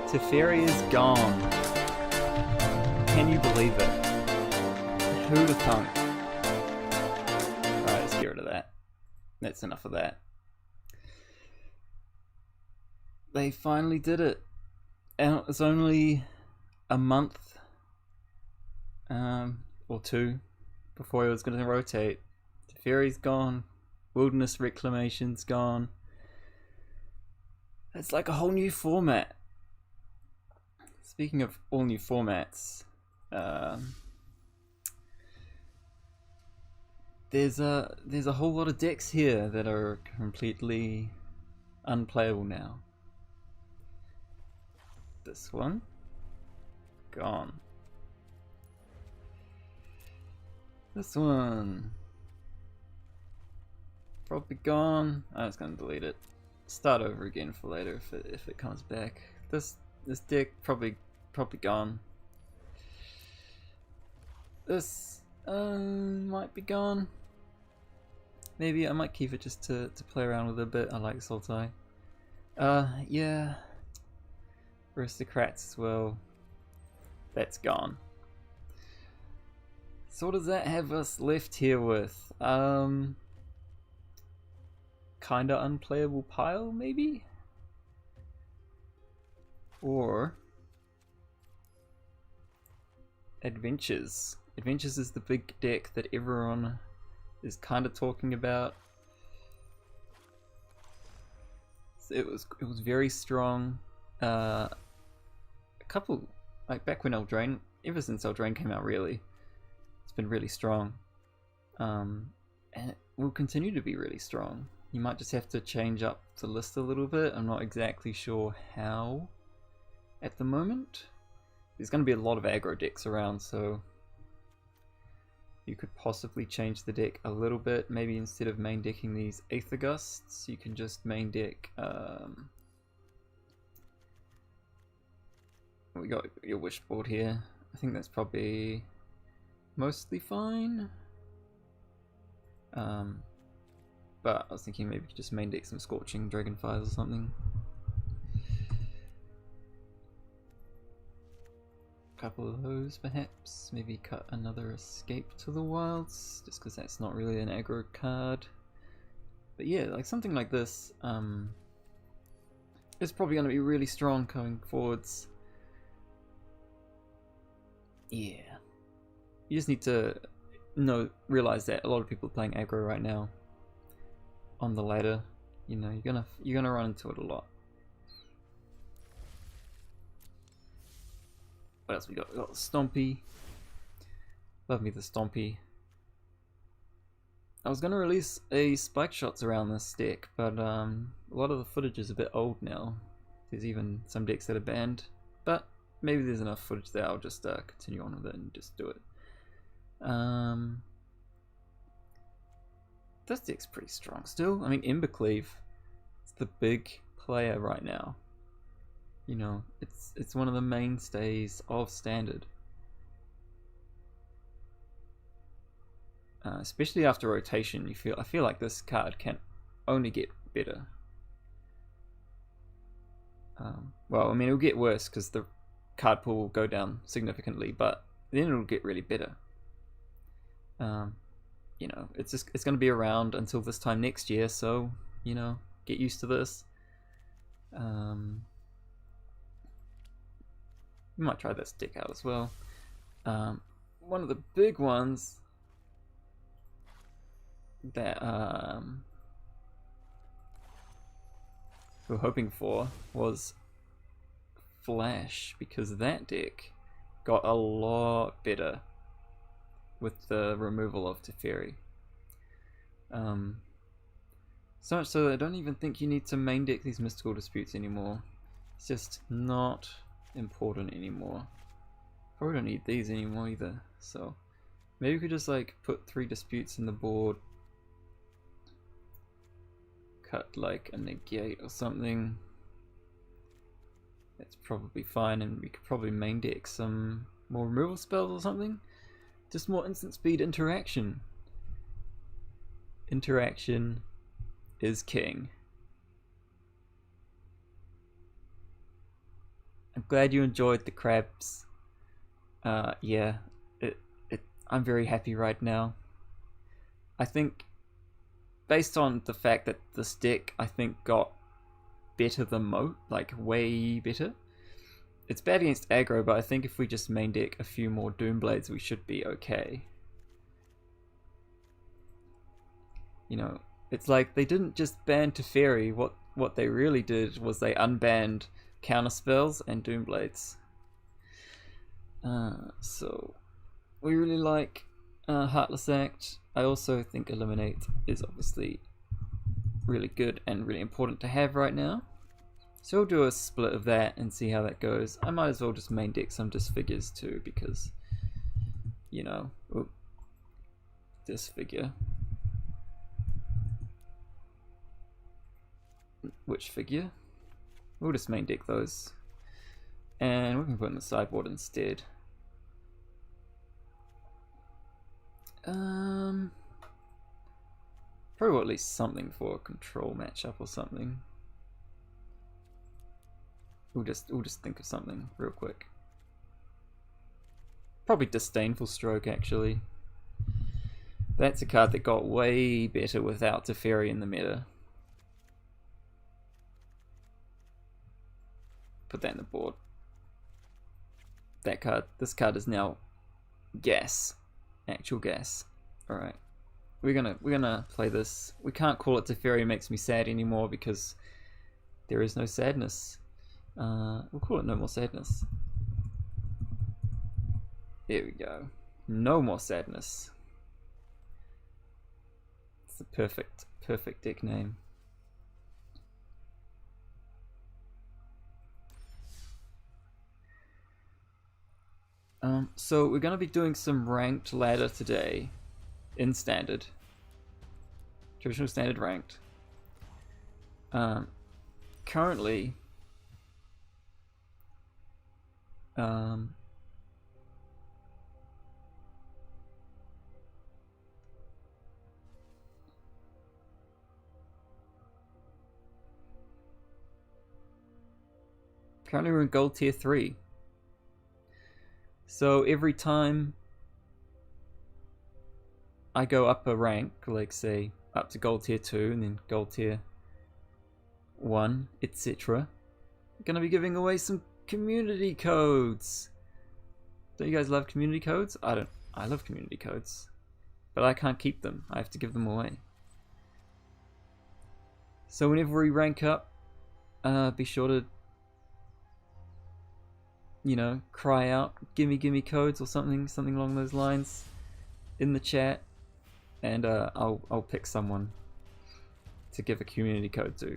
Teferi is gone. Can you believe it? Who'd have thunk? Alright, let's get rid of that. That's enough of that. They finally did it. And it's only a month or two before it was going to rotate. Teferi's gone. Wilderness Reclamation's gone. It's like a whole new format. Speaking of all new formats, there's a whole lot of decks here that are completely unplayable now. This one gone. This one probably gone. I was gonna delete it. Start over again for later if it comes back. This deck probably gone. This might be gone. Maybe I might keep it just to play around with it a bit. I like Sultai. Yeah. Aristocrats as well. That's gone. So what does that have us left here with? Kinda unplayable pile, maybe? Or Adventures. Adventures is the big deck that everyone is kind of talking about. It was very strong. A couple, like back when Eldraine, ever since Eldraine came out, really, it's been really strong. And it will continue to be really strong. You might just have to change up the list a little bit. I'm not exactly sure how at the moment. There's going to be a lot of aggro decks around, so you could possibly change the deck a little bit. Maybe instead of main decking these Aether Gusts, you can just main deck we got your wish board here. I think that's probably mostly fine. But I was thinking maybe just main deck some Scorching Dragonfires or something. Couple of those perhaps. Maybe cut another Escape to the Wilds, just because that's not really an aggro card. But yeah, like something like this is probably going to be really strong coming forwards. Yeah. You just need to realize that a lot of people are playing aggro right now on the ladder. You know, you're gonna run into it a lot. What else we got? We got Stompy. Love me the Stompy. I was gonna release a Spike Shots around this deck, but a lot of the footage is a bit old now. There's even some decks that are banned, but maybe there's enough footage there. I'll just continue on with it and just do it. This deck's pretty strong still. I mean, Embercleave is the big player right now. You know, it's one of the mainstays of Standard. Especially after rotation, I feel like this card can only get better. Well, I mean, it'll get worse because the card pool will go down significantly, but then it'll get really better. You know, it's going to be around until this time next year, so you know, get used to this. We might try this deck out as well. One of the big ones that we were hoping for was Flash, because that deck got a lot better with the removal of Teferi. So much so that I don't even think you need to main deck these Mystical Disputes anymore. It's just not important anymore. Probably don't need these anymore either, so maybe we could just like put 3 disputes in the board, cut like a negate or something. That's probably fine, and we could probably main deck some more removal spells or something. Just more instant speed interaction. Interaction is king. I'm glad you enjoyed the crabs. Yeah, I'm very happy right now. I think, based on the fact that this deck, I think, got better than Moat, like way better. It's bad against aggro, but I think if we just main deck a few more Doomblades, we should be okay. You know, it's like they didn't just ban Teferi. What they really did was they unbanned counterspells and Doomblades. So we really like Heartless Act. I also think Eliminate is obviously really good and really important to have right now. So we'll do a split of that and see how that goes. I might as well just main deck some Disfigures too, because, you know, Disfigure. Which figure? We'll just main deck those. And we can put in the sideboard instead. Probably at least something for a control matchup or something. We'll just think of something real quick. Probably Disdainful Stroke, actually. That's a card that got way better without Teferi in the meta. Put that in the board. That card. This card is now gas. Actual gas. Alright. We're gonna play this. We can't call it Teferi makes me sad anymore because there is no sadness. We'll call it No More Sadness. There we go. No More Sadness. It's the perfect deck name. So we're going to be doing some ranked ladder today in standard. Traditional standard ranked. Currently, we're in gold tier 3. So every time I go up a rank, like say up to gold tier 2 and then gold tier 1, etc., I'm gonna be giving away some community codes. Don't you guys love community codes? I don't. I love community codes, but I can't keep them. I have to give them away. So whenever we rank up, be sure to, you know, cry out, gimme codes or something along those lines in the chat, and I'll pick someone to give a community code to.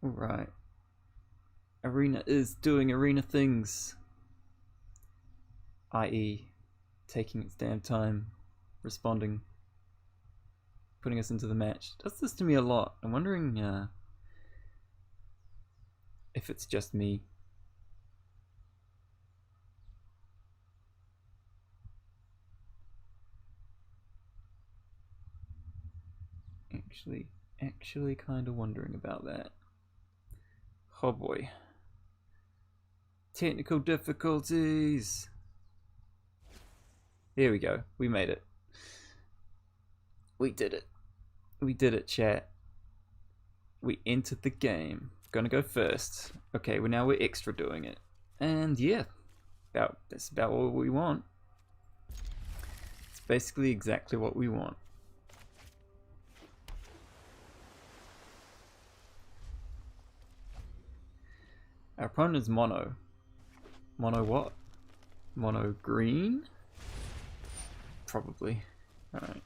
Alright. Arena is doing arena things. I.e. taking its damn time, responding, putting us into the match. It does this to me a lot. I'm wondering if it's just me. Actually kind of wondering about that. Oh boy. Technical difficulties. Here we go. We made it. We did it. We did it, chat. We entered the game. Gonna go first. Okay, well now we're extra doing it. And yeah, that's about what we want. It's basically exactly what we want. Our opponent is mono. Mono what? Mono green? Probably. Alright.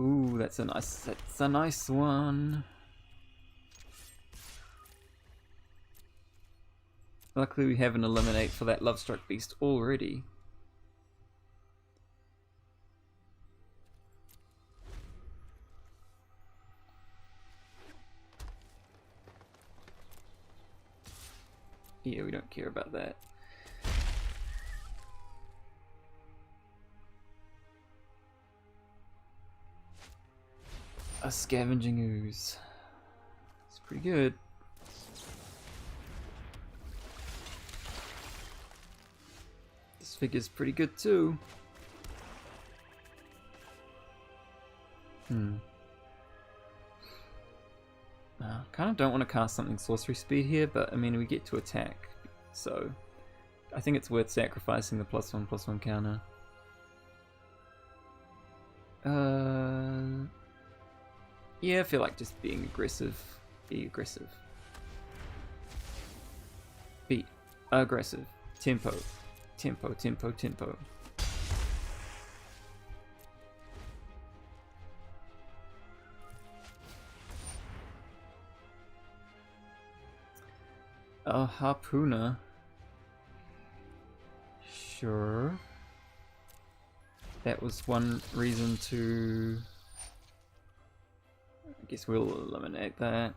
Ooh, that's a nice one. Luckily we have an eliminate for that Love-Struck Beast already. Yeah, we don't care about that. A Scavenging Ooze. It's pretty good. This figure's pretty good too. Kind of don't want to cast something sorcery speed here, but I mean we get to attack, so I think it's worth sacrificing the +1/+1 counter. Yeah, I feel like just being aggressive. Be aggressive. Be aggressive. Tempo. Tempo, tempo, tempo. A Harpooner. Sure. That was one reason to... I guess we'll eliminate that.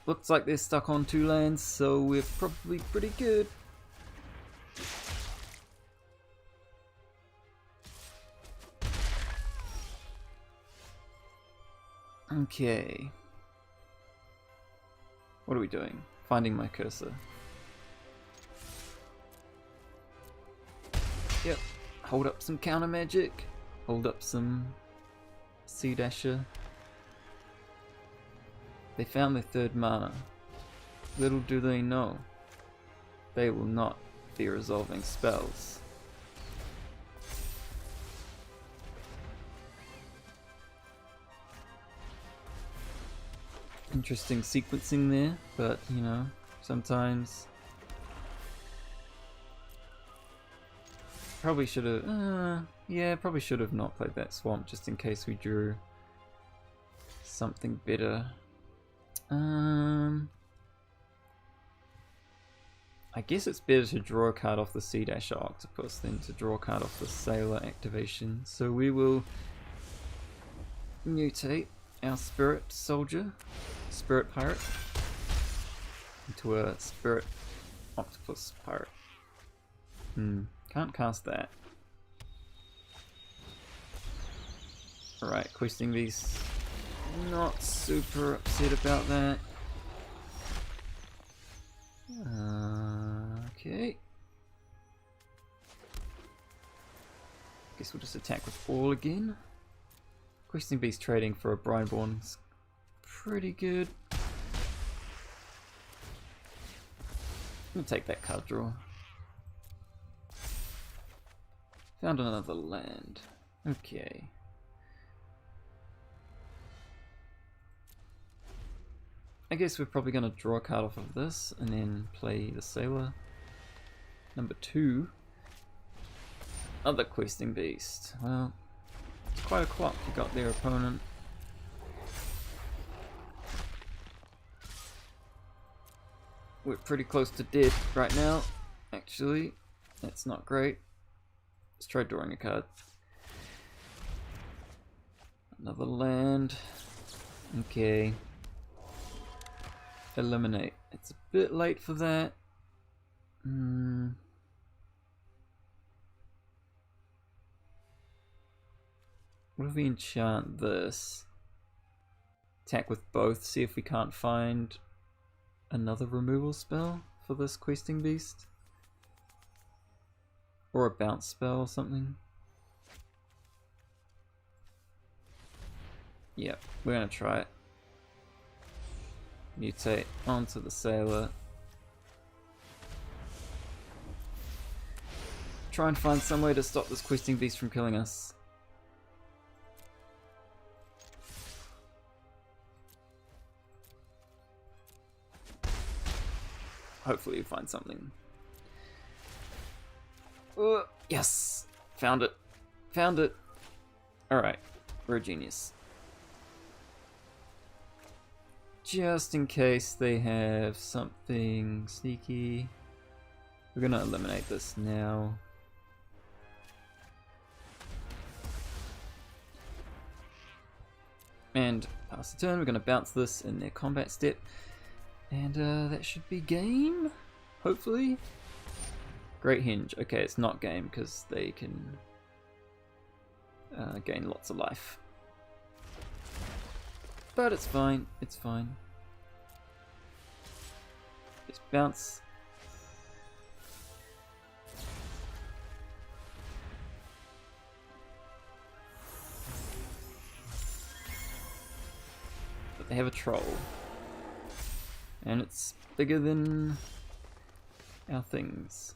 Looks like they're stuck on 2 lands, so we're probably pretty good. Okay. What are we doing? Finding my cursor. Yep. Hold up some counter magic. Hold up some Sea Dasher. They found their 3rd mana. Little do they know, they will not be resolving spells. Interesting sequencing there, but you know, sometimes probably should have probably should have not played that swamp just in case we drew something better. I guess it's better to draw a card off the Sea Dasher Octopus than to draw a card off the Sailor activation. So we will mutate our Spirit Soldier, Spirit Pirate, into a Spirit Octopus Pirate. Can't cast that. Alright, Questing Beast. Not super upset about that. Okay. Guess we'll just attack with all again. Questing Beast trading for a Brineborn is pretty good. We'll take that card draw. Found another land. Okay. I guess we're probably going to draw a card off of this and then play the Sailor. Number 2. Other Questing Beast. Well, it's quite a clock you got their opponent. We're pretty close to dead right now, actually. That's not great. Let's try drawing a card. Another land. Okay. Eliminate. It's a bit late for that. What if we enchant this? Attack with both, see if we can't find another removal spell for this Questing Beast? Or a bounce spell or something? Yep, we're gonna try it. Mutate onto the Sailor. Try and find some way to stop this Questing Beast from killing us. Hopefully you find something. Yes! Found it. Found it. Alright, we're a genius. Just in case they have something sneaky. We're gonna eliminate this now. And pass the turn, we're gonna bounce this in their combat step. And that should be game, hopefully. Great hinge. Okay, it's not game because they can gain lots of life. But it's fine, it's fine. Just bounce. But they have a troll. And it's bigger than our things.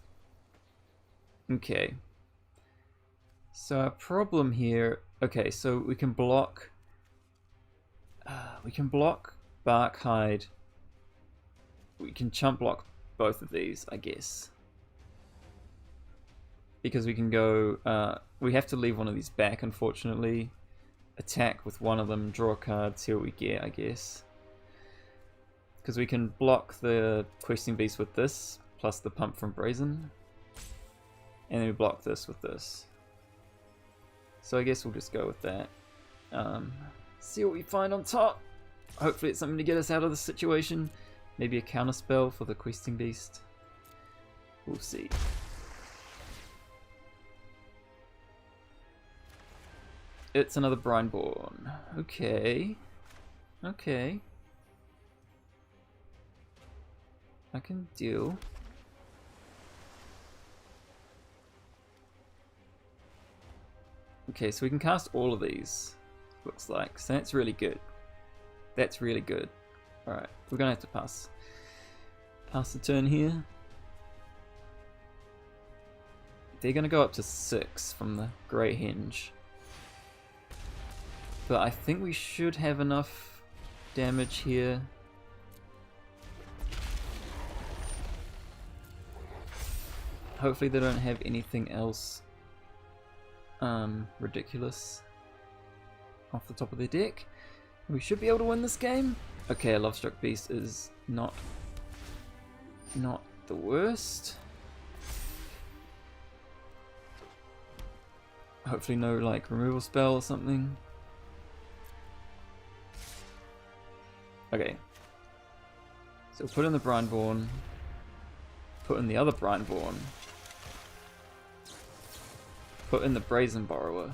Okay. So our problem here, okay, so we can block Bark Hide. We can chump block both of these, I guess. Because we can go, we have to leave one of these back, unfortunately. Attack with one of them, draw a card, see what we get, I guess. Because we can block the Questing Beast with this, plus the Pump from Brazen. And then we block this with this. So I guess we'll just go with that. See what we find on top. Hopefully it's something to get us out of the situation. Maybe a counter spell for the Questing Beast. We'll see. It's another Brineborn. Okay. Okay. I can deal. Okay, so we can cast all of these, looks like. So that's really good. That's really good. Alright, we're gonna have to pass the turn here. They're gonna go up to 6 from the Grey Hinge. But I think we should have enough damage here. Hopefully they don't have anything else ridiculous off the top of their deck. We should be able to win this game. Okay, a Lovestruck Beast is not the worst. Hopefully no like removal spell or something. Okay. So put in the Brineborn. Put in the other Brineborn. Put in the Brazen Borrower.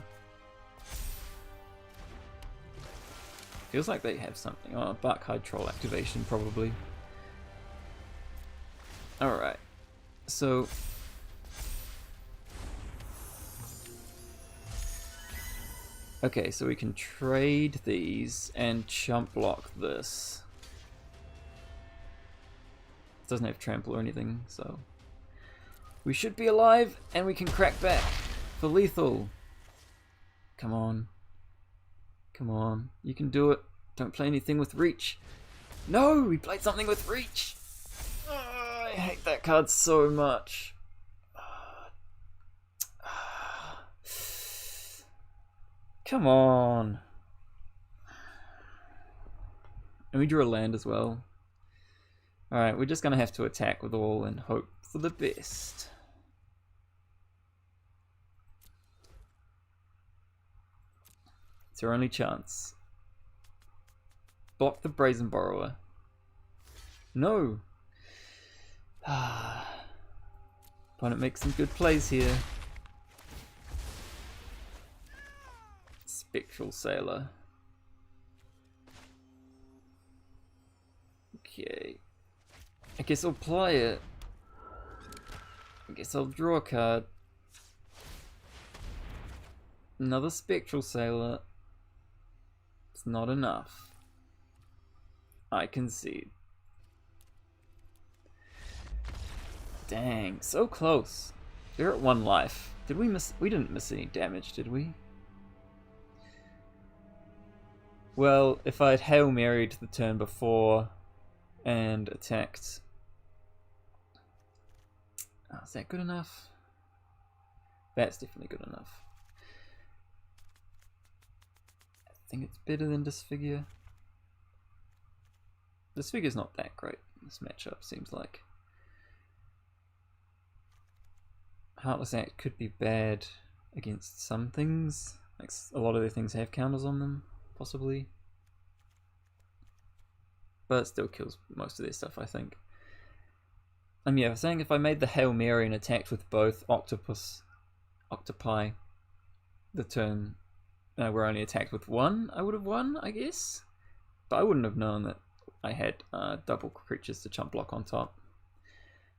Feels like they have something. Oh, Barkhide Troll activation, probably. Alright. So... okay, so we can trade these and chump block this. It doesn't have trample or anything, so... we should be alive, and we can crack back for lethal. Come on. Come on. You can do it. Don't play anything with reach. No! We played something with reach! Oh, I hate that card so much. Come on. And we drew a land as well. Alright, we're just going to have to attack with all and hope for the best. It's our only chance. Block the Brazen Borrower. No! Opponent makes some good plays here. Spectral Sailor. Okay. I guess I'll play it. I guess I'll draw a card. Another Spectral Sailor. It's not enough. I concede. Dang, so close. They're at 1 life. Did we miss? We didn't miss any damage, did we? Well, if I'd Hail Married the turn before and attacked... oh, is that good enough? That's definitely good enough. think it's better than Disfigure. Disfigure's not that great in this matchup, seems like. Heartless Act could be bad against some things. Like a lot of their things have counters on them, possibly. But it still kills most of their stuff, I think. Yeah, I was saying if I made the Hail Mary and attacked with both octopi the turn we're only attacked with one, I would have won, I guess. But I wouldn't have known that I had double creatures to chump block on top.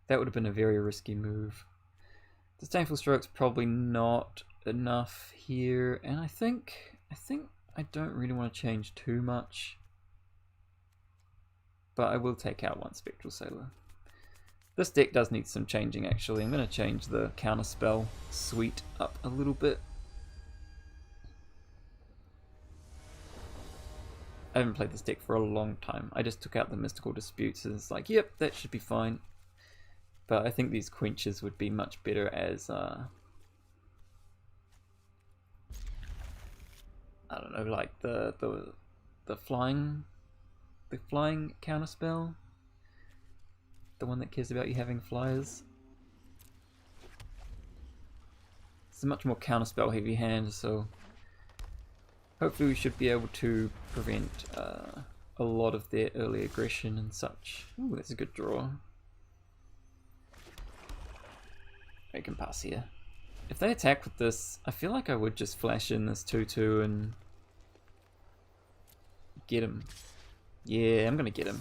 That would have been a very risky move. Disdainful Stroke's probably not enough here, and I think I don't really want to change too much. But I will take out one Spectral Sailor. This deck does need some changing actually. I'm going to change the counterspell suite up a little bit. I haven't played this deck for a long time. I just took out the Mystical Disputes and it's like, yep, that should be fine. But I think these quenches would be much better as I don't know, like the flying counterspell, the one that cares about you having flyers. It's a much more counterspell heavy hand, so hopefully we should be able to prevent a lot of their early aggression and such. Ooh, that's a good draw. I can pass here. If they attack with this, I feel like I would just flash in this 2/2 and get him. Yeah, I'm gonna get him.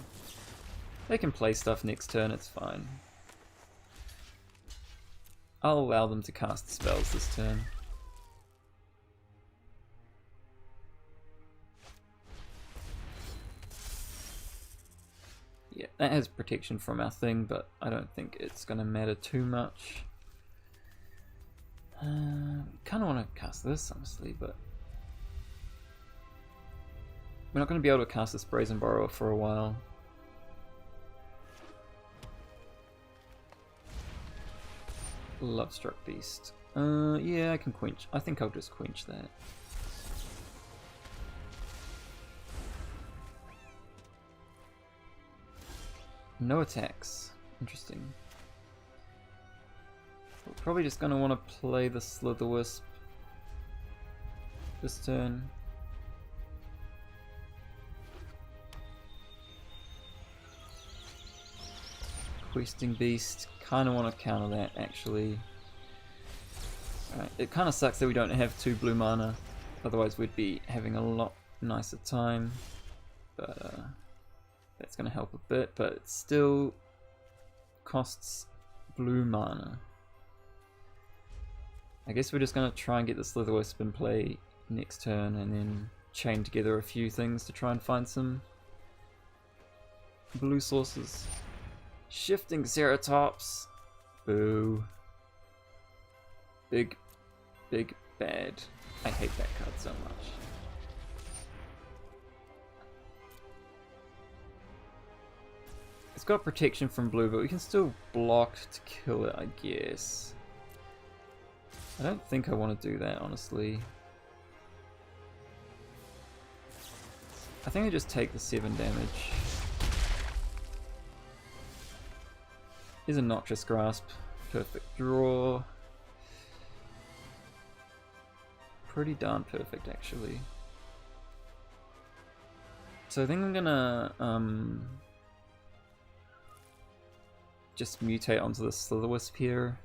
They can play stuff next turn, it's fine. I'll allow them to cast spells this turn. Yeah, that has protection from our thing, but I don't think it's gonna matter too much. Kind of want to cast this, honestly, but we're not going to be able to cast this Brazen Borrower for a while. Lovestruck Beast. Yeah, I can quench. I think I'll just quench that. No attacks. Interesting. We're probably just going to want to play the Slitherwisp this turn. Questing Beast. Kind of want to counter that, actually. Alright, it kind of sucks that we don't have 2 blue mana. Otherwise we'd be having a lot nicer time. But that's going to help a bit. But it still costs blue mana. I guess we're just going to try and get the Slitherwisp in play next turn and then chain together a few things to try and find some blue sources. Shifting Ceratops. Boo. Big bad. I hate that card so much. It's got protection from blue, but we can still block to kill it, I guess. I don't think I want to do that, honestly. I think I just take the 7 damage. Here's a Noxious Grasp. Perfect draw. Pretty darn perfect, actually. So I think I'm gonna just mutate onto the Slitherwisp here.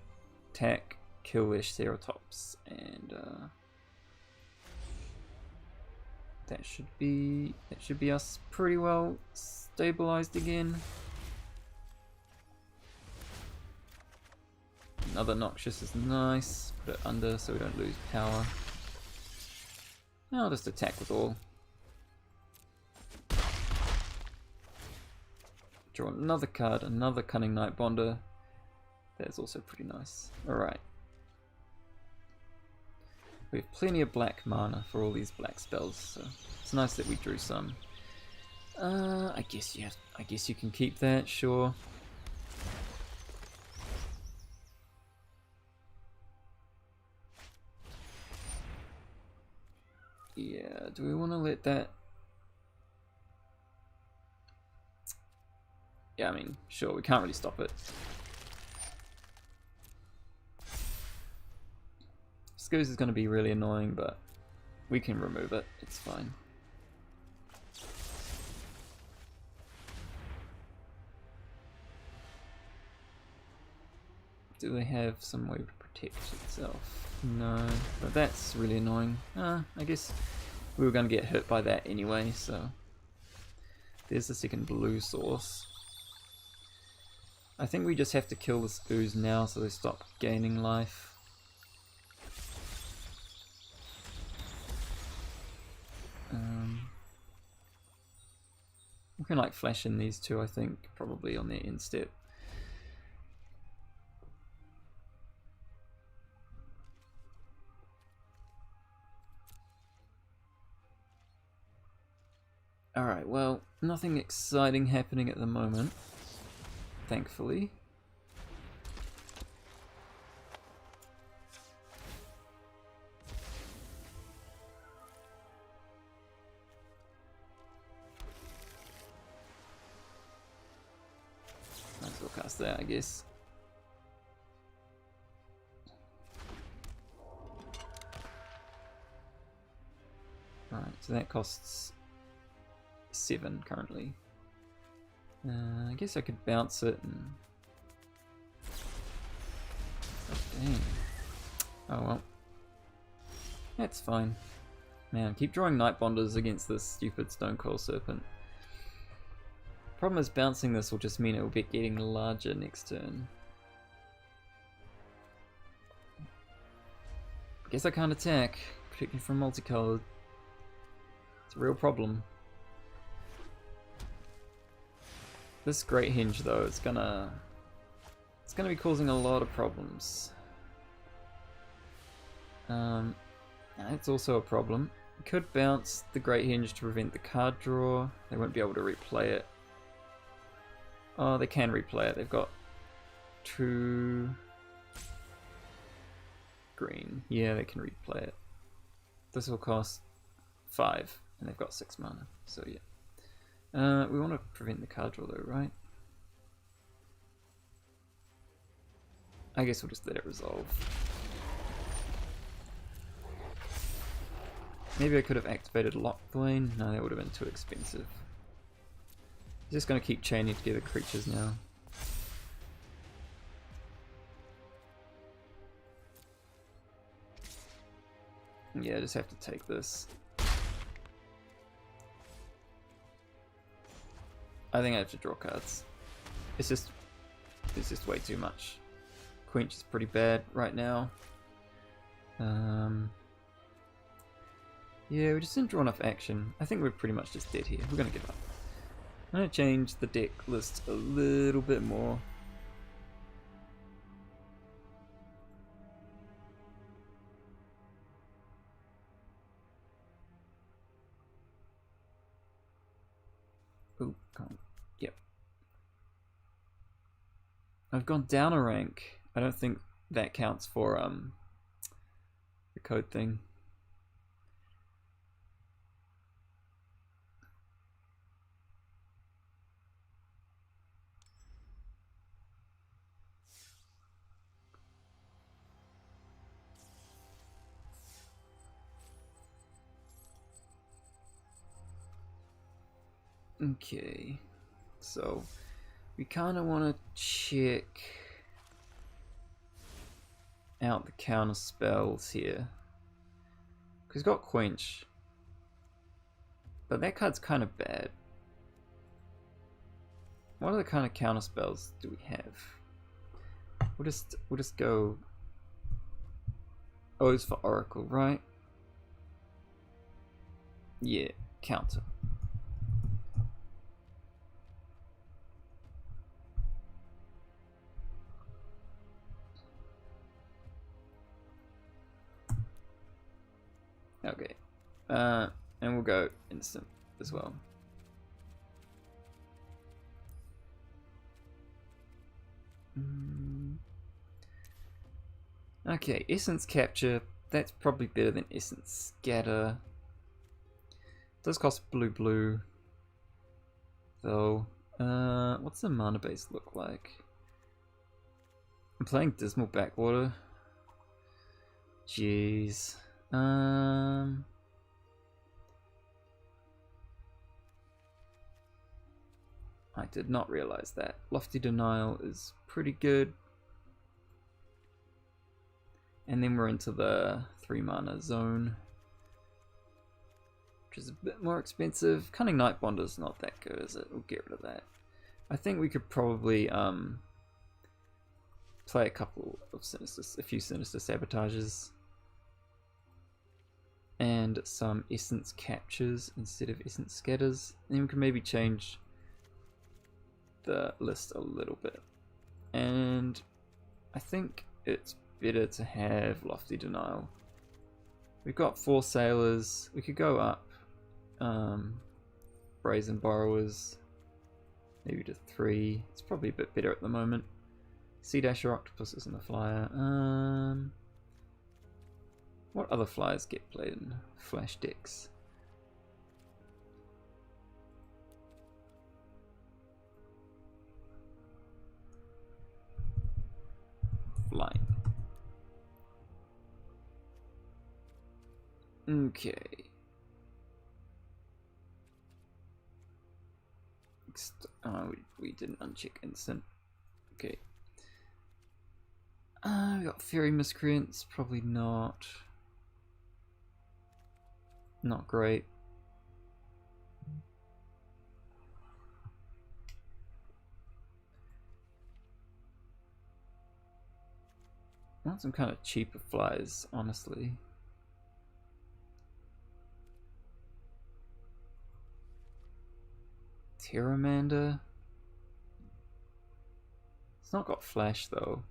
Attack. Kill their Ceratops, and that should be us pretty well stabilized again. Another Noxious is nice. Put it under so we don't lose power. I'll just attack with all. Draw another card, another Cunning Night Bonder. That's also pretty nice. Alright. We have plenty of black mana for all these black spells, so it's nice that we drew some. I guess you can keep that, sure. Yeah, Do we want to let that... Yeah, I mean, sure, we can't really stop it. Scoos is going to be really annoying, but we can remove it. It's fine. Do they have some way to protect itself? No, but that's really annoying. I guess we were going to get hit by that anyway, so... There's the second blue source. I think we just have to kill the Scoos now so they stop gaining life. We can like flash in these two, I think, probably on their end step. Alright, well, nothing exciting happening at the moment, thankfully. Might as well cast that, I guess. Alright, so that costs 7 currently. I guess I could bounce it and... Oh, dang. Oh well. That's fine. Man, keep drawing Night Bonders against this stupid Stone Coil Serpent. Problem is, bouncing this will just mean it will be getting larger next turn. I guess I can't attack, particularly from multicolored. It's a real problem. This Great Hinge though, it's gonna be causing a lot of problems. It's also a problem. You could bounce the Great Hinge to prevent the card draw. They won't be able to replay it. Oh, they can replay it. They've got 2 green. Yeah, they can replay it. This will cost 5, and they've got 6 mana. So yeah. We want to prevent the card draw though, right? I guess we'll just let it resolve. Maybe I could have activated Lock Dwayne. No, that would have been too expensive. Just going to keep chaining together creatures now. Yeah, I just have to take this. I think I have to draw cards. It's just way too much. Quench is pretty bad right now. Yeah, we just didn't draw enough action. I think we're pretty much just dead here. We're gonna give up. I'm gonna change the deck list a little bit more. Oh, can't. Yep. I've gone down a rank. I don't think that counts for the code thing. Okay, so we kind of want to check out the counter spells here, because he's got Quench, but that card's kind of bad. What other kind of counter spells do we have? We'll just go O's for Oracle, right? Yeah, counter. Okay, and we'll go instant as well. Okay, Essence Capture, that's probably better than Essence Scatter. Does cost blue, though. What's the mana base look like? I'm playing Dismal Backwater. Jeez. I did not realize that. Lofty Denial is pretty good. And then we're into the 3 mana zone, which is a bit more expensive. Cunning Nightbonder's not that good, is it? We'll get rid of that. I think we could probably play a few Sinister Sabotages. And some Essence Captures instead of Essence Scatters. And then we can maybe change the list a little bit. And I think it's better to have Lofty Denial. We've got 4 Sailors. We could go up Brazen Borrowers, maybe to 3. It's probably a bit better at the moment. Sea Dasher Octopus is in the flyer. What other flyers get played in Flash decks? Flying. Okay. We didn't uncheck instant. Okay. We got Fairy Miscreants, probably not. Not great. I want some kind of cheaper flies, honestly. Terramander. It's not got flash though.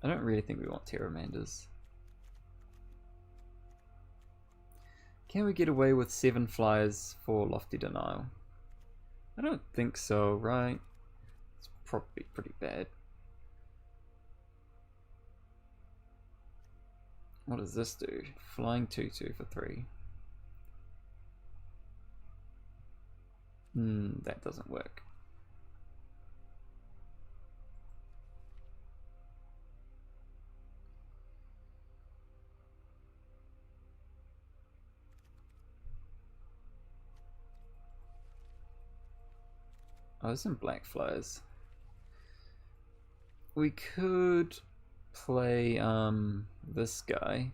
I don't really think we want Terramanders. Can we get away with 7 flyers for Lofty Denial? I don't think so, right? It's probably pretty bad. What does this do? Flying 2/2 for 3. That doesn't work. Oh, there's some black flyers. We could play this guy.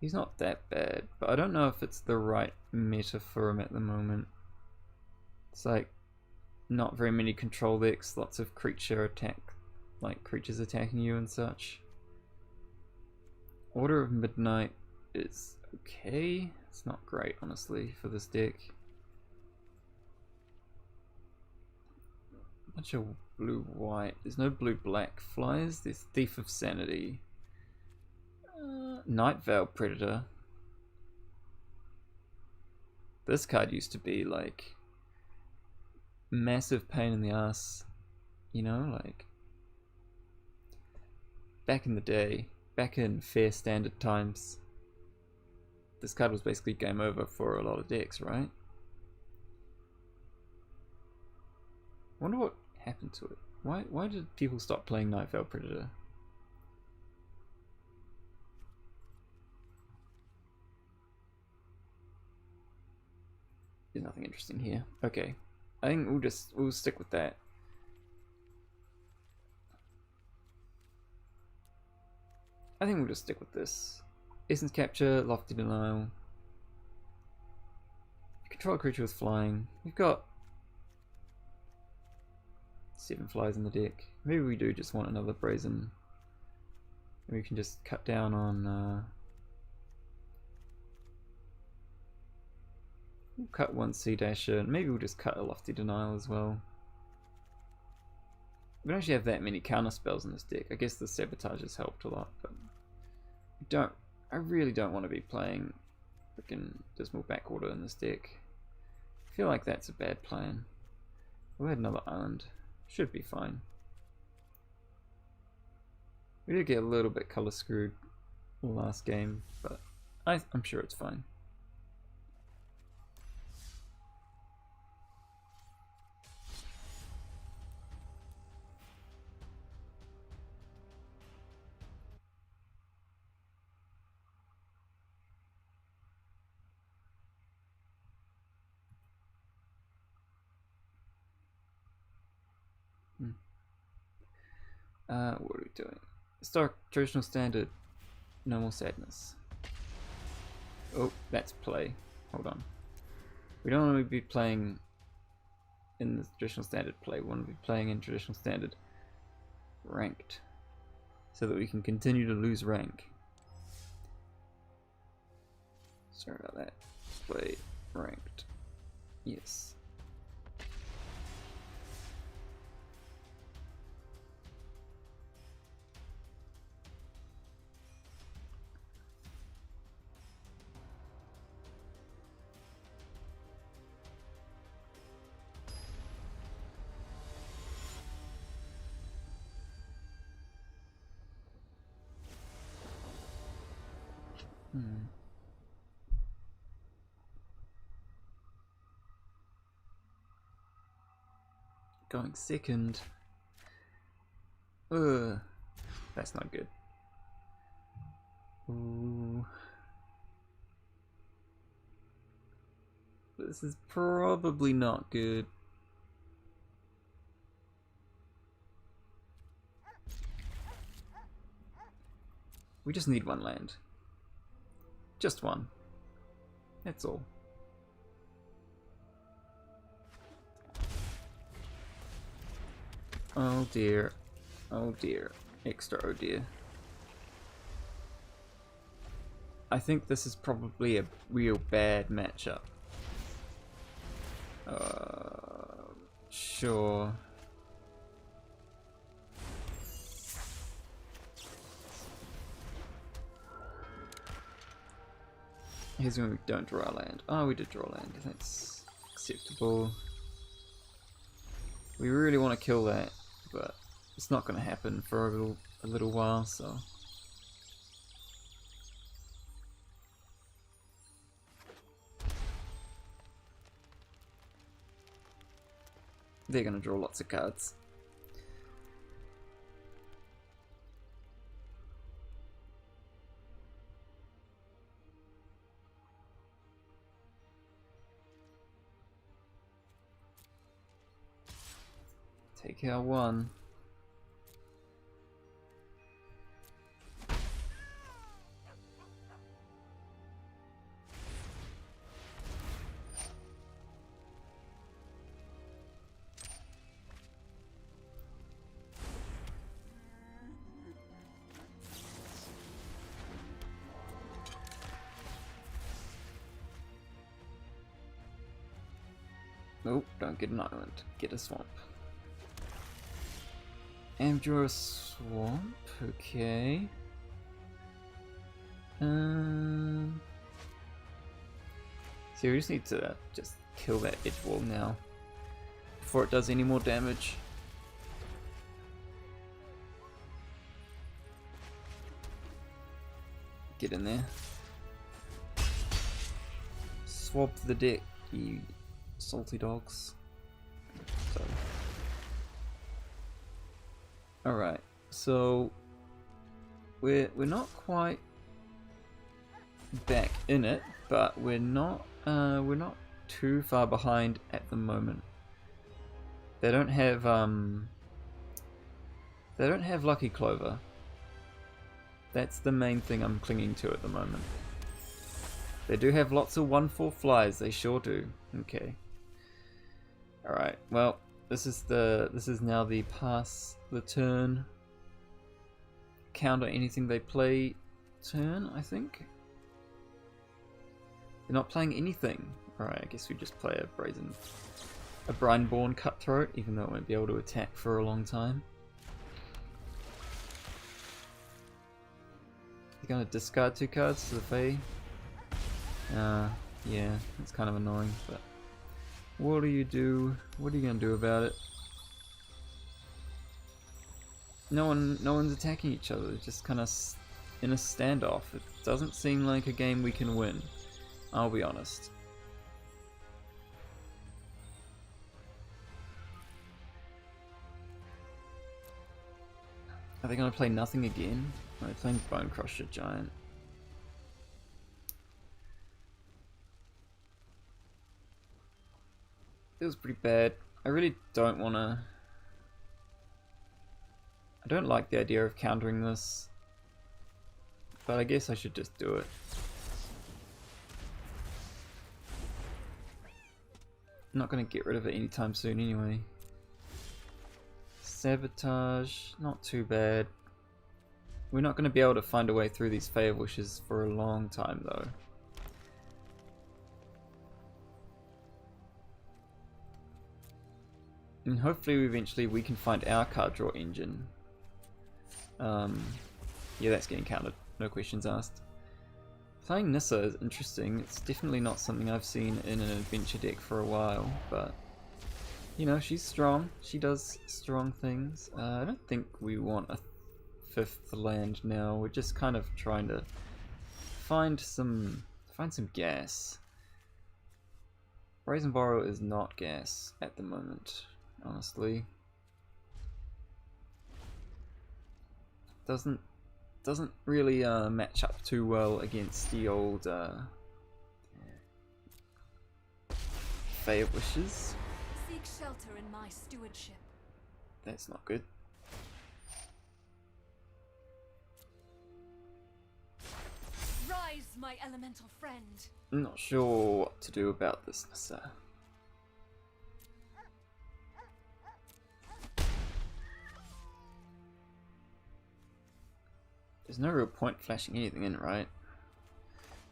He's not that bad, but I don't know if it's the right meta for him at the moment. It's like not very many control decks, lots of creature attack, like creatures attacking you and such. Order of Midnight is okay. It's not great, honestly, for this deck. Bunch of blue-white. There's no blue-black flyers. There's Thief of Sanity. Night Veil Predator. This card used to be like massive pain in the ass, you know, like back in the day, back in fair standard times. This card was basically game over for a lot of decks, right? Wonder what happened to it. Why did people stop playing Night Veil Predator? There's nothing interesting here. Okay. I think we'll stick with that. I think we'll just stick with this. Essence Capture, Lofty Denial. Control a creature with flying. We've got 7 flies in the deck. Maybe we do just want another Brazen. We can just cut down on we'll cut 1 Sea Dasher, and maybe we'll just cut a Lofty Denial as well. We don't actually have that many counter spells in this deck. I guess the Sabotage has helped a lot, but I really don't want to be playing freaking Dismal Backwater in this deck. I feel like that's a bad plan. We'll add another island. Should be fine. We did get a little bit color screwed last game, but I'm sure it's fine. What are we doing? Start traditional standard. No more sadness. Oh, that's play. Hold on. We don't want to be playing in the traditional standard play. We want to be playing in traditional standard ranked, so that we can continue to lose rank. Sorry about that. Play ranked. Yes. Going second. Ugh. That's not good. Ooh. This is probably not good. We just need one land. Just one. That's all. Oh dear. Oh dear. Extra oh dear. I think this is probably a real bad matchup. Sure. Here's when we don't draw our land. Oh, we did draw land. That's acceptable. We really want to kill that, but it's not going to happen for a little while, so... They're going to draw lots of cards. Take our one. Nope, don't get an island. Get a swamp. And draw a swamp, okay. So we just need to just kill that edge wall now before it does any more damage. Get in there. Swap the deck, you salty dogs. So. Alright, so we're not quite back in it, but we're not too far behind at the moment. They don't have Lucky Clover. That's the main thing I'm clinging to at the moment. They do have lots of 1/4 flies, they sure do. Okay. Alright, well, this is now the pass the turn, counter anything they play turn, I think. They're not playing anything. Alright, I guess we just play a Brineborn Cutthroat, even though it won't be able to attack for a long time. You're gonna discard 2 cards to the Fae. Yeah, it's kind of annoying, but what do you do? What are you gonna do about it? No one's attacking each other. They're just kind of in a standoff. It doesn't seem like a game we can win, I'll be honest. Are they going to play nothing again? Are they playing Bone Crusher Giant? It was pretty bad. I really don't want to... I don't like the idea of countering this, but I guess I should just do it. I'm not going to get rid of it anytime soon anyway. Sabotage, not too bad. We're not going to be able to find a way through these Fey of Wishes for a long time though. And hopefully eventually we can find our card draw engine. Yeah, that's getting counted, no questions asked. Playing Nissa is interesting. It's definitely not something I've seen in an adventure deck for a while, but you know, she's strong. She does strong things. I don't think we want a 5th land now. We're just kind of trying to find some gas. Brazen Borrow is not gas at the moment, honestly. Doesn't really match up too well against the old Fey of Wishes. Seek shelter in my stewardship. That's not good. Rise, my elemental friend. I'm not sure what to do about this, Nissa. There's no real point flashing anything in, right?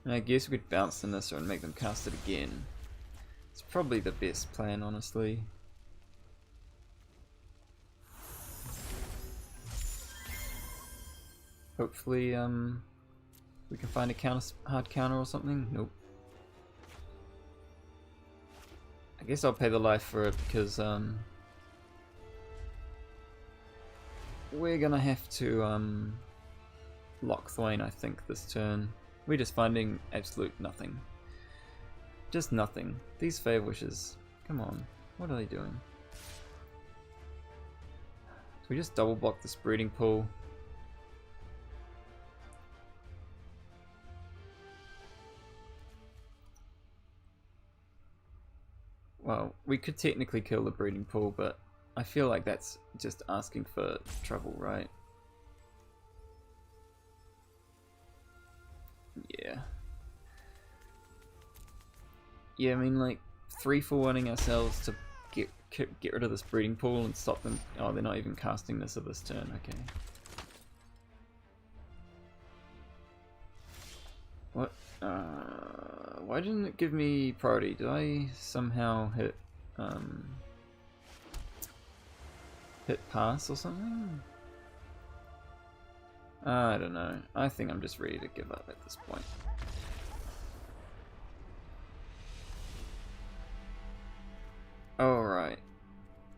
And I guess we could bounce the Nissa and make them cast it again. It's probably the best plan, honestly. Hopefully, we can find a hard counter or something. Nope. I guess I'll pay the life for it because we're gonna have to lock Thwain, I think, this turn. We're just finding absolute nothing. Just nothing. These Fey of Wishes. Come on. What are they doing? So we just double block this breeding pool. Well, we could technically kill the breeding pool, but I feel like that's just asking for trouble, right? Yeah. Yeah, I mean, like, 3-for-1ing ourselves to get rid of this breeding pool and stop them. Oh, they're not even casting this at this turn. Okay. What? Why didn't it give me priority? Did I somehow hit pass or something? I don't know. I think I'm just ready to give up at this point. Alright.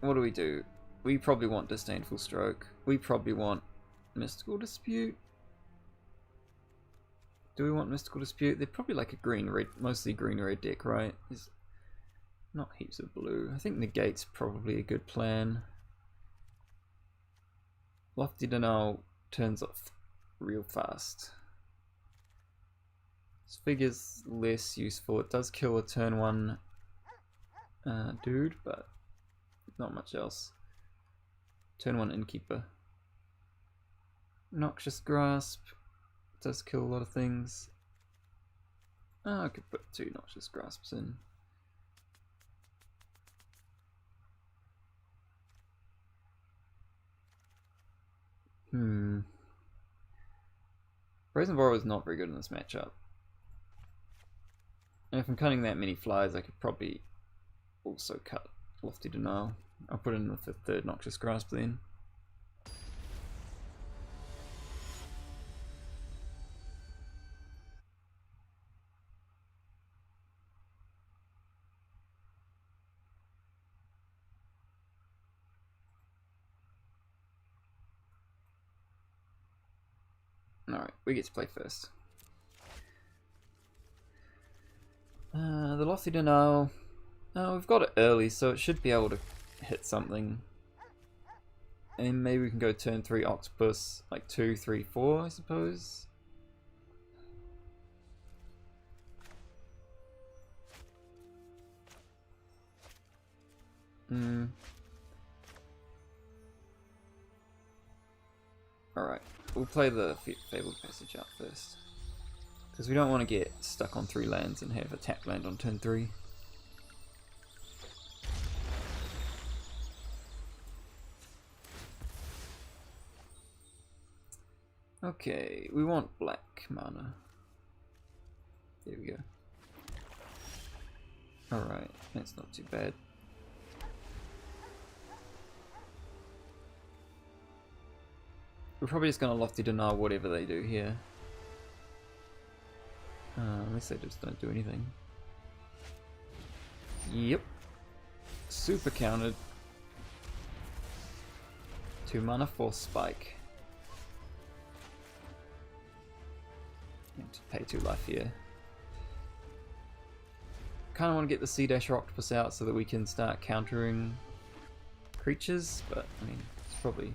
What do? We probably want Disdainful Stroke. We probably want Mystical Dispute. Do we want Mystical Dispute? They're probably like a green-red, mostly green-red deck, right? There's not heaps of blue. I think Negate's probably a good plan. Lofty Denial turns off real fast. This figure's less useful. It does kill a turn 1 dude, but not much else. Turn 1 Innkeeper. Noxious Grasp does kill a lot of things. I could put 2 Noxious Grasps in. Brazen Borrow is not very good in this matchup. And if I'm cutting that many flies, I could probably also cut Lofty Denial. I'll put in the 3rd Noxious Grasp then. Alright, we get to play first. The Lofty Denial. We've got it early, so it should be able to hit something. And maybe we can go turn 3 Octopus, like 2, 3, 4, I suppose. Alright, we'll play the Fabled Passage out first. Because we don't want to get stuck on 3 lands and have a tap land on turn 3. Okay, we want black mana. There we go. Alright, that's not too bad. We're probably just going to Lofty Denial whatever they do here. Unless they just don't do anything. Yep. Super countered. 2 mana for Spike. And to pay 2 life here. Kinda want to get the Sea Dasher Octopus out so that we can start countering creatures, but I mean, it's probably...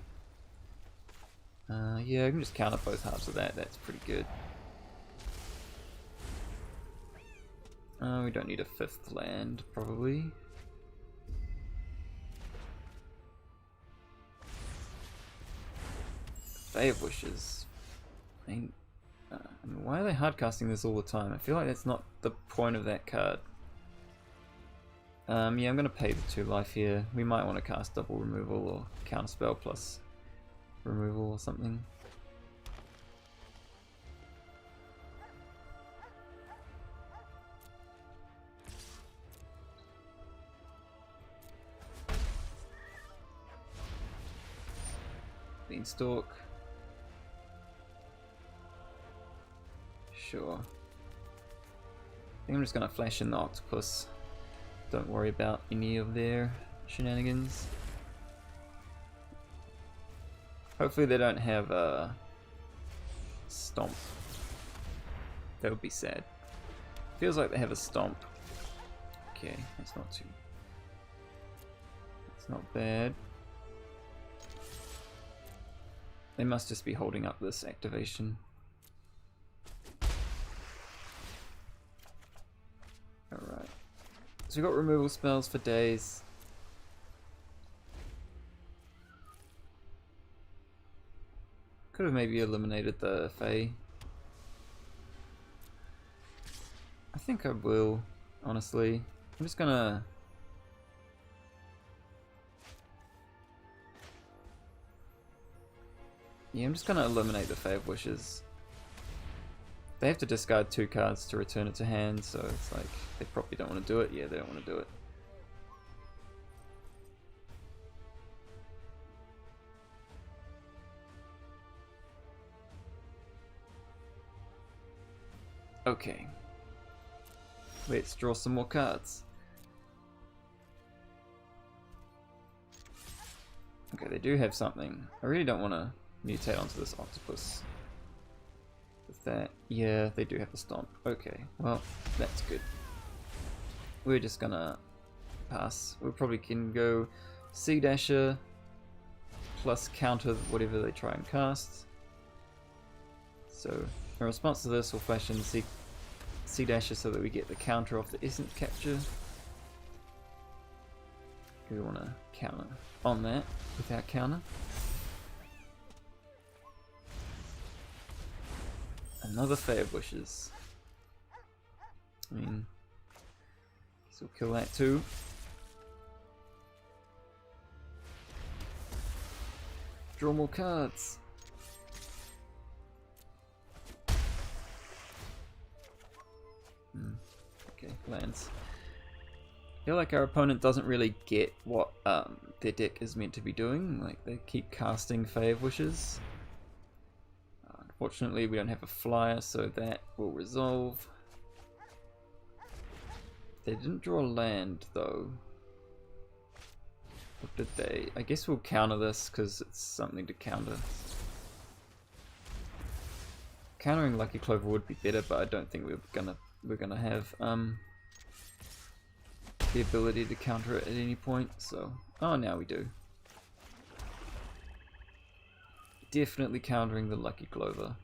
yeah, I can just counter both halves of that, that's pretty good. We don't need a 5th land, probably. Bay of Wishes. I mean, why are they hardcasting this all the time? I feel like that's not the point of that card. Yeah, I'm going to pay the 2 life here. We might want to cast double removal or counterspell plus removal or something. Beanstalk. Sure. I think I'm just going to flash in the Octopus. Don't worry about any of their shenanigans. Hopefully they don't have a Stomp. That would be sad. Feels like they have a Stomp. Okay, that's not too... It's not bad. They must just be holding up this activation. Alright. So we've got removal spells for days. Could have maybe eliminated the Fae. I think I will, honestly. I'm just gonna... Yeah, I'm just gonna eliminate the Fae of Wishes. They have to discard 2 cards to return it to hand, so it's like, they probably don't want to do it. Yeah, they don't want to do it. Okay. Let's draw some more cards. Okay, they do have something. I really don't want to mutate onto this Octopus. With that, yeah, they do have a Stomp. Okay, well, that's good. We're just gonna pass. We probably can go Sea Dasher plus counter whatever they try and cast. So, in response to this, we'll flash in Sea Dasher so that we get the counter off the Essence Capture. We want to counter on that without counter. Another Fae of Wishes. I mean, guess we'll kill that too. Draw more cards. Okay, lands. I feel like our opponent doesn't really get what their deck is meant to be doing. Like, they keep casting Fae of Wishes. Unfortunately, we don't have a flyer, so that will resolve. They didn't draw land, though. What did they? I guess we'll counter this, because it's something to counter. countering Lucky Clover would be better, but I don't think we're gonna have the ability to counter it at any point. So, oh, now we do. Definitely countering the Lucky Clover.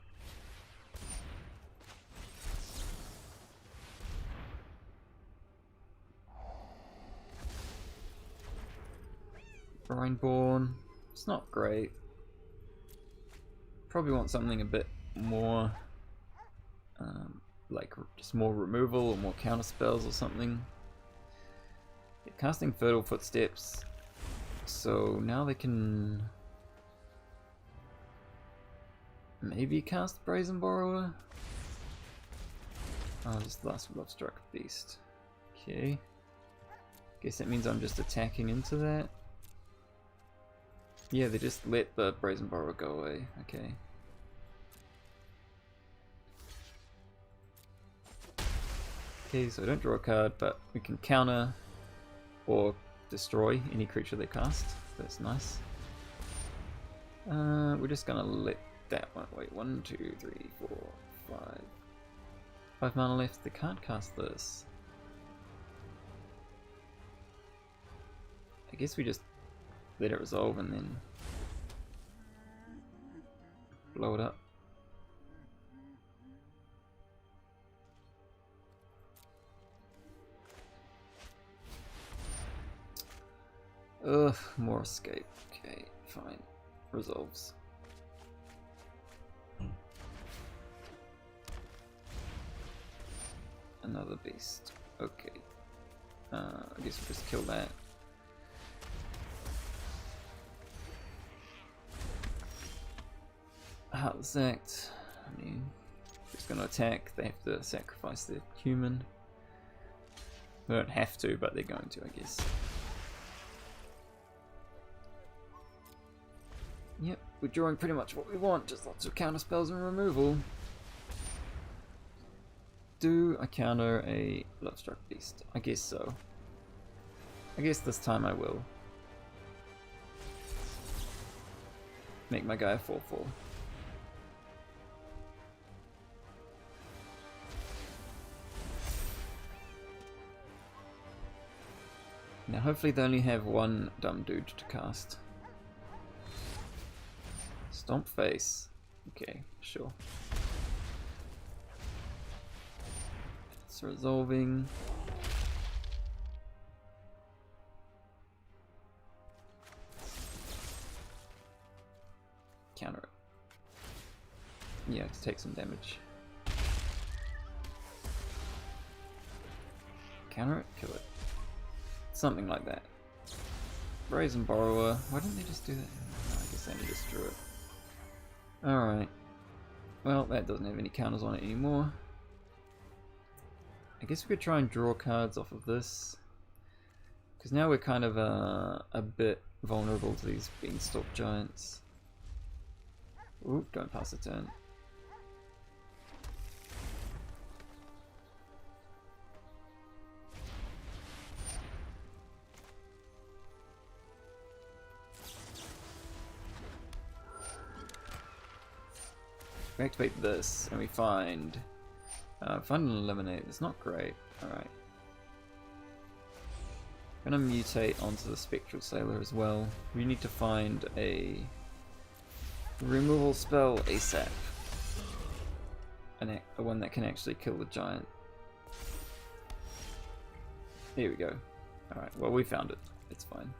Brineborn, it's not great. Probably want something a bit more, like just more removal or more counter spells or something. They're casting Fertile Footsteps, so now they can maybe cast Brazen Borrower. Oh, just the last Lovestruck Beast. Okay. Guess that means I'm just attacking into that. Yeah, they just let the Brazen Borrower go away. Okay. Okay, so I don't draw a card, but we can counter or destroy any creature they cast. That's nice. We're just gonna let that one. Wait, 1, 2, 3, 4, 5. 5 mana left. They can't cast this. I guess we just let it resolve and then blow it up. Ugh, more escape. Okay, fine. Resolves. Another beast. Okay. I guess we'll just kill that. Heartless Act. I mean, just gonna attack. They have to sacrifice their human. They don't have to, but they're going to, I guess. Yep, we're drawing pretty much what we want, just lots of counter spells and removal. Do I counter a Lovestruck Beast? I guess so. I guess this time I will. Make my guy a 4/4. Now hopefully they only have one dumb dude to cast. Stomp Face. Okay, sure. It's resolving. Counter it. Yeah, to take some damage. Counter it, kill it. Something like that. Brazen Borrower. Why didn't they just do that? Oh, I guess they just drew it. Alright. Well, that doesn't have any counters on it anymore. I guess we could try and draw cards off of this. Because now we're kind of a bit vulnerable to these Beanstalk Giants. Ooh, don't pass a turn. We activate this and we find and eliminate. It's not great. Alright. Gonna mutate onto the Spectral Sailor as well. We need to find a removal spell ASAP. One that can actually kill the giant. Here we go. Alright, well we found it. It's fine.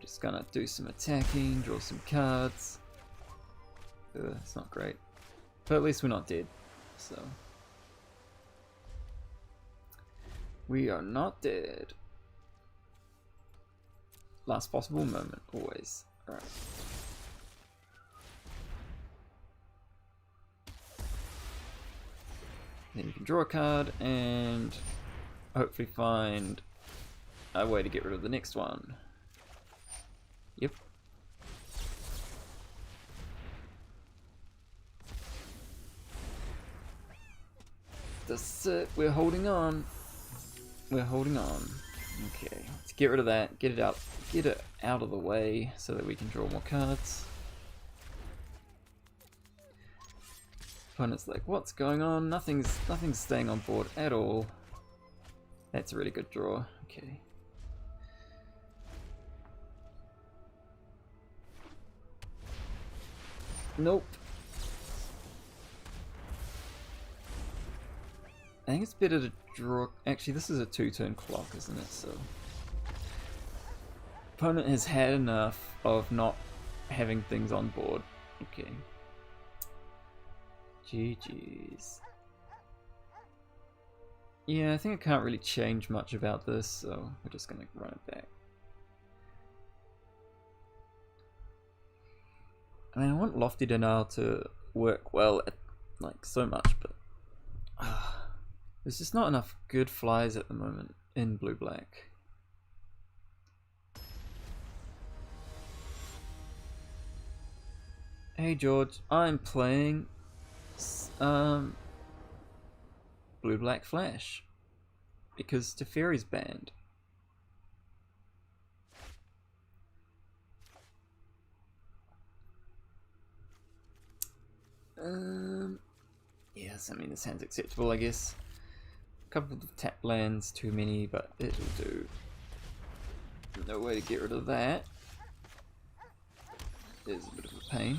Just gonna do some attacking, draw some cards. It's not great. But at least we're not dead. So. We are not dead. Last possible moment, always. Alright. Then you can draw a card and hopefully find a way to get rid of the next one. Yep. That's it. We're holding on. We're holding on. Okay, let's get rid of that. Get it out of the way so that we can draw more cards. Opponent's like, what's going on? Nothing's staying on board at all. That's a really good draw. Okay. Nope. I think it's better to draw... Actually, this is a 2-turn clock, isn't it? So... Opponent has had enough of not having things on board. Okay. GG's. Yeah, I think I can't really change much about this, so we're just gonna run it back. I mean, I want Lofty Denial to work well at, like, so much, but there's just not enough good flies at the moment in blue-black. Hey George, I'm playing blue-black Flash because Teferi's banned. Yes, I mean this hand's acceptable, I guess. A couple of tap lands, too many, but it'll do. No way to get rid of that. Is a bit of a pain.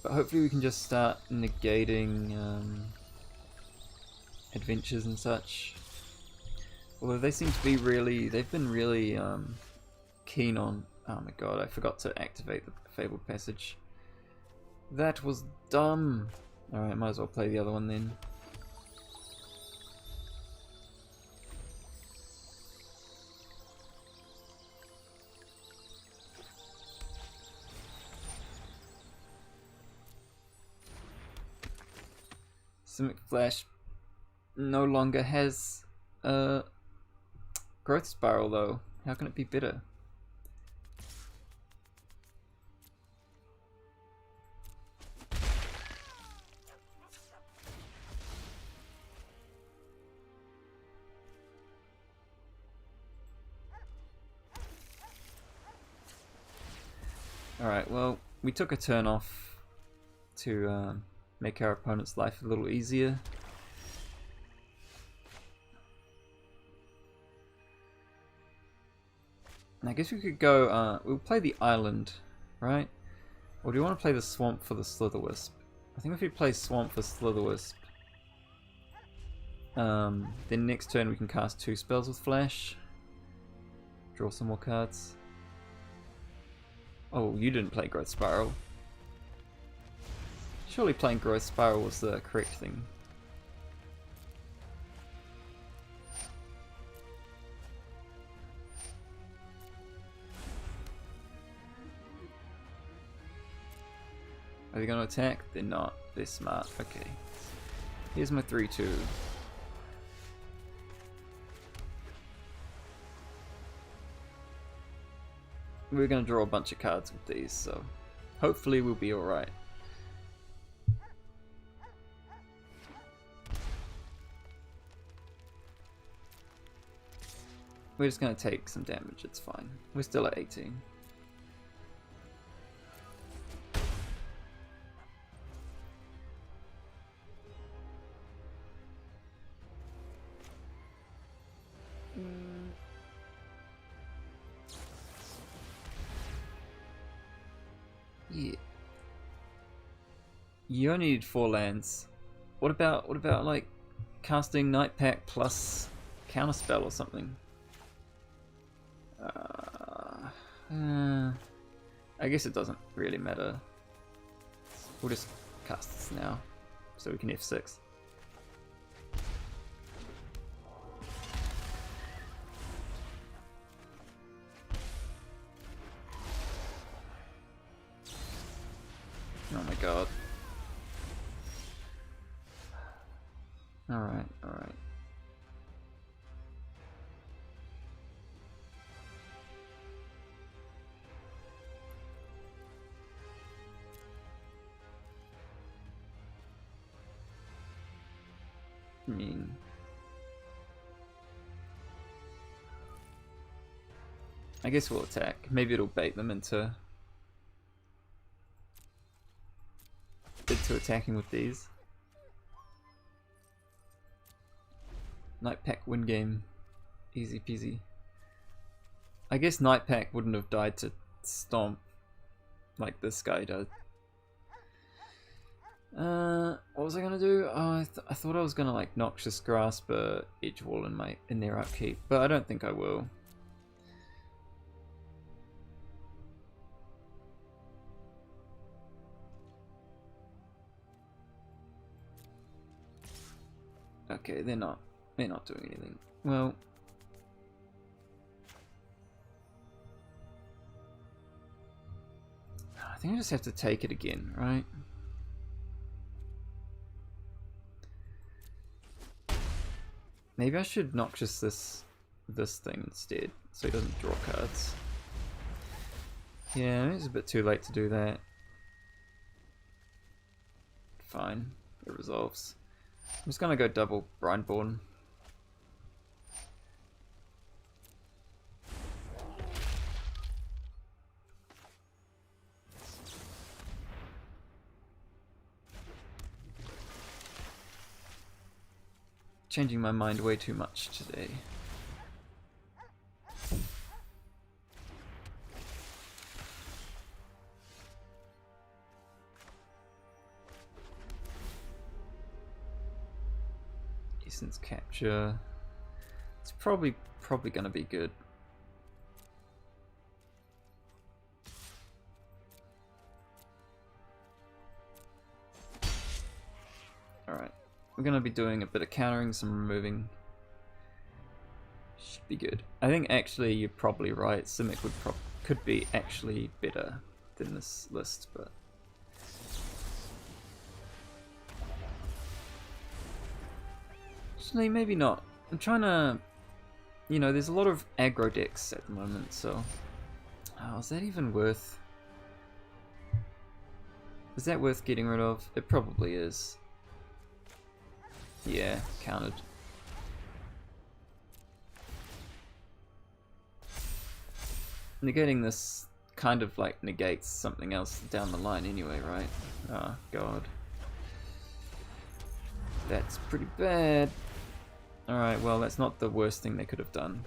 But hopefully we can just start negating adventures and such. Although they seem to be really, they've been really keen on, oh my god, I forgot to activate the Fabled Passage. That was dumb. Alright, might as well play the other one then. Simic Flash no longer has a growth spiral though. How can it be better? Alright, well, we took a turn off to make our opponent's life a little easier. And I guess we could go, we'll play the island, right? Or do you want to play the swamp for the Slitherwisp? I think if we play swamp for Slitherwisp, then next turn we can cast 2 spells with Flash. Draw some more cards. Oh, you didn't play Growth Spiral. Surely playing Growth Spiral was the correct thing. Are they going to attack? They're not. They're smart. Okay. Here's my 3-2. We're going to draw a bunch of cards with these, so hopefully we'll be alright. We're just going to take some damage, it's fine. We're still at 18. Yeah. You only need 4 lands. What about like casting Night Pack plus Counterspell or something? I guess it doesn't really matter. We'll just cast this now, so we can F6. Oh my god. Alright, alright. I mean... I guess we'll attack. Maybe it'll bait them into... to attacking with these. Night Pack win game. Easy peasy. I guess Night Pack wouldn't have died to Stomp like this guy does. What was I gonna do? Oh, I thought I was gonna like Noxious Grasp a Edge Wall in their upkeep, but I don't think I will. Okay, they're not doing anything. Well, I think I just have to take it again, right? Maybe I should Noxious this thing instead, so he doesn't draw cards. Yeah, it's a bit too late to do that. Fine, it resolves. I'm just gonna go double Brindborn. Changing my mind way too much today. Essence Capture. It's probably gonna be good. Alright. We're going to be doing a bit of countering, some removing. Should be good. I think actually you're probably right. Simic could be actually better than this list, but actually maybe not. I'm trying to, you know, there's a lot of aggro decks at the moment, so is that even worth? Is that worth getting rid of? It probably is. Yeah, counted. Negating this kind of like negates something else down the line anyway, right? Oh god. That's pretty bad. Alright, well that's not the worst thing they could have done.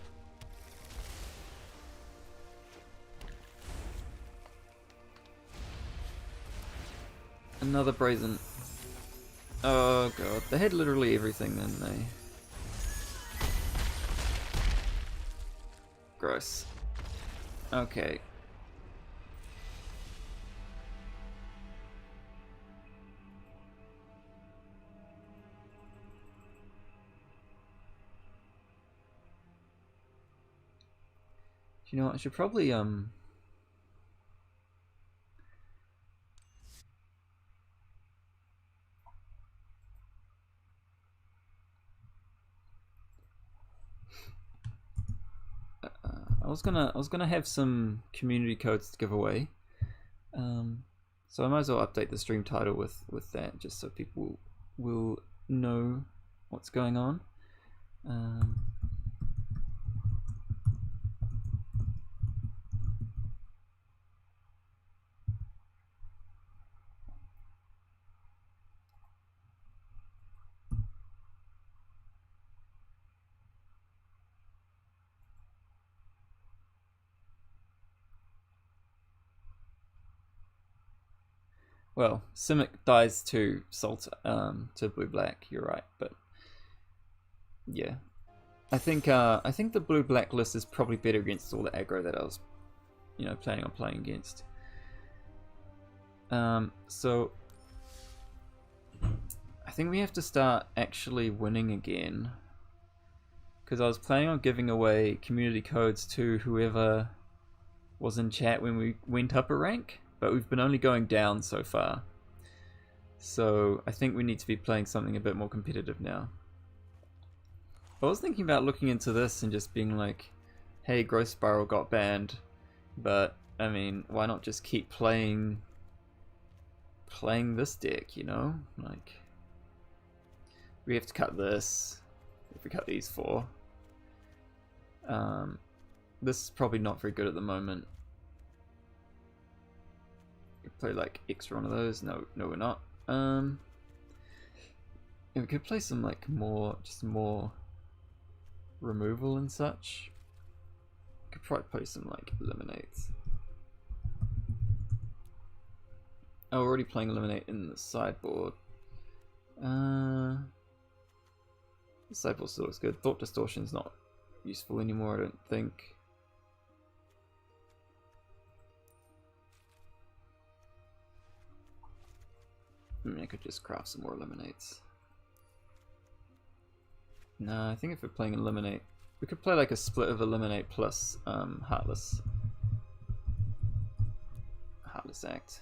Another Brazen. Oh god, they had literally everything, didn't they? Gross. Okay. You know what, I should probably I was gonna have some community codes to give away, so I might as well update the stream title with that, just so people will know what's going on. Well, Simic dies to to blue-black. You're right, but yeah, I think the blue-black list is probably better against all the aggro that I was, you know, planning on playing against. So I think we have to start actually winning again, because I was planning on giving away community codes to whoever was in chat when we went up a rank. But we've been only going down so far. So I think we need to be playing something a bit more competitive now. I was thinking about looking into this and just being like, hey, Growth Spiral got banned, but I mean, why not just keep playing this deck, you know? Like, we have to cut this if we cut these four. This is probably not very good at the moment. Play like extra one of those. No, we're not. Yeah, we could play some like more removal and such. Could probably play some like eliminates. Oh, we're already playing eliminate in the sideboard. The sideboard still looks good. Thought distortion's not useful anymore, I don't think. I could just craft some more eliminates. No, I think if we're playing eliminate, we could play like a split of eliminate plus Heartless Act.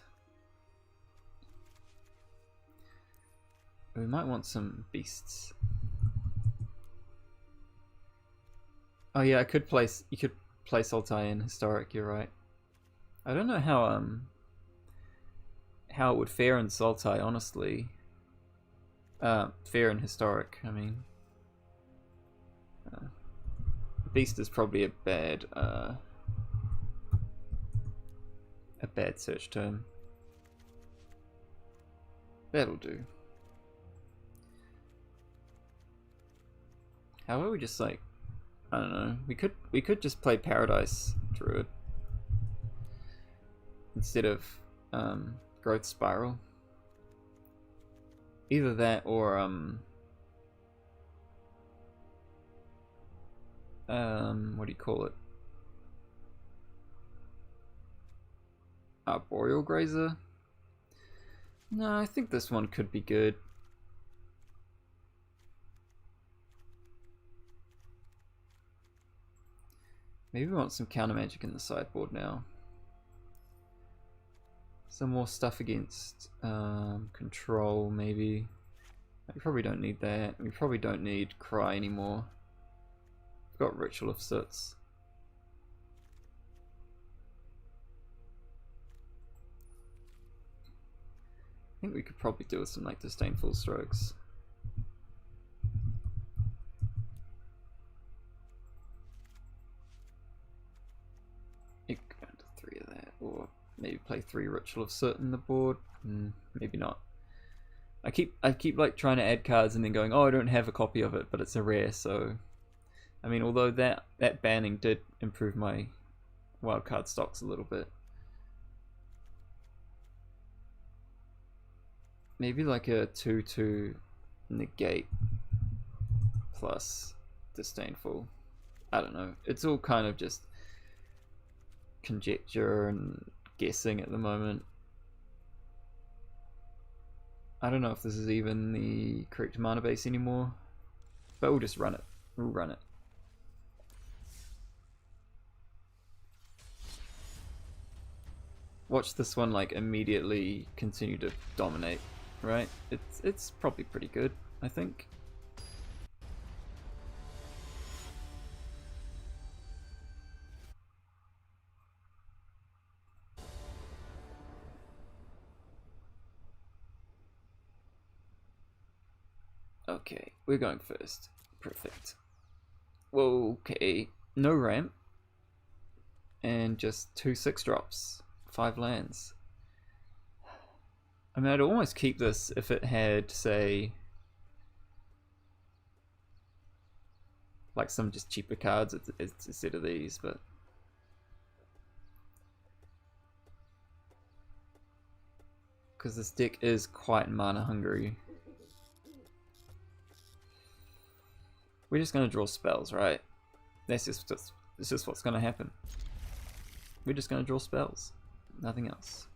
We might want some beasts. Oh yeah, you could place Sultai in Historic, you're right. I don't know how it would fare in Sultai, honestly. Fare in Historic, I mean. Beast is probably a bad search term. That'll do. How about we just like, I don't know, we could just play Paradise Druid instead of Growth Spiral. Either that or what do you call it? Arboreal Grazer? No, I think this one could be good. Maybe we want some counter magic in the sideboard now. Some more stuff against control, maybe. We probably don't need that. We probably don't need Cry anymore. We've got Ritual of Soots. I think we could probably do with some like Disdainful Strokes. You could go into 3 of that, or maybe play 3 Ritual of Soot in the board. Maybe not. I keep like trying to add cards and then going, oh, I don't have a copy of it, but it's a rare, so I mean, although that banning did improve my wildcard stocks a little bit. Maybe like a 2/2 negate plus Disdainful. I don't know. It's all kind of just conjecture and guessing at the moment. I don't know if this is even the correct mana base anymore, but we'll just run it. We'll run it. Watch this one like immediately continue to dominate, right? It's probably pretty good, I think. Okay, we're going first. Perfect. Well, okay, no ramp, and just 2 6-drops, 5 lands. I mean, I'd almost keep this if it had, say, like some just cheaper cards instead of these, but because this deck is quite mana hungry. We're just gonna draw spells, right? That's just what's gonna happen. We're just gonna draw spells, nothing else.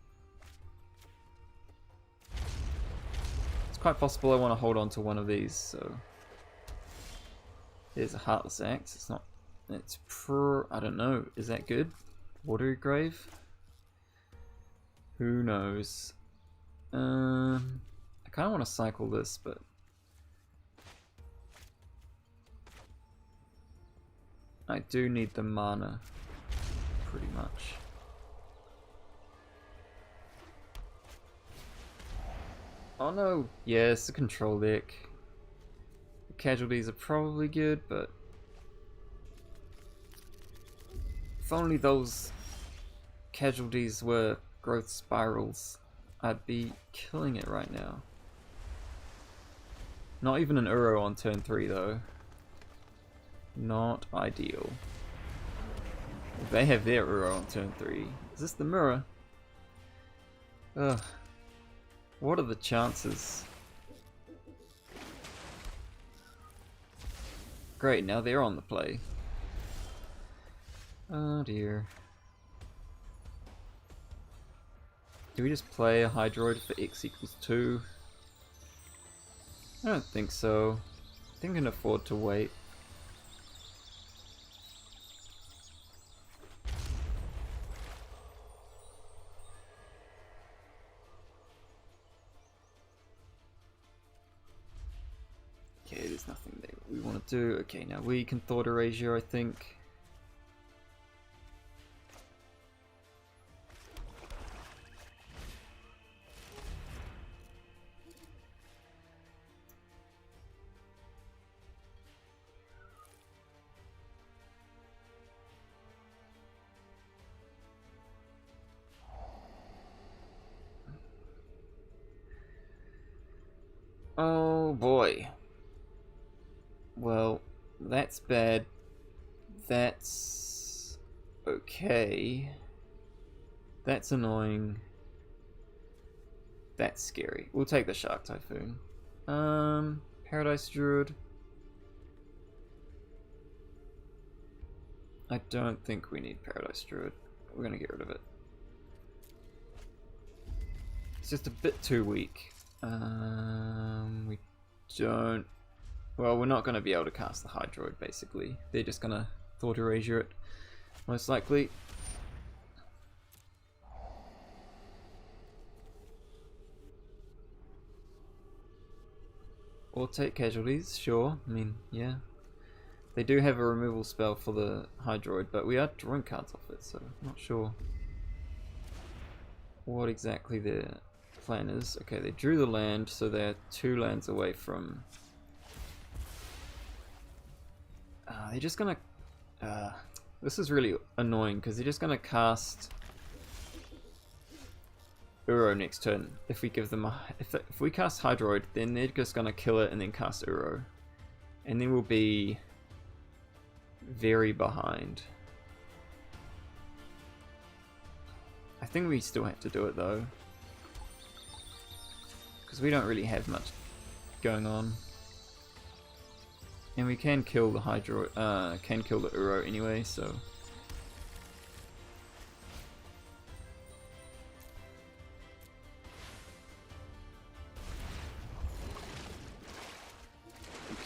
It's quite possible I want to hold on to one of these, so here's a Heartless Axe. It's not. It's I don't know. Is that good? Watery Grave? Who knows? I kind of want to cycle this, but I do need the mana, pretty much. Oh no! Yeah, it's a control deck. The casualties are probably good, but if only those casualties were growth spirals, I'd be killing it right now. Not even an Uro on turn 3 though. Not ideal. They have their Uro on turn 3. Is this the mirror? Ugh. What are the chances? Great, now they're on the play. Oh dear. Do we just play a Hydroid for x equals 2? I don't think so. I think I can afford to wait. Okay, there's nothing there we want to do. Okay, now we can Thought Erasure, I think. Oh boy. Well, that's bad. That's okay. That's annoying. That's scary. We'll take the Shark Typhoon. Paradise Druid. I don't think we need Paradise Druid. We're gonna get rid of it. It's just a bit too weak. We don't... Well, we're not going to be able to cast the Hydroid, basically. They're just going to Thought Erasure it, most likely. Or take casualties, sure. I mean, yeah. They do have a removal spell for the Hydroid, but we are drawing cards off it, so I'm not sure what exactly their plan is. Okay, they drew the land, so they're 2 lands away from... they're just gonna... this is really annoying, because they're just gonna cast Uro next turn. If we give them a... If we cast Hydroid, then they're just gonna kill it and then cast Uro. And then we'll be very behind. I think we still have to do it though, because we don't really have much going on. And we can kill the can kill the Uro anyway, so...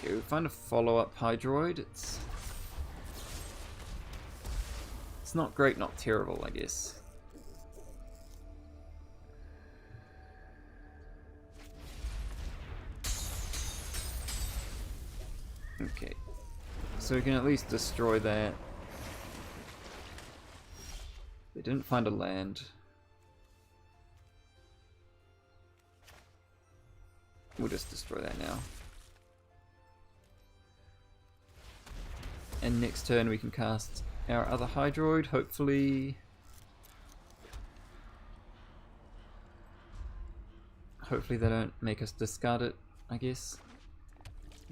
Okay, we find a follow-up Hydroid. It's not great, not terrible, I guess. Okay, so we can at least destroy that. They didn't find a land. We'll just destroy that now. And next turn we can cast our other Hydroid, hopefully. Hopefully they don't make us discard it, I guess.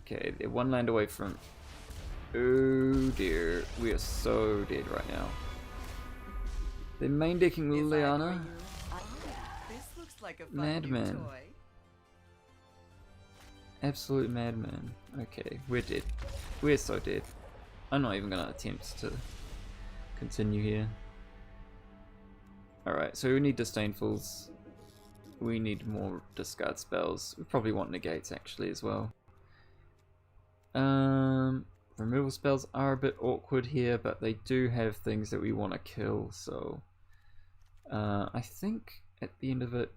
Okay, they're 1 land away from... Oh dear, we are so dead right now. They're main decking Liliana. This looks like a fun Madman. new toy. Absolute madman. Okay, we're dead. We're so dead. I'm not even gonna attempt to continue here. Alright, so we need Disdainfuls. We need more discard spells. We probably want negates actually as well. Removal spells are a bit awkward here, but they do have things that we want to kill, so I think at the end of it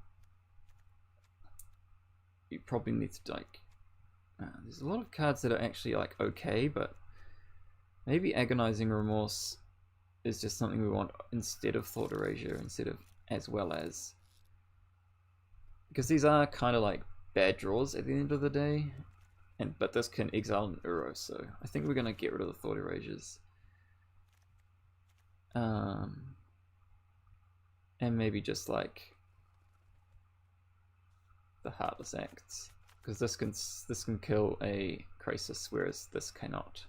you probably need to like there's a lot of cards that are actually like okay, but maybe Agonizing Remorse is just something we want instead of Thought Erasure, instead of as well as, because these are kind of like bad draws at the end of the day. But this can exile an Uro, so I think we're going to get rid of the Thought Erasures. And maybe just like the Heartless Acts, because this can kill a Crisis, whereas this cannot.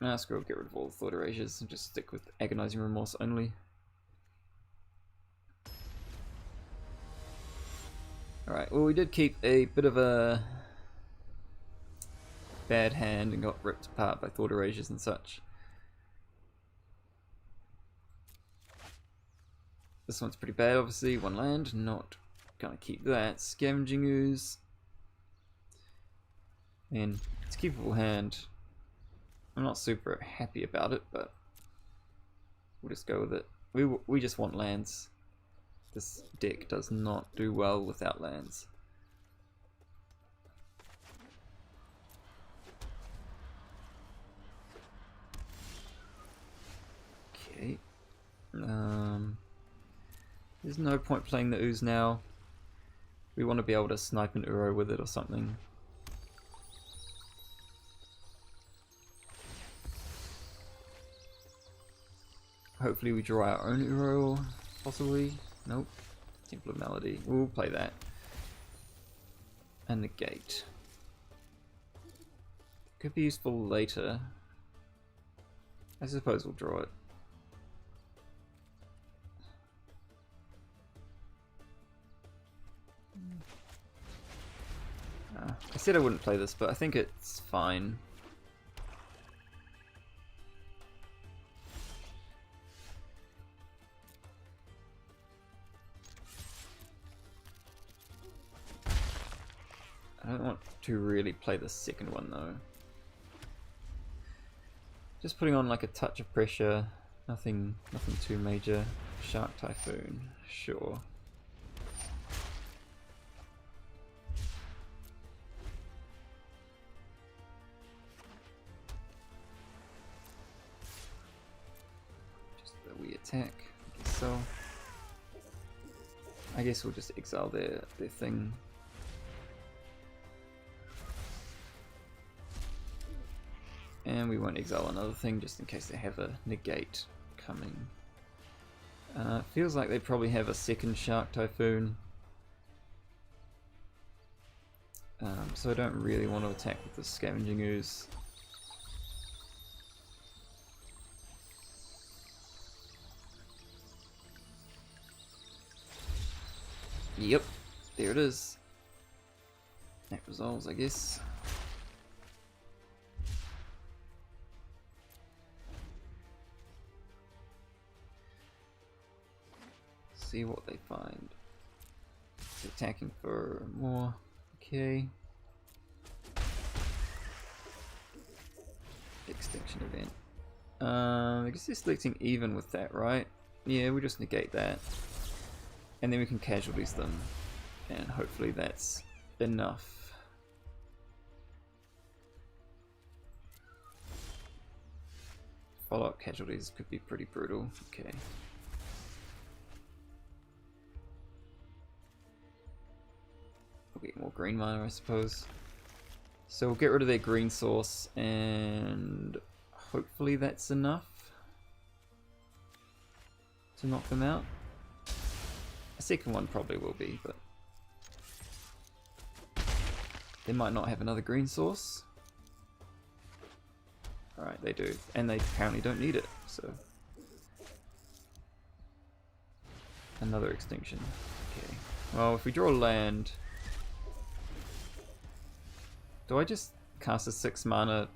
Nah, screw it, get rid of all the Thought Erasures and just stick with Agonizing Remorse only. Alright, well we did keep a bit of a bad hand and got ripped apart by Thought Erasures and such. This one's pretty bad, obviously. One land, not gonna keep that. Scavenging Ooze. And it's a keepable hand. I'm not super happy about it, but we'll just go with it. We just want lands. This deck does not do well without lands. Okay. There's no point playing the Ooze now. We want to be able to snipe an Uro with it or something. Hopefully we draw our own Uro, possibly. Nope. Temple of Melody. We'll play that. And negate. Could be useful later. I suppose we'll draw it. I said I wouldn't play this, but I think it's fine. I don't want to really play the second one though. Just putting on like a touch of pressure, nothing too major. Shark Typhoon, sure. Just the wee attack, I guess so. I guess we'll just exile their thing. And we won't exile another thing just in case they have a negate coming. Feels like they probably have a second Shark Typhoon. So I don't really want to attack with the Scavenging Ooze. Yep, there it is. That resolves, I guess. See what they find. It's attacking for more. Okay. Extinction event. I guess they're selecting even with that, right? Yeah, we just negate that. And then we can casualties them. And hopefully that's enough. Follow-up casualties could be pretty brutal. Okay. We'll get more green mana, I suppose. So we'll get rid of their green source, and hopefully that's enough to knock them out. A second one probably will be, but they might not have another green source. Alright, they do, and they apparently don't need it, so. Another extinction. Okay. Well, if we draw land, do I just cast a 6 mana?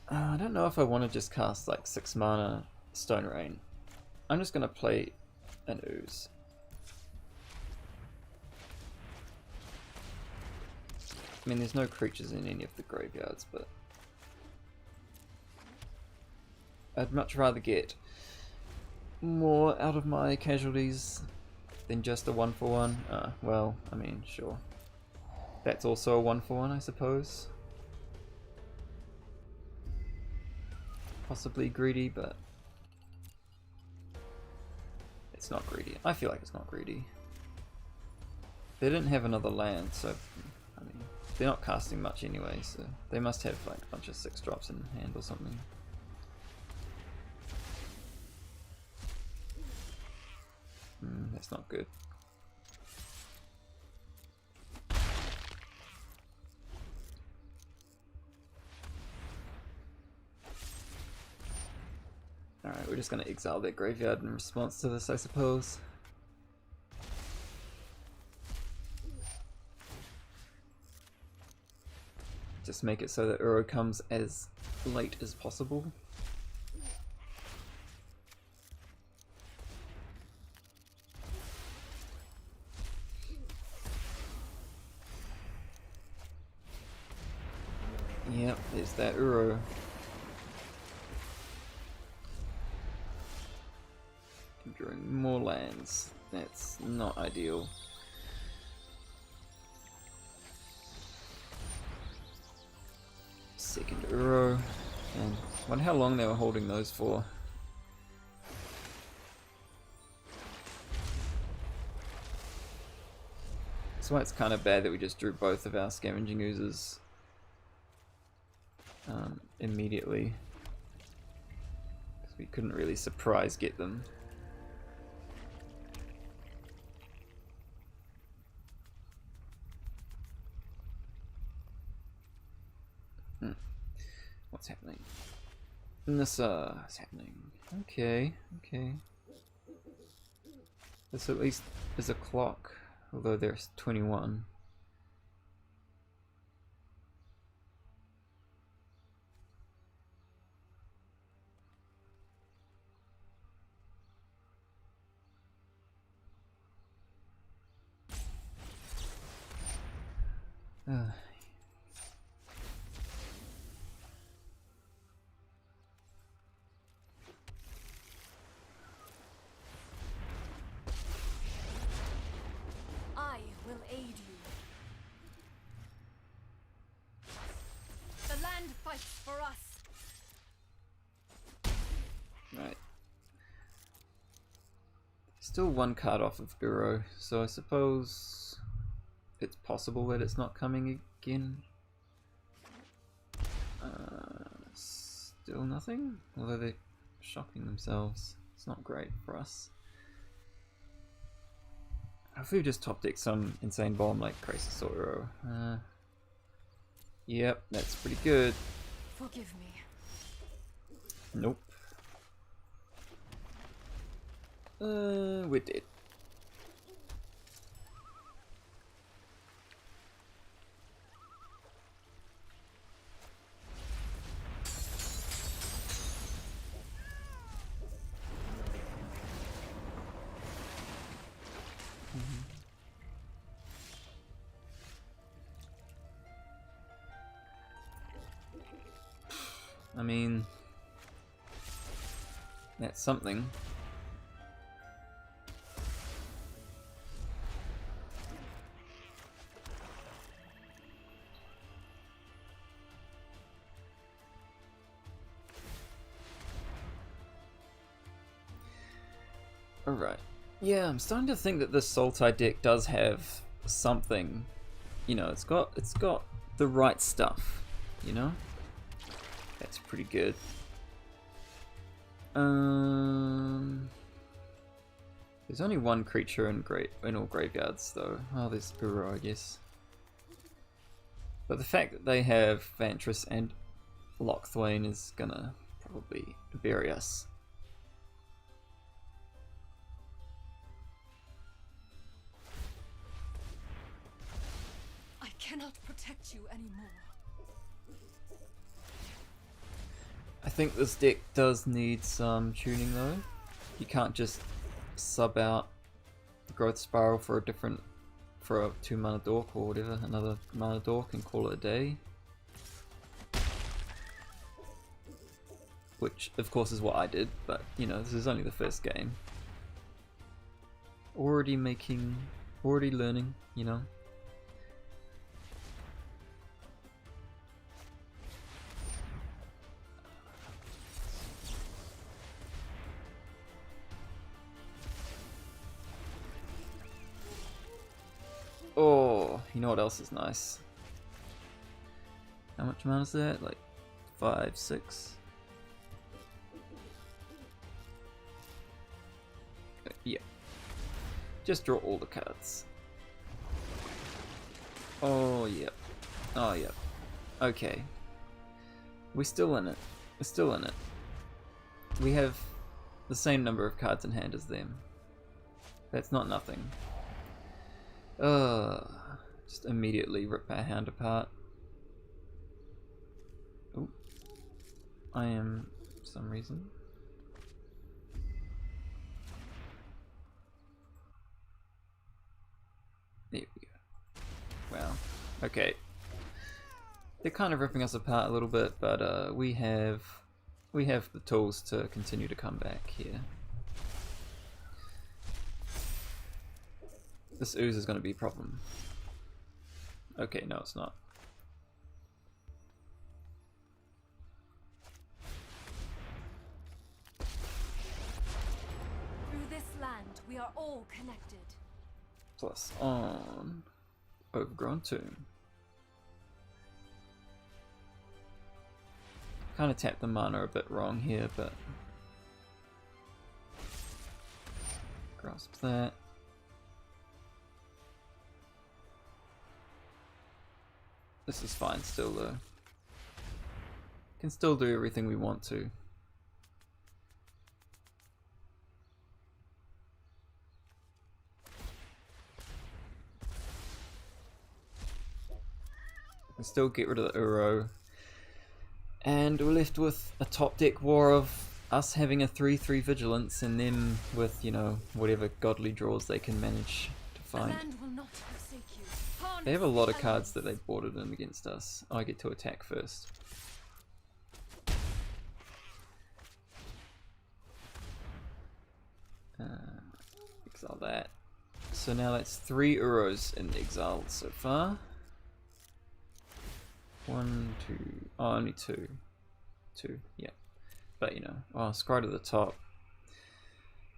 I don't know if I want to just cast like 6 mana Stone Rain. I'm just going to play an Ooze. I mean, there's no creatures in any of the graveyards, but I'd much rather get more out of my casualties than just a 1-for-1. Well, I mean, sure. That's also a 1-for-1, I suppose. Possibly greedy, but it's not greedy. I feel like it's not greedy. They didn't have another land, so I mean, They're not casting much anyway, so they must have like a bunch of 6 drops in hand or something. That's not good. Alright, we're just gonna exile their graveyard in response to this, I suppose. Just make it so that Uro comes as late as possible. Yep, there's that Uro. Drawing more lands. That's not ideal. Second Uro. And I wonder how long they were holding those for. That's why it's kind of bad that we just drew both of our Scavenging Oozes immediately. Because we couldn't really surprise get them. What's happening? Nissa is happening. Okay, okay. This at least is a clock, although there's 21. I will aid you. The land fights for us. Right. Still one card off of Uro, so I suppose it's possible that it's not coming again. Still nothing? Although they're shocking themselves. It's not great for us. Hopefully we just top deck some insane bomb like Crisis or Uro. Yep, that's pretty good. Forgive me. Nope. We're dead. I mean, that's something. Alright. Yeah, I'm starting to think that this Sultai deck does have something. You know, it's got the right stuff, you know? That's pretty good. There's only one creature in all graveyards though. Oh, there's Uro, I guess. But the fact that they have Vantress and Lochthwain is gonna probably bury us. I cannot protect you anymore. I think this deck does need some tuning though. You can't just sub out Growth Spiral for a 2-mana dork or whatever, another mana dork, and call it a day. Which of course is what I did, but you know, this is only the first game. Already learning, you know. Oh, you know what else is nice? How much mana is that? Like 5, 6? Yeah. Just draw all the cards. Oh, yep. Oh, yep. Okay. We're still in it. We're still in it. We have the same number of cards in hand as them. That's not nothing. Just immediately rip our hand apart. Oh. I am, for some reason. There we go. Wow. Okay. They're kind of ripping us apart a little bit, but we have the tools to continue to come back here. This ooze is going to be a problem. Okay, no, it's not. Through this land, we are all connected. Plus on Overgrown Tomb. Kind of tapped the mana a bit wrong here, but grasp that. This is fine still though. Can still do everything we want to. We can still get rid of the Uro. And we're left with a top deck war of us having a 3/3 vigilance and them with, you know, whatever godly draws they can manage to find. The land will not forsake you. They have a lot of cards that they've boarded in against us. I get to attack first. Exile that. So now that's 3 Uros in exile so far. 1, 2, oh, only 2. 2, yeah. But you know, oh, scry to the top.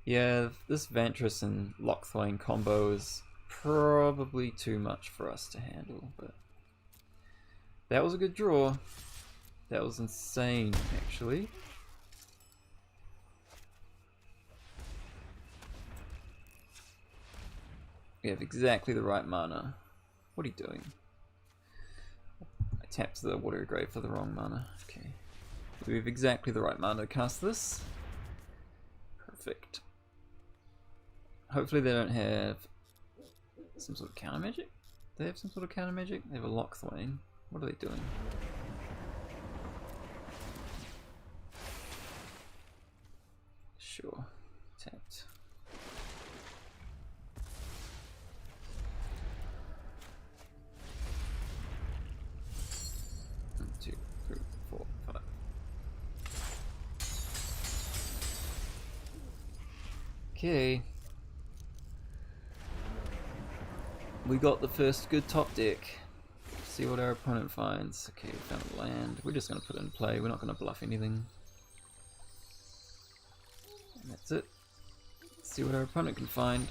Yeah, this Vantress and Lockthwain combo is probably too much for us to handle, but that was a good draw. That was insane, actually. We have exactly the right mana. What are you doing? I tapped the Watery Grave for the wrong mana. Okay. We have exactly the right mana to cast this. Perfect. Hopefully they don't have some sort of counter magic? They have some sort of counter magic? They have a Lockthwain. What are they doing? Sure. Tapped. One, 2, 3, 4, 5. Okay. We got the first good top deck. See what our opponent finds. Okay, we found a land. We're just going to put it in play. We're not going to bluff anything. And that's it. Let's see what our opponent can find.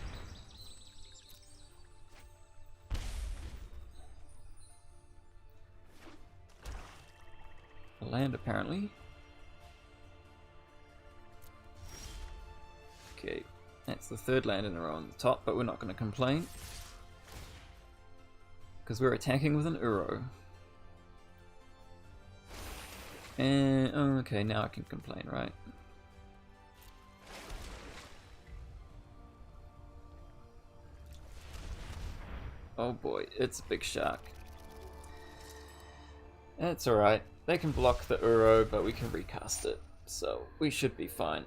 A land, apparently. Okay, that's the third land in a row on the top, but we're not going to complain. Because we're attacking with an Uro. And, oh, okay, now I can complain, right? Oh boy, it's a big shark. That's alright. They can block the Uro, but we can recast it. So, we should be fine.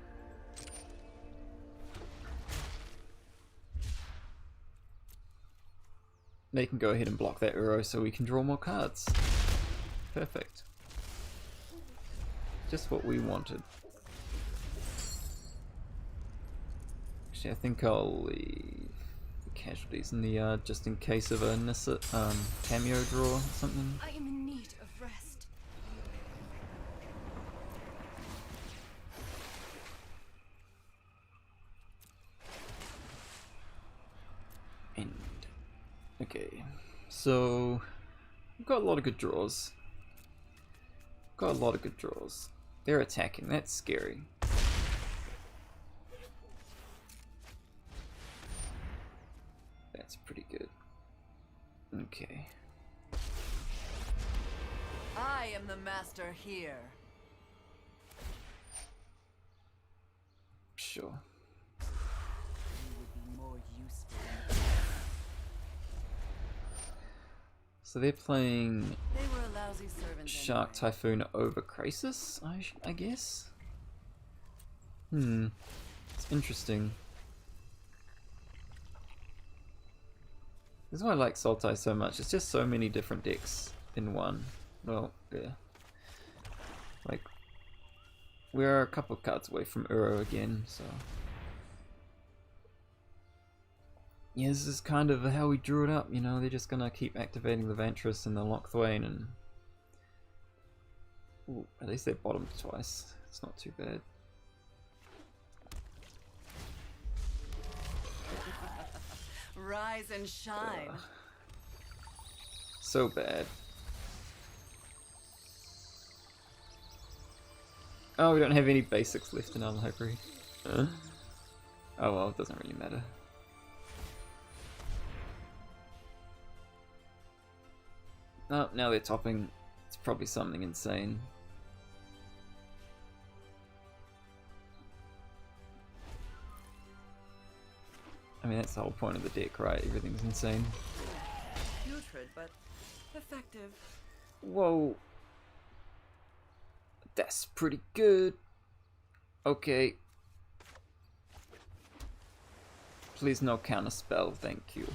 They can go ahead and block that Uro so we can draw more cards. Perfect. Just what we wanted. Actually, I think I'll leave the casualties in the yard just in case of a Nissa, cameo draw or something. I am in need of rest. End. Okay, so we've got a lot of good draws. got a lot of good draws. They're attacking, that's scary. That's pretty good. Okay. I am the master here. Sure. You would be more useful. So they're playing They were a lousy servant. Shark anyway. Typhoon over Crisis, I guess? It's interesting. This is why I like Sultai so much. It's just so many different decks in one. Well, yeah. Like, we're a couple of cards away from Uro again, so... Yeah, this is kind of how we drew it up, you know, they're just gonna keep activating the Ventress and the Lockthwain and... Ooh, at least they're bottomed twice. It's not too bad. Rise and shine. So bad. Oh, we don't have any basics left in our library. Oh well, it doesn't really matter. Oh, now they're topping. It's probably something insane. I mean, that's the whole point of the deck, right? Everything's insane. Putrid, but effective. Whoa. That's pretty good. Okay. Please no counter spell, thank you.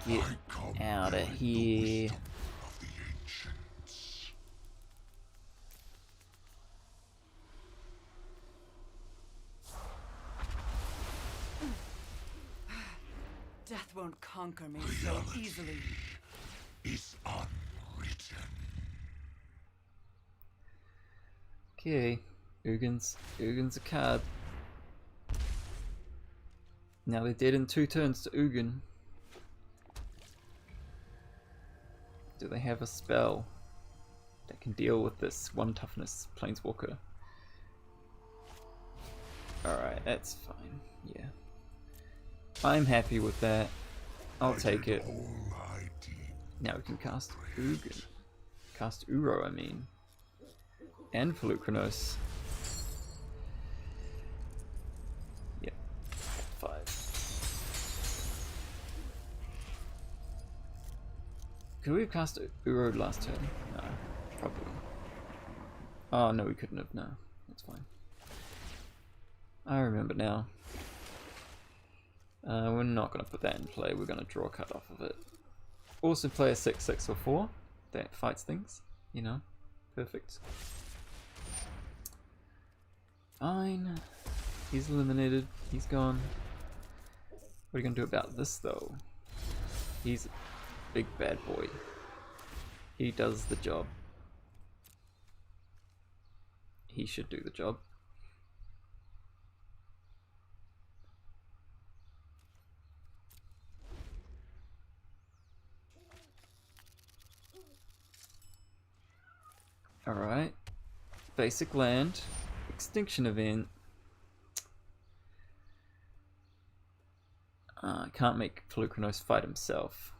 Get out of here. Death won't conquer me so easily. Is unwritten. Okay, Ugin's a card. Now they're dead in 2 turns to Ugin. Do they have a spell that can deal with this 1 toughness planeswalker? Alright, that's fine, yeah. I'm happy with that. I'll take it. Now we can cast Ugin. Cast Uro, I mean. And Felucranos. Yep. 5. Could we have cast Uro last turn? No, probably. Oh no, we couldn't have, no. That's fine. I remember now. We're not going to put that in play, we're going to draw a card off of it. Also play a 6/6 or 4 that fights things, you know. Perfect. Fine. He's eliminated, he's gone. What are you going to do about this though? He's a big bad boy. He does the job. He should do the job. Alright. Basic land. Extinction event. I can't make Felucranos fight himself.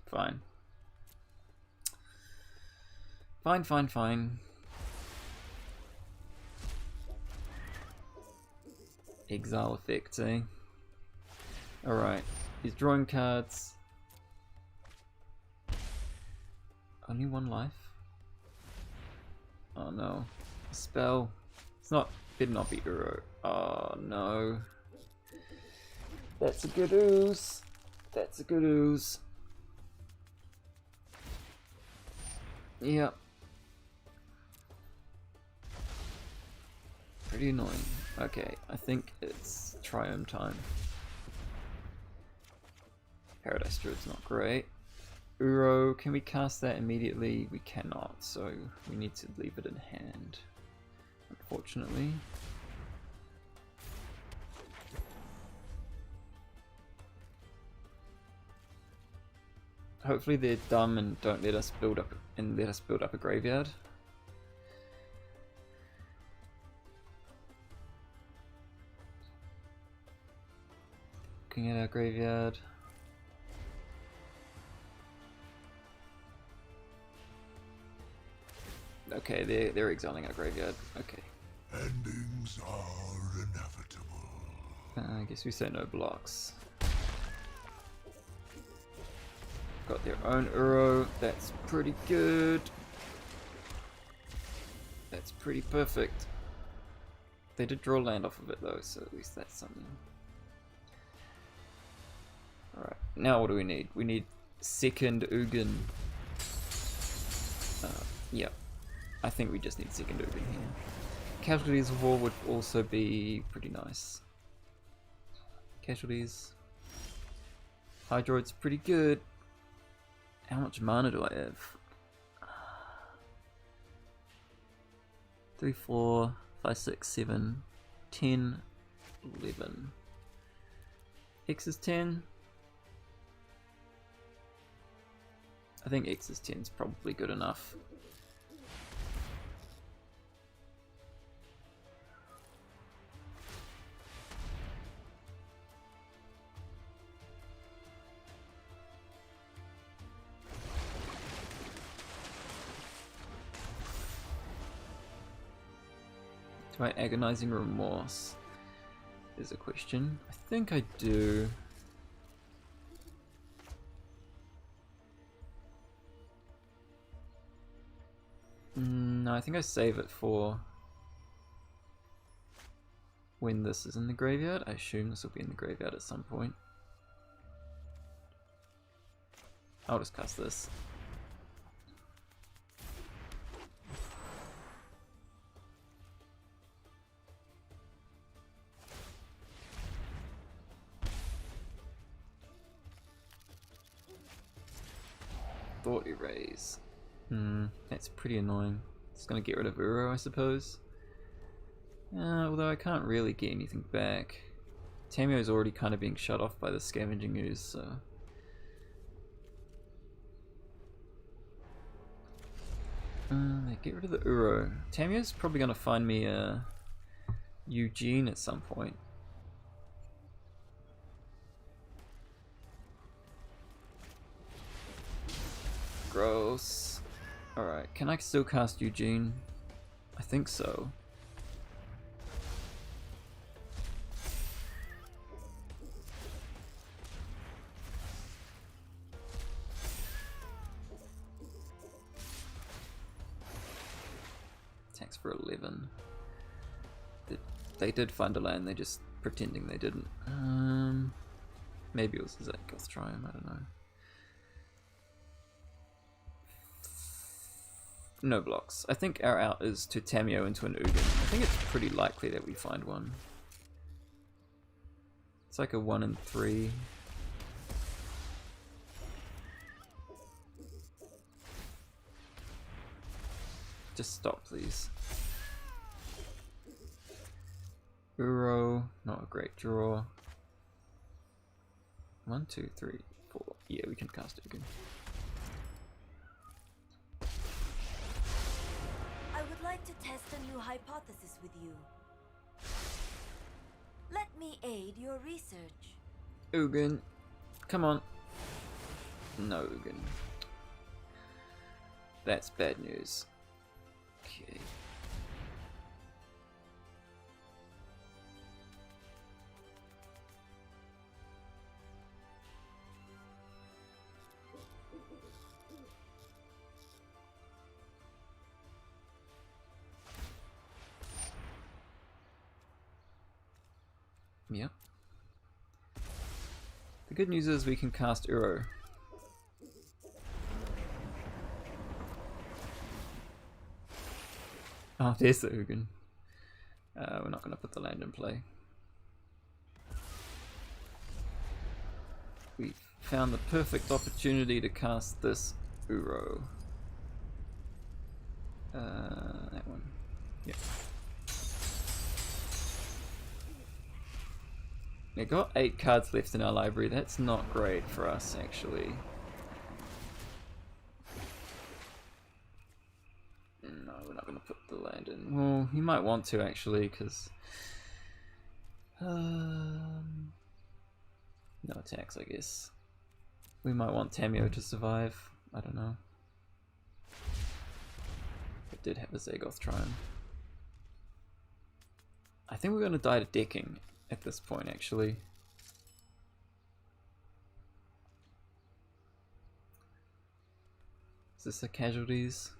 Fine. Fine. Exile effect, eh? Alright. He's drawing cards. Only 1 life. Oh no. A spell. It's not. Better not be Uro. Oh no. That's a good ooze. That's a good ooze. Yep. Pretty annoying. Okay, I think it's Triome time. Paradise Druid's not great. Uro, can we cast that immediately? We cannot, so we need to leave it in hand, unfortunately. Hopefully they're dumb and don't let us build up a graveyard. Looking at our graveyard. Okay, they're exiling our graveyard. Okay. Endings are inevitable. I guess we say no blocks. Got their own Uro. That's pretty good. That's pretty perfect. They did draw land off of it though, so at least that's something. Alright, now what do we need? We need second Ugin. Yeah, I think we just need second Ugin here. Casualties of War would also be pretty nice. Casualties. Hydroid's pretty good. How much mana do I have? 3, 4, 5, 6, 7, 10, 11. X is 10. I think X is 10 is probably good enough. Do I agonizing remorse? Is a question. I think I do. No, I think I save it for when this is in the graveyard. I assume this will be in the graveyard at some point. I'll just cast this. Thought erase. That's pretty annoying. It's gonna get rid of Uro, I suppose. Although I can't really get anything back. Tamio's already kind of being shut off by the Scavenging Ooze, so... get rid of the Uro. Tamio's probably gonna find me a Eugene at some point. Gross. Alright, can I still cast Eugene? I think so. Attacks for 11. They did find a land, they're just pretending they didn't. Maybe it was Zagoth Triumph, I don't know. No blocks. I think our out is to Tamio into an Ugin. I think it's pretty likely that we find one. It's like a 1 in 3. Just stop, please. Uro, not a great draw. 1, 2, 3, 4. Yeah, we can cast it again. I would like to test a new hypothesis with you. Let me aid your research. Ugin, come on. No Ugin. That's bad news. Okay. Yep. The good news is we can cast Uro. Oh, there's the Ugin. We're not going to put the land in play. We found the perfect opportunity to cast this Uro. That one. Yep. We got 8 cards left in our library. That's not great for us, actually. we're not going to put the land in. Well, you might want to actually, because no attacks, I guess. We might want Tamio to survive. I don't know. It did have a Zagoth Triumph. I think we're going to die to decking at this point, actually. Is this the casualties?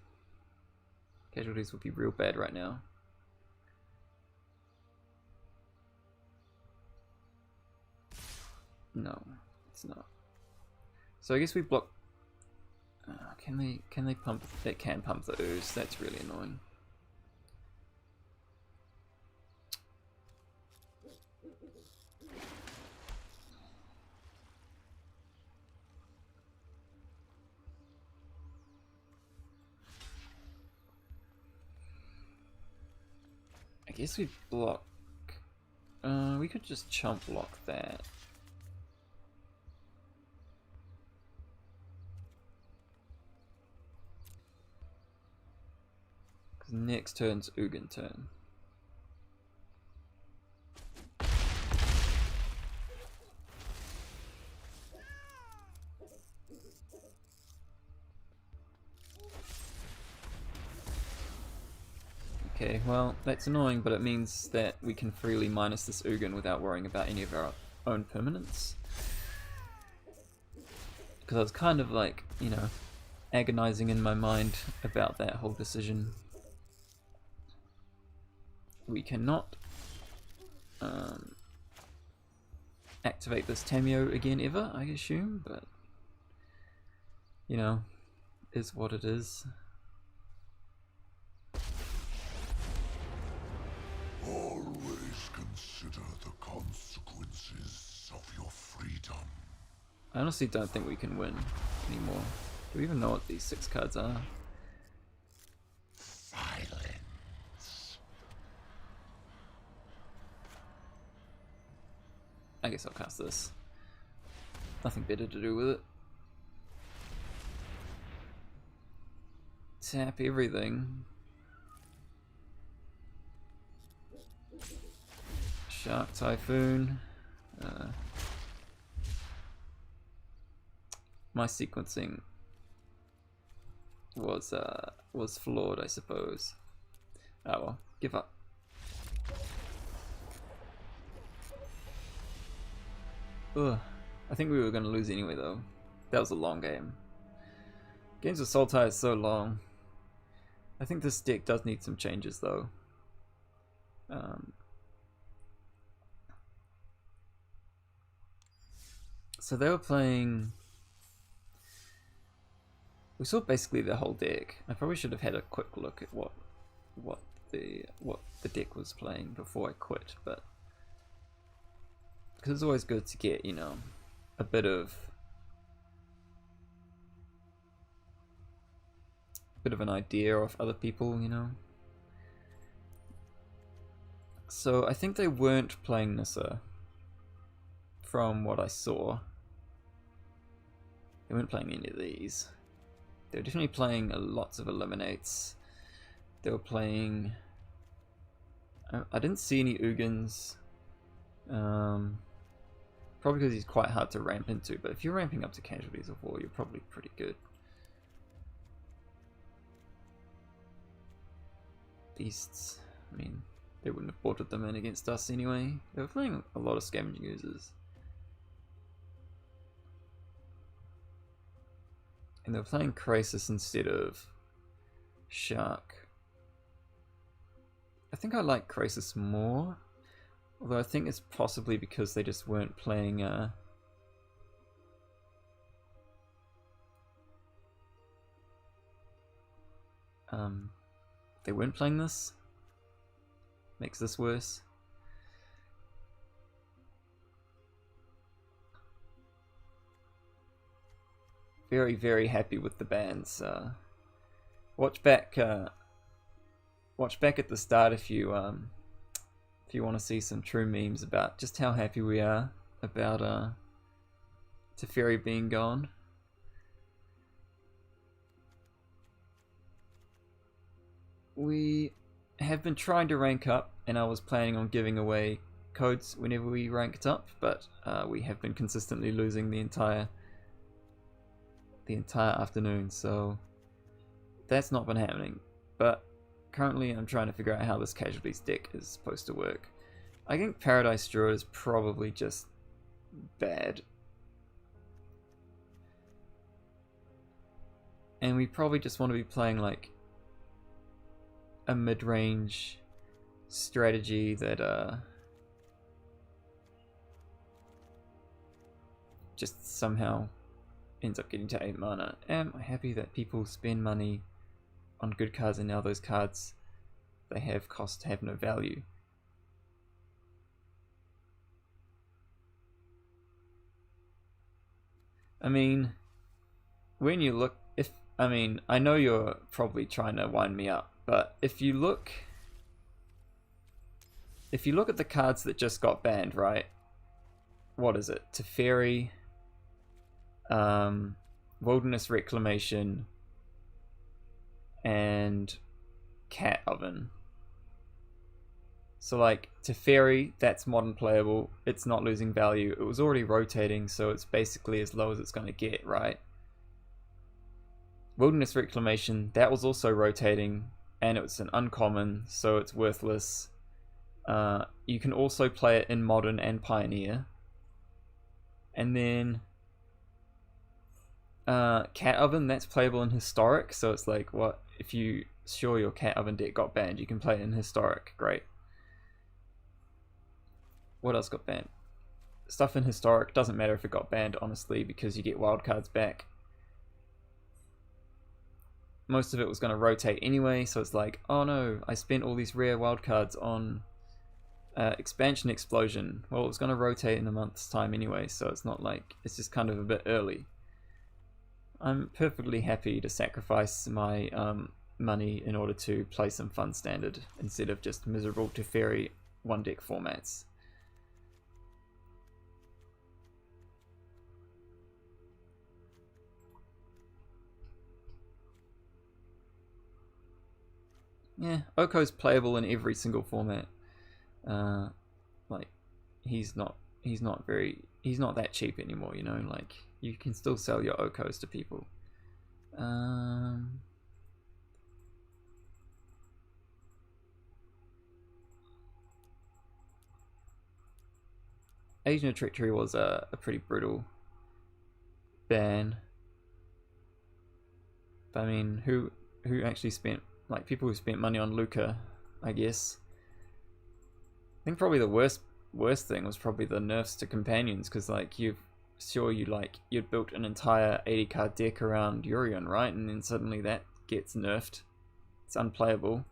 Casualties would be real bad right now. No, it's not. So I guess we block. Can they pump? They can pump the ooze. That's really annoying. I guess we block. We could just chump block that. Because next turn's Ugin turn. Okay, well, that's annoying, but it means that we can freely minus this Ugin without worrying about any of our own permanents. Because I was kind of like, you know, agonizing in my mind about that whole decision. We cannot activate this Tamio again ever, I assume, but, you know, is what it is. Always consider the consequences of your freedom. I honestly don't think we can win anymore. Do we even know what these 6 cards are? Silence. I guess I'll cast this. Nothing better to do with it. Tap everything. Shark Typhoon. My sequencing was flawed, I suppose. Oh well, give up. Ugh. I think we were going to lose anyway, though. That was a long game. Games with Sultai is so long. I think this deck does need some changes, though. So they were playing. We saw basically the whole deck. I probably should have had a quick look at what the deck was playing before I quit, but because it's always good to get, you know, a bit of an idea of other people, you know. So I think they weren't playing Nissa, from what I saw. They weren't playing any of these. They were definitely playing lots of eliminates. They were playing. I didn't see any Ugins. Probably because he's quite hard to ramp into, but if you're ramping up to Casualties of War, you're probably pretty good. Beasts, I mean, they wouldn't have boarded them in against us anyway. They were playing a lot of Scavenging Users. And they were playing Crisis instead of Shark. I think I like Crisis more. Although I think it's possibly because they just weren't playing they weren't playing this. Makes this worse. Very, very happy with the bans. Watch back at the start if you want to see some true memes about just how happy we are about Teferi being gone. we have been trying to rank up, and I was planning on giving away codes whenever we ranked up, but we have been consistently losing the entire afternoon, so that's not been happening. But currently I'm trying to figure out how this casualties deck is supposed to work. I think Paradise Druid is probably just bad. And we probably just want to be playing like a mid-range strategy that just somehow ends up getting to 8 mana. Am I happy that people spend money on good cards and now those cards they have cost have no value? I mean, when you look, I know you're probably trying to wind me up, but if you look at the cards that just got banned, right? What is it? Teferi, Wilderness Reclamation, and Cat Oven. So like Teferi, that's modern playable, it's not losing value, it was already rotating, so it's basically as low as it's going to get, right? Wilderness Reclamation, that was also rotating, and it's an uncommon, so it's worthless. You can also play it in Modern and Pioneer. And then Cat Oven, that's playable in Historic, so it's like, what if you sure your Cat Oven deck got banned, you can play it in Historic, great. What else got banned? Stuff in Historic, doesn't matter if it got banned, honestly, because you get wildcards back. Most of it was going to rotate anyway, so it's like, oh no, I spent all these rare wildcards on Expansion Explosion. Well, it was going to rotate in a month's time anyway, so it's not like, it's just kind of a bit early. I'm perfectly happy to sacrifice my money in order to play some fun standard, instead of just miserable Teferi one deck formats. Yeah, Oko's playable in every single format. Like he's not that cheap anymore, you know, like you can still sell your Okos to people. Agent of Treachery was a pretty brutal ban. But I mean, who actually spent, like, people who spent money on Luca, I guess. I think probably the worst thing was probably the nerfs to companions, because like you'd built an entire 80 card deck around Urion, right? And then suddenly that gets nerfed. It's unplayable.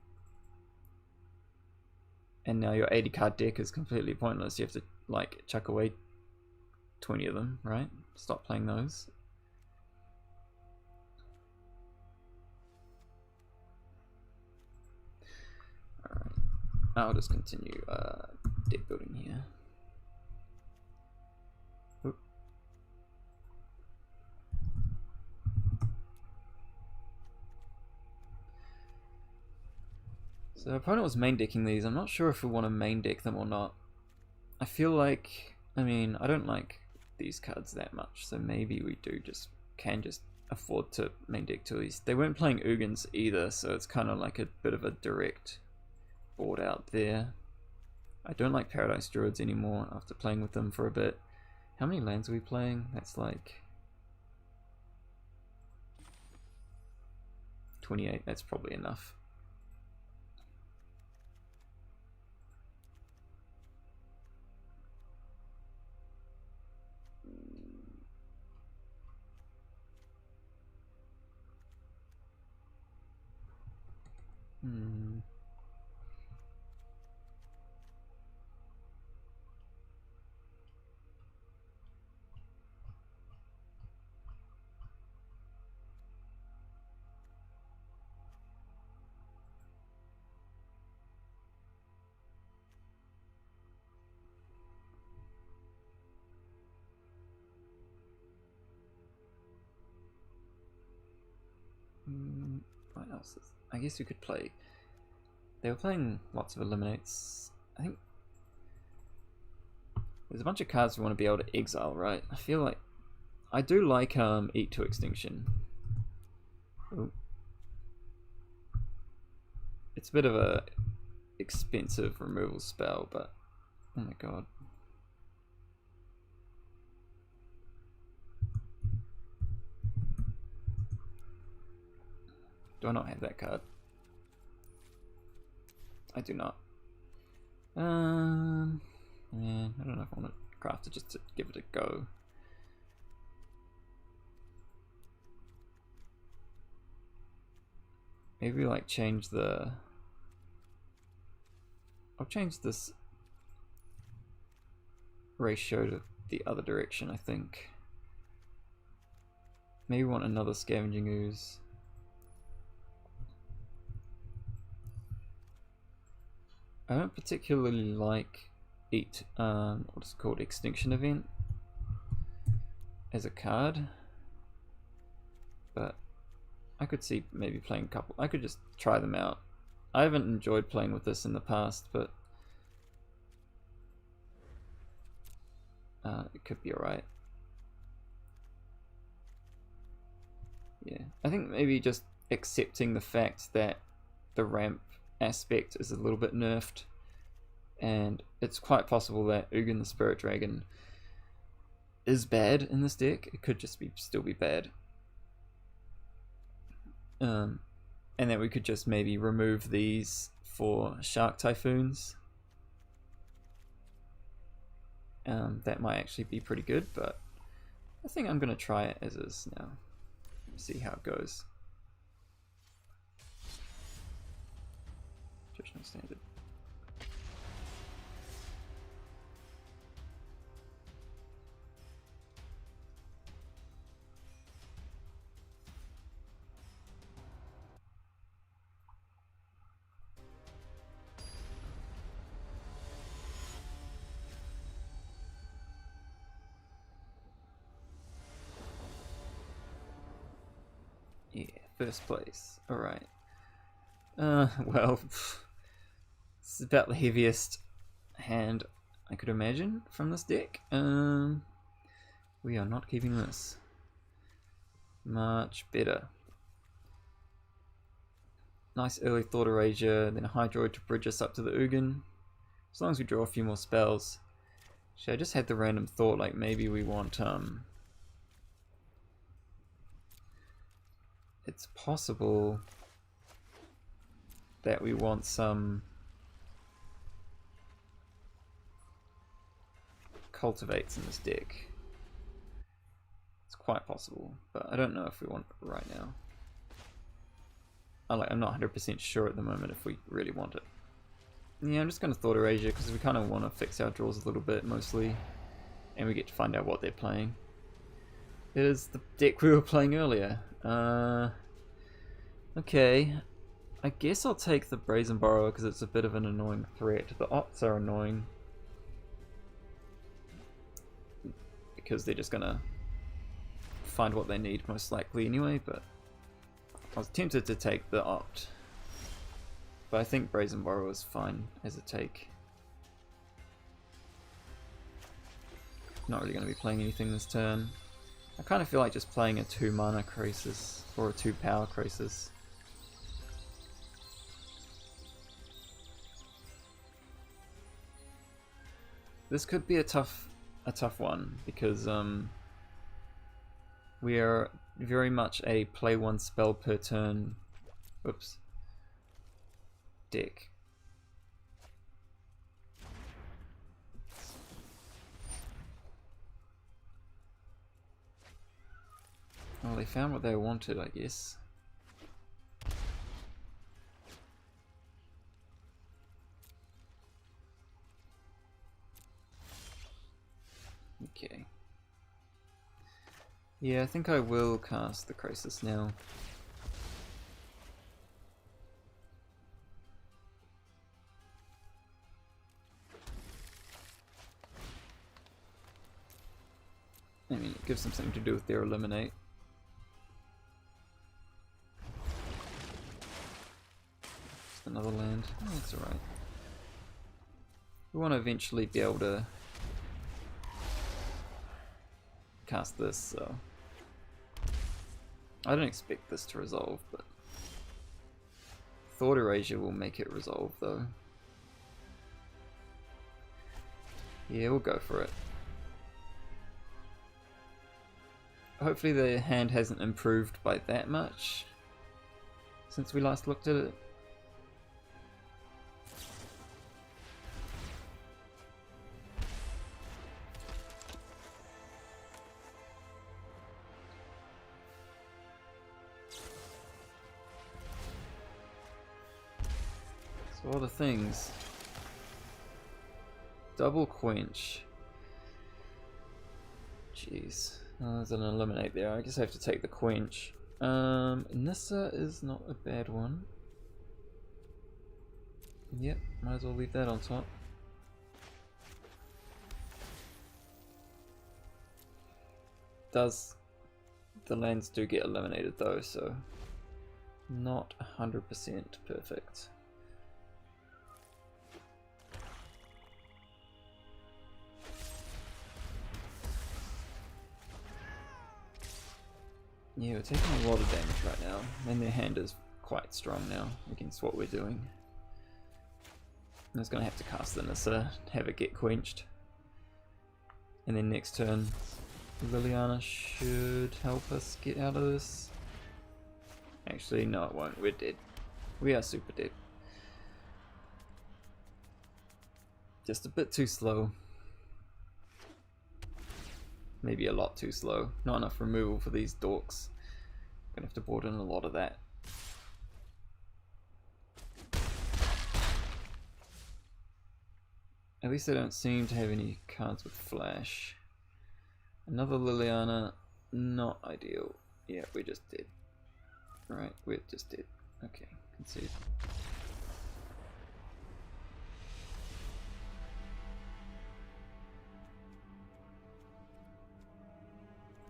And now your 80 card deck is completely pointless. You have to like chuck away 20 of them, right? Stop playing those. Alright, I'll just continue deck building here. Oop. So opponent was main decking these. I'm not sure if we want to main deck them or not. I feel like, I mean, I don't like these cards that much, so maybe we can just afford to main deck two of these. They weren't playing Ugins either, so it's kind of like a bit of a direct board out there. I don't like Paradise Druids anymore after playing with them for a bit. How many lands are we playing? That's like 28, that's probably enough. What else? I guess we could play They were playing lots of eliminates. I think there's a bunch of cards we want to be able to exile, right? I feel like I do like Eat to Extinction. Ooh. It's a bit of a expensive removal spell, but oh my god. Do I not have that card? I do not. Yeah, I don't know if I want to craft it just to give it a go. Maybe like change the... I'll change this ratio to the other direction, I think. Maybe want another Scavenging Ooze. I don't particularly like what's it called, Extinction Event as a card, but I could see maybe playing a couple. I could just try them out. I haven't enjoyed playing with this in the past, but it could be alright. Yeah, I think maybe just accepting the fact that the ramp aspect is a little bit nerfed, and it's quite possible that Ugin the Spirit Dragon is bad in this deck. It could just still be bad, and then we could just maybe remove these for Shark Typhoons. That might actually be pretty good, but I think I'm gonna try it as is now. See how it goes. Traditional standard. Yeah, first place. Alright. Well, this is about the heaviest hand I could imagine from this deck. We are not keeping this. Much better. Nice early Thought Erasure, then a Hydroid to bridge us up to the Ugin. As long as we draw a few more spells. Actually, I just had the random thought, like maybe we want it's possible that we want some cultivates in this deck. It's quite possible, but I don't know if we want it right now. I'm not 100% sure at the moment if we really want it. Yeah, I'm just going to Thought Erasure because we kind of want to fix our draws a little bit mostly, and we get to find out what they're playing. It is the deck we were playing earlier. Okay, I guess I'll take the Brazen Borrower because it's a bit of an annoying threat. The Opts are annoying because they're just gonna find what they need most likely anyway, but I was tempted to take the Opt, but I think Brazen Borrower is fine as a take. Not really going to be playing anything this turn. I kind of feel like just playing a 2 mana Crisis or a 2 power Crisis. This could be a tough one because we are very much a play 1 spell per turn deck. Well, they found what they wanted, I guess. Okay. Yeah, I think I will cast the Crisis now. I mean, it gives them something to do with their Eliminate. another land. Oh, that's alright. We want to eventually be able to cast this, so I don't expect this to resolve, but Thought Erasure will make it resolve though. Yeah, we'll go for it. Hopefully the hand hasn't improved by that much since we last looked at it. So all the things. Double quench. Jeez. Oh, there's an eliminate there. I guess I have to take the quench. Nissa is not a bad one. Yep, might as well leave that on top. The lands do get eliminated though, so not 100% perfect. Yeah, we're taking a lot of damage right now, and their hand is quite strong now against what we're doing. I was going to have to cast the Nissa, have it get quenched. And then next turn, Liliana should help us get out of this. Actually, no it won't, we're dead. We are super dead. Just a bit too slow. Maybe a lot too slow. Not enough removal for these dorks. Gonna have to board in a lot of that. At least I don't seem to have any cards with flash. Another Liliana, not ideal. Yeah, we just did. Right, we're just dead. Okay, concede.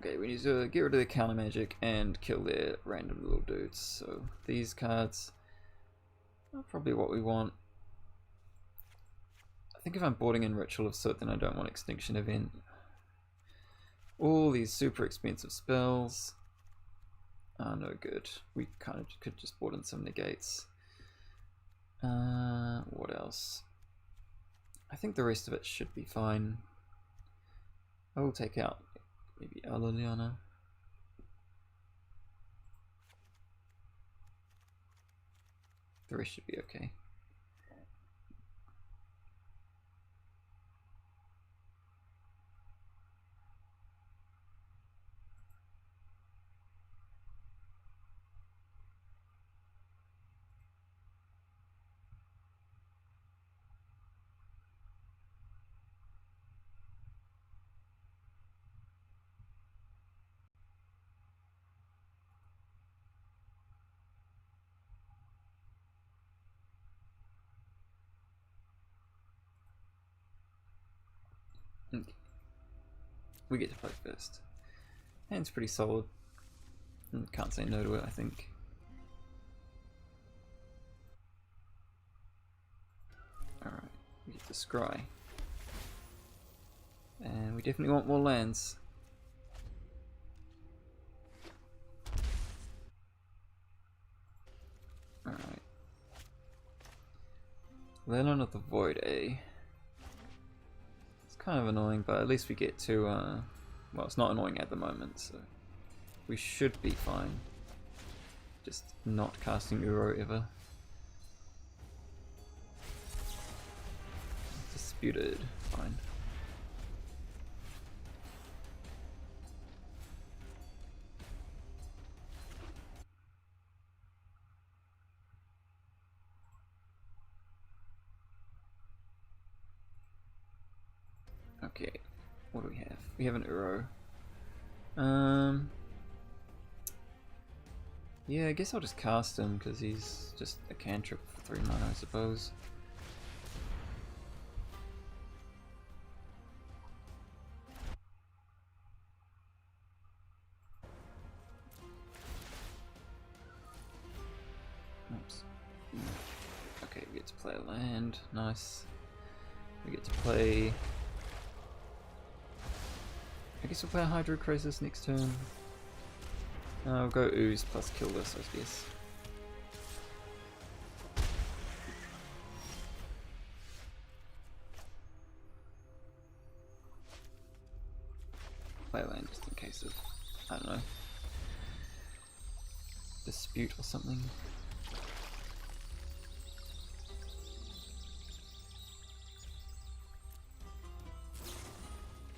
Okay, we need to get rid of the counter magic and kill their random little dudes. So these cards are probably what we want. I think if I'm boarding in Ritual of Soot, then I don't want Extinction Event. All these super expensive spells are no good. We kind of could just board in some negates. What else? I think the rest of it should be fine. I will take out maybe Liliana. The rest should be okay. Okay. We get to play first. Hand's pretty solid. Can't say no to it, I think. Alright, we get to scry. And we definitely want more lands. Alright. Lennon of the Void, eh? It's kind of annoying, but at least we get to, well, it's not annoying at the moment, so we should be fine. Just not casting Uro ever. Disputed, fine. Okay, what do we have? We have an Uro. Yeah, I guess I'll just cast him because he's just a cantrip for 3 mana, I suppose. Oops. Okay, we get to play a land. Nice. We get to play... I guess we'll play a Hydro Crisis next turn. We'll go Ooze plus kill this, I guess. Play a land just in case of, I don't know, dispute or something.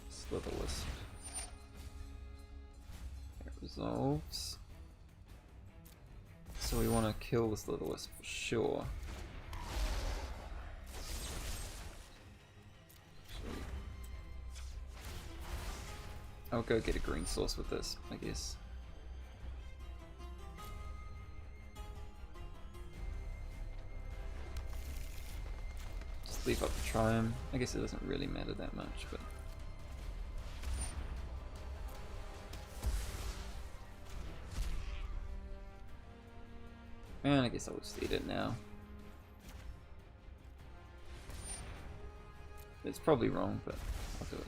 Slitherwisp. It resolves. So we want to kill the Slitherwisp for sure. I'll go get a green source with this, I guess. Just leave up the Triumph. I guess it doesn't really matter that much, but... And I guess I'll just eat it now. It's probably wrong, but I'll do it.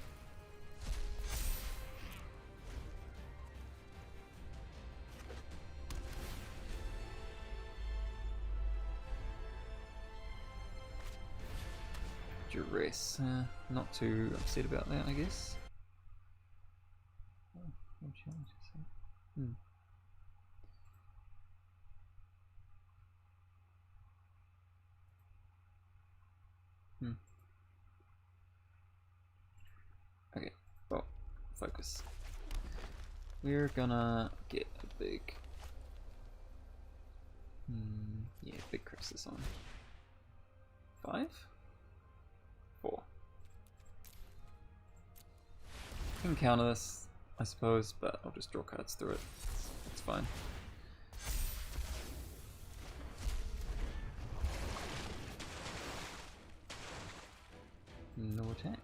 Duress. Not too upset about that, I guess. Oh, no challenge, Okay, well, focus. We're gonna get a big... yeah, big crisis on. 5? 4. I can counter this, I suppose, but I'll just draw cards through it. It's fine. No attacks.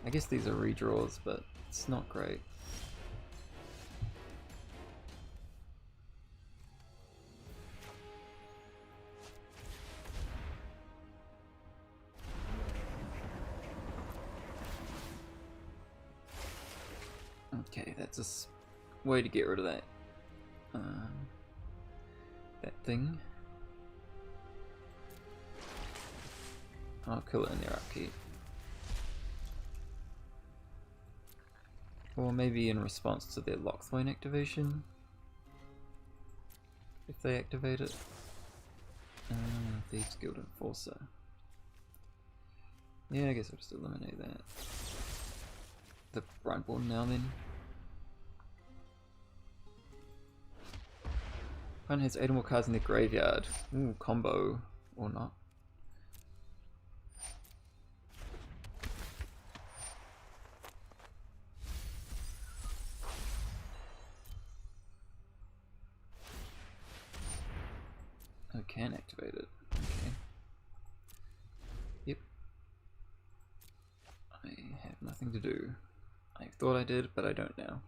I guess these are redraws, but it's not great. Okay, that's a way to get rid of that that thing. I'll kill it in their upkeep. Or maybe in response to their Lockthwain activation. If they activate it. Thieves Guild Enforcer. Yeah, I guess I'll just eliminate that. The Brightborn now then. Opponent has 8 or more cards in their graveyard. Ooh, combo. Or not. Oh, can activate it. Okay. Yep. I have nothing to do. I thought I did, but I don't now.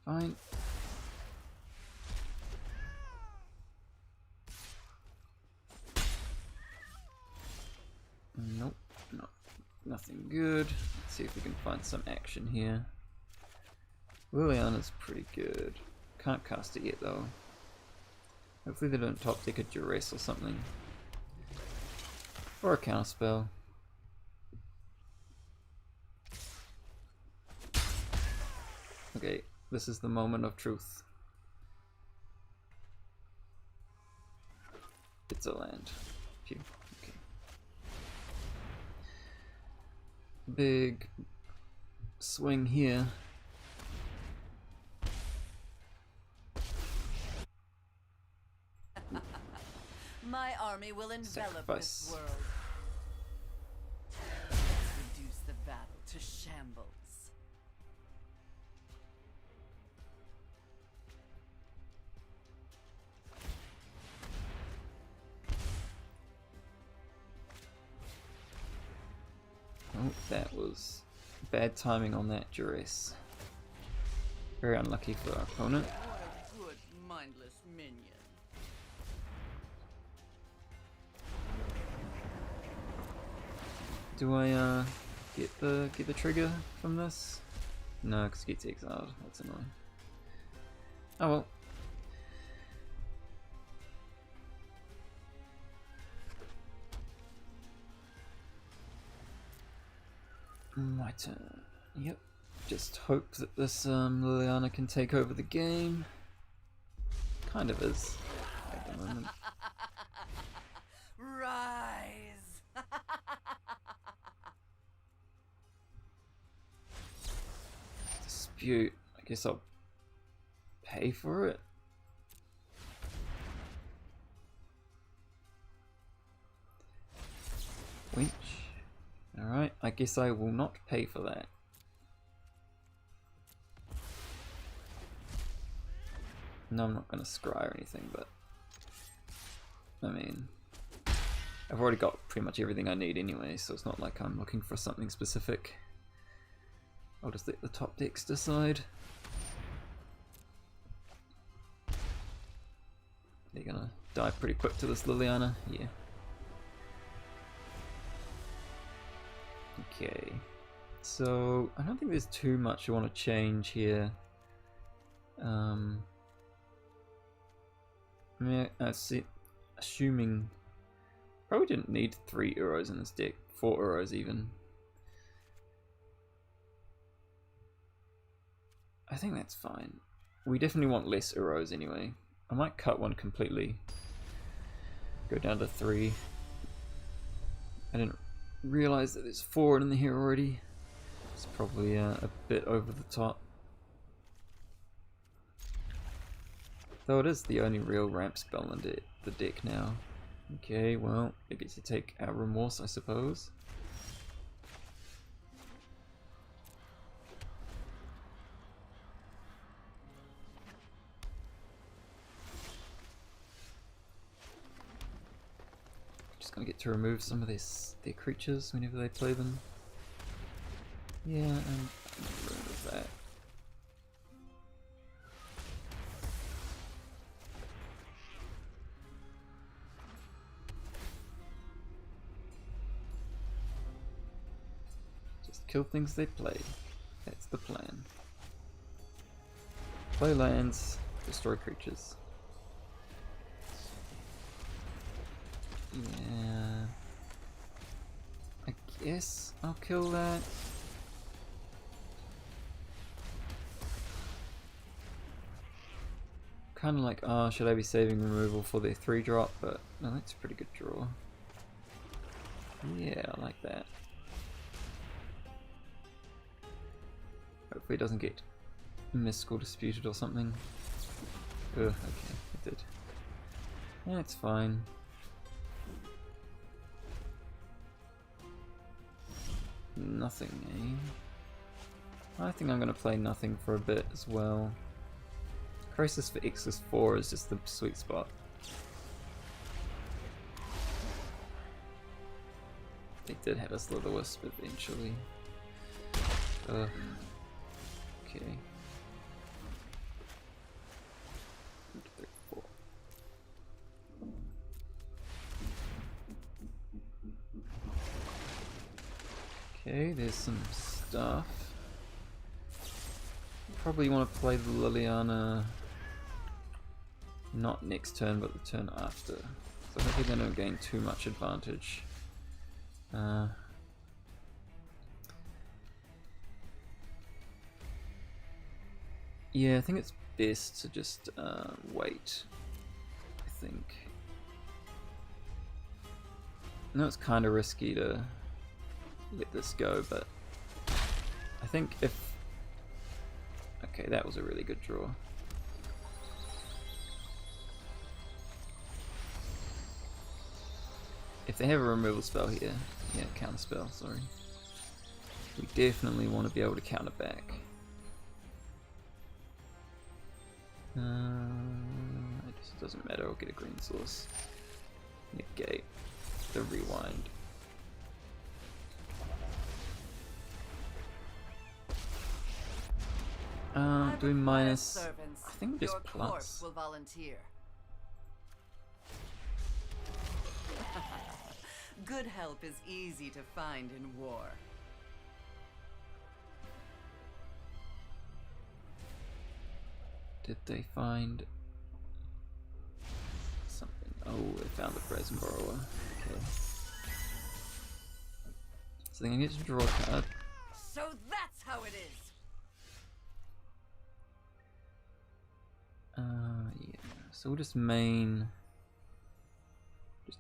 Fine. Nope, no, nothing good. Let's see if we can find some action here. Liliana's pretty good. Can't cast it yet though. Hopefully they don't top deck a Duress or something. Or a counterspell. Okay, this is the moment of truth. It's a land. Phew. Okay. Big swing here. My army will envelop Sacrifice. this world. Let's reduce the battle to shambles. Oh, that was bad timing on that duress. Very unlucky for our opponent. What a good, mindless minion. Do I get the trigger from this? No, because it gets exiled. That's annoying. Oh well. My turn. Yep. Just hope that this Liliana can take over the game. Kind of is at the moment. Rise! Dispute. I guess I'll pay for it. Winch. Alright, I guess I will not pay for that. No, I'm not going to scry or anything, but I mean, I've already got pretty much everything I need anyway, so it's not like I'm looking for something specific. I'll just let the top decks decide. They're gonna die pretty quick to this Liliana, yeah. Okay, so I don't think there's too much I want to change here. I mean, I see, assuming probably didn't need 3 Uros in this deck, 4 Uros even. I think that's fine. We definitely want less Uros anyway. I might cut one completely, go down to 3. I didn't realize that there's 4 in here already. It's probably a bit over the top. Though it is the only real ramp spell in the deck now. Okay, well, it gets to take our Remorse, I suppose. Just gonna get to remove some of their creatures whenever they play them. Yeah, and remove that. Just kill things they play. That's the plan. Play lands, destroy creatures. Yeah. I guess I'll kill that. Kind of like, oh, should I be saving removal for their 3-drop? But no, that's a pretty good draw. Yeah, I like that. Hopefully it doesn't get mystical disputed or something. Ugh, okay, it did. That's fine. Nothing, eh? I think I'm going to play nothing for a bit as well. Crisis for X's 4 is just the sweet spot. They did have a Slither-Wisp eventually. Okay. Okay, there's some stuff. Probably want to play the Liliana not next turn, but the turn after. So hopefully they don't gain too much advantage. Yeah, I think it's best to just wait. I think. I know it's kind of risky to let this go, but I think if... Okay, that was a really good draw. If they have a removal spell here, yeah, counter spell, sorry. We definitely want to be able to counter back. It just doesn't matter, I'll get a green source. Negate the rewind. Doing require minus. servants. I think just Your plus. corpse will volunteer. Good help is easy to find in war. Did they find something? Oh, they found the Brazen Borrower. Okay. So then I get to draw a card. So that's how it is. Yeah. So we'll just main.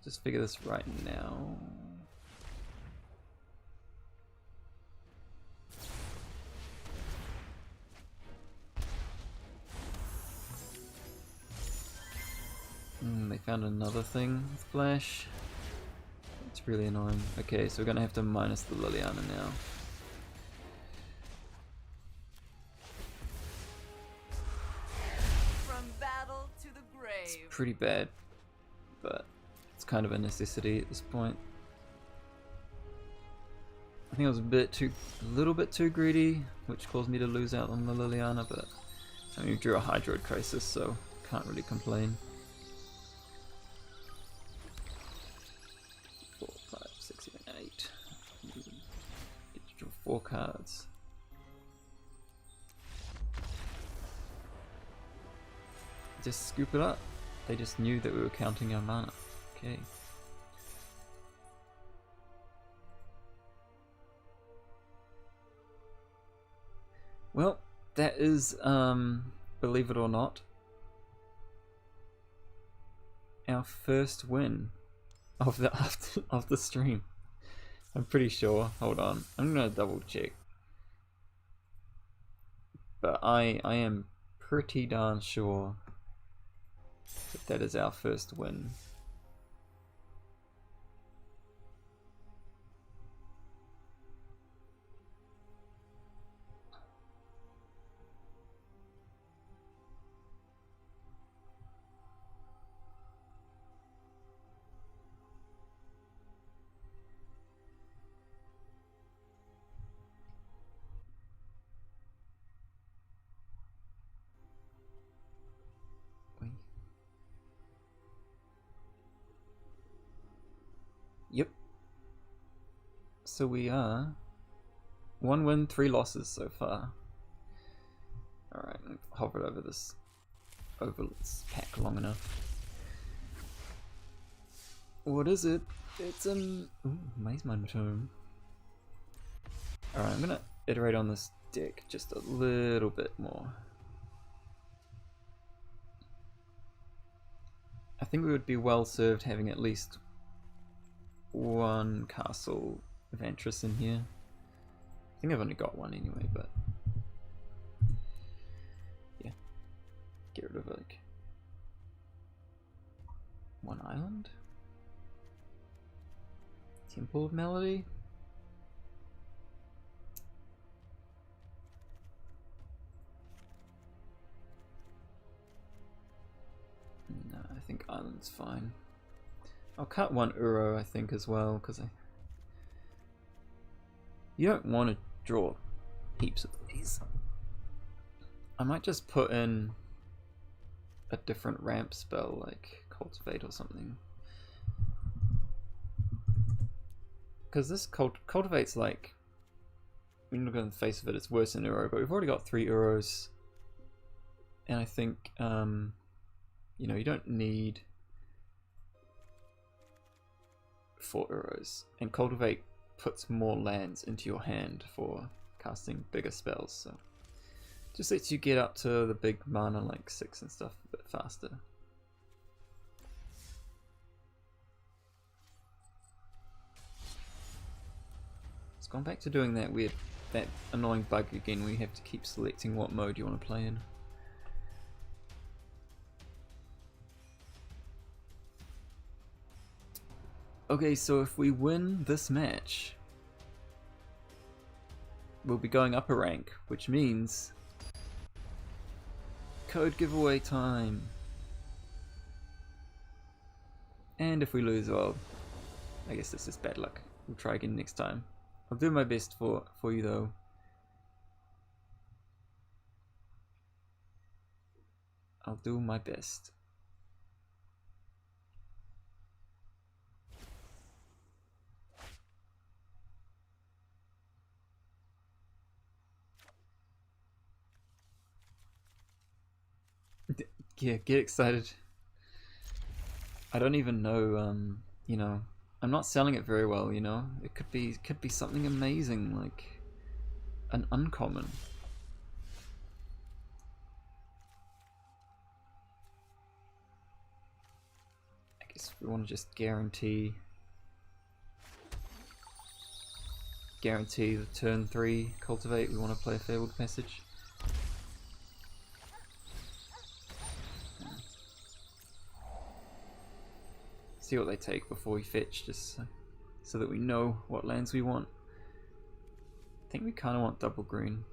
Just figure this right now. They found another thing with Flash. It's really annoying. Okay, so we're gonna have to minus the Liliana now. From battle to the grave. It's pretty bad, but it's kind of a necessity at this point. I think I was a little bit too greedy, which caused me to lose out on the Liliana, but I mean, we drew a Hydroid Crisis, so can't really complain. 4, 5, 6, 7, 8. Get to draw 4 cards. Just scoop it up. They just knew that we were counting our mana. Okay. Well, that is, believe it or not, our first win of the stream. I'm pretty sure. Hold on, I'm gonna double check. But I am pretty darn sure that that is our first win. Yep. So we are 1 win, 3 losses so far. Alright, hover over this pack long enough. What is it? It's Maze Mind Tome. Alright, I'm gonna iterate on this deck just a little bit more. I think we would be well served having at least 1 Castle Ventress in here. I think I've only got 1 anyway, but yeah. Get rid of like 1 island? Temple of Melody? No, I think island's fine. I'll cut 1 Uro, I think, as well, because you don't want to draw heaps of these. I might just put in a different ramp spell, like Cultivate or something. Because this Cultivate's like, when you look on the face of it, it's worse than Uro, but we've already got 3 Uros. And I think, you know, you don't need 4 Uros, and Cultivate puts more lands into your hand for casting bigger spells, so just lets you get up to the big mana like 6 and stuff a bit faster. It's gone back to doing that annoying bug again where you have to keep selecting what mode you want to play in. Okay, so if we win this match, we'll be going up a rank, which means code giveaway time. And if we lose, well, I guess this is bad luck. We'll try again next time. I'll do my best for you though. I'll do my best. Yeah, get excited. I don't even know, you know, I'm not selling it very well, you know. It could be something amazing, like an uncommon. I guess we want to just guarantee the turn 3 cultivate. We want to play a Fabled Passage. See what they take before we fetch, just so that we know what lands we want. I think we kind of want double green.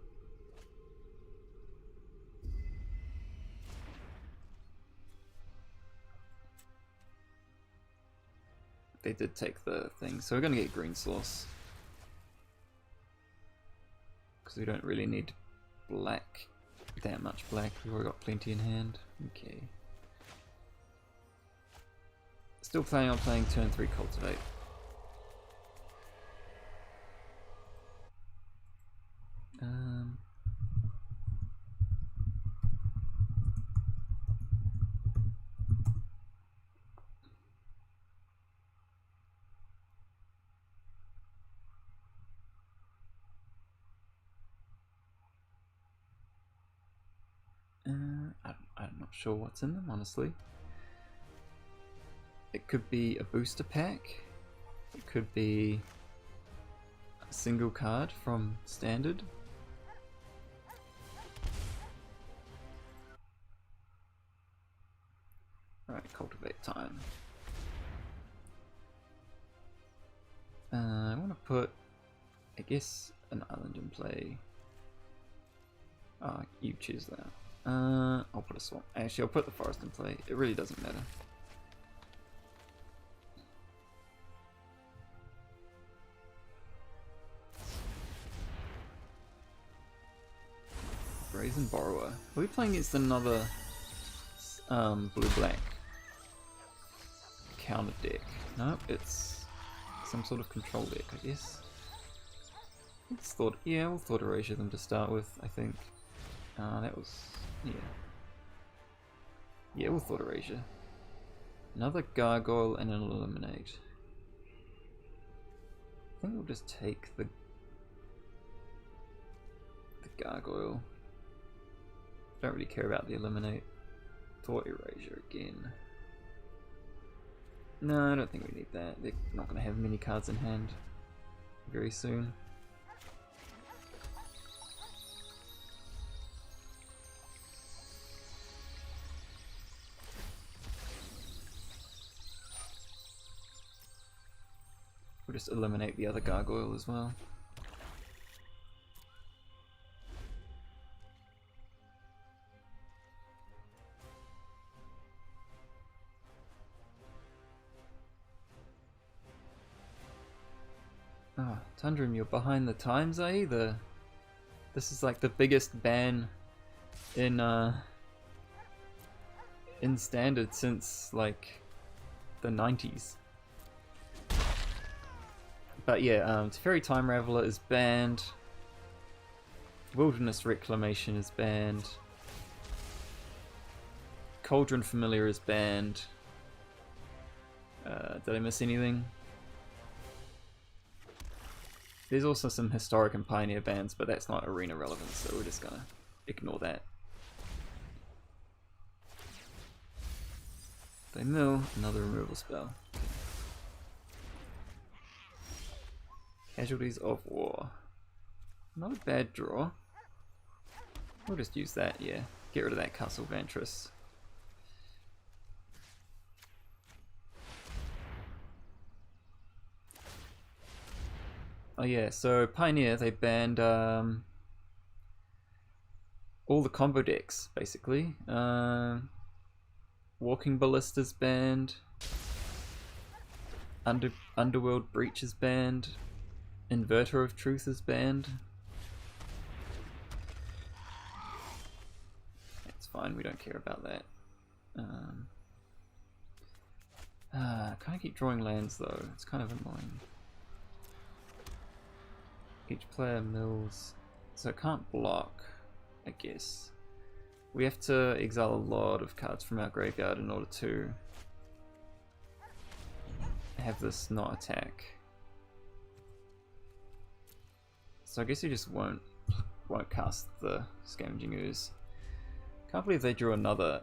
They did take the thing, so we're going to get green source. Because we don't really need black, that much black. We've already got plenty in hand. Okay. Still planning on playing turn 3 cultivate. I'm not sure what's in them, honestly. It could be a booster pack. It could be a single card from standard. Alright, cultivate time. I want to put, I guess, an island in play. You choose that. I'll put a swamp. Actually, I'll put the forest in play. It really doesn't matter. Brazen Borrower. Are we playing against another blue-black counter deck? Nope, it's some sort of control deck, I guess. It's thought, yeah, we'll thought erasure them to start with, I think. That was, yeah. Yeah, we'll thought erasure. Another gargoyle and an eliminate. I think we'll just take the gargoyle. Don't really care about the eliminate. Thought erasure again. No, I don't think we need that. They're not going to have many cards in hand very soon. We'll just eliminate the other gargoyle as well. Oh, Tundrum, you're behind the times, eh? This is like the biggest ban in Standard since like the 90s. But yeah, Teferi Time Raveler is banned. Wilderness Reclamation is banned. Cauldron Familiar is banned. Did I miss anything? There's also some Historic and Pioneer bans, but that's not arena relevant, so we're just gonna ignore that. They mill, another removal spell. Okay. Casualties of War. Not a bad draw. We'll just use that, yeah. Get rid of that Castle Vantress. Oh yeah, so Pioneer, they banned all the combo decks, basically. Walking Ballista's banned. Underworld Breach is banned. Inverter of Truth is banned. That's It's fine, we don't care about that. Can't keep drawing lands though, it's kind of annoying. Each player mills, so it can't block, I guess. We have to exile a lot of cards from our graveyard in order to have this not attack. So I guess he just won't cast the Scavenging Ooze. Can't believe they drew another.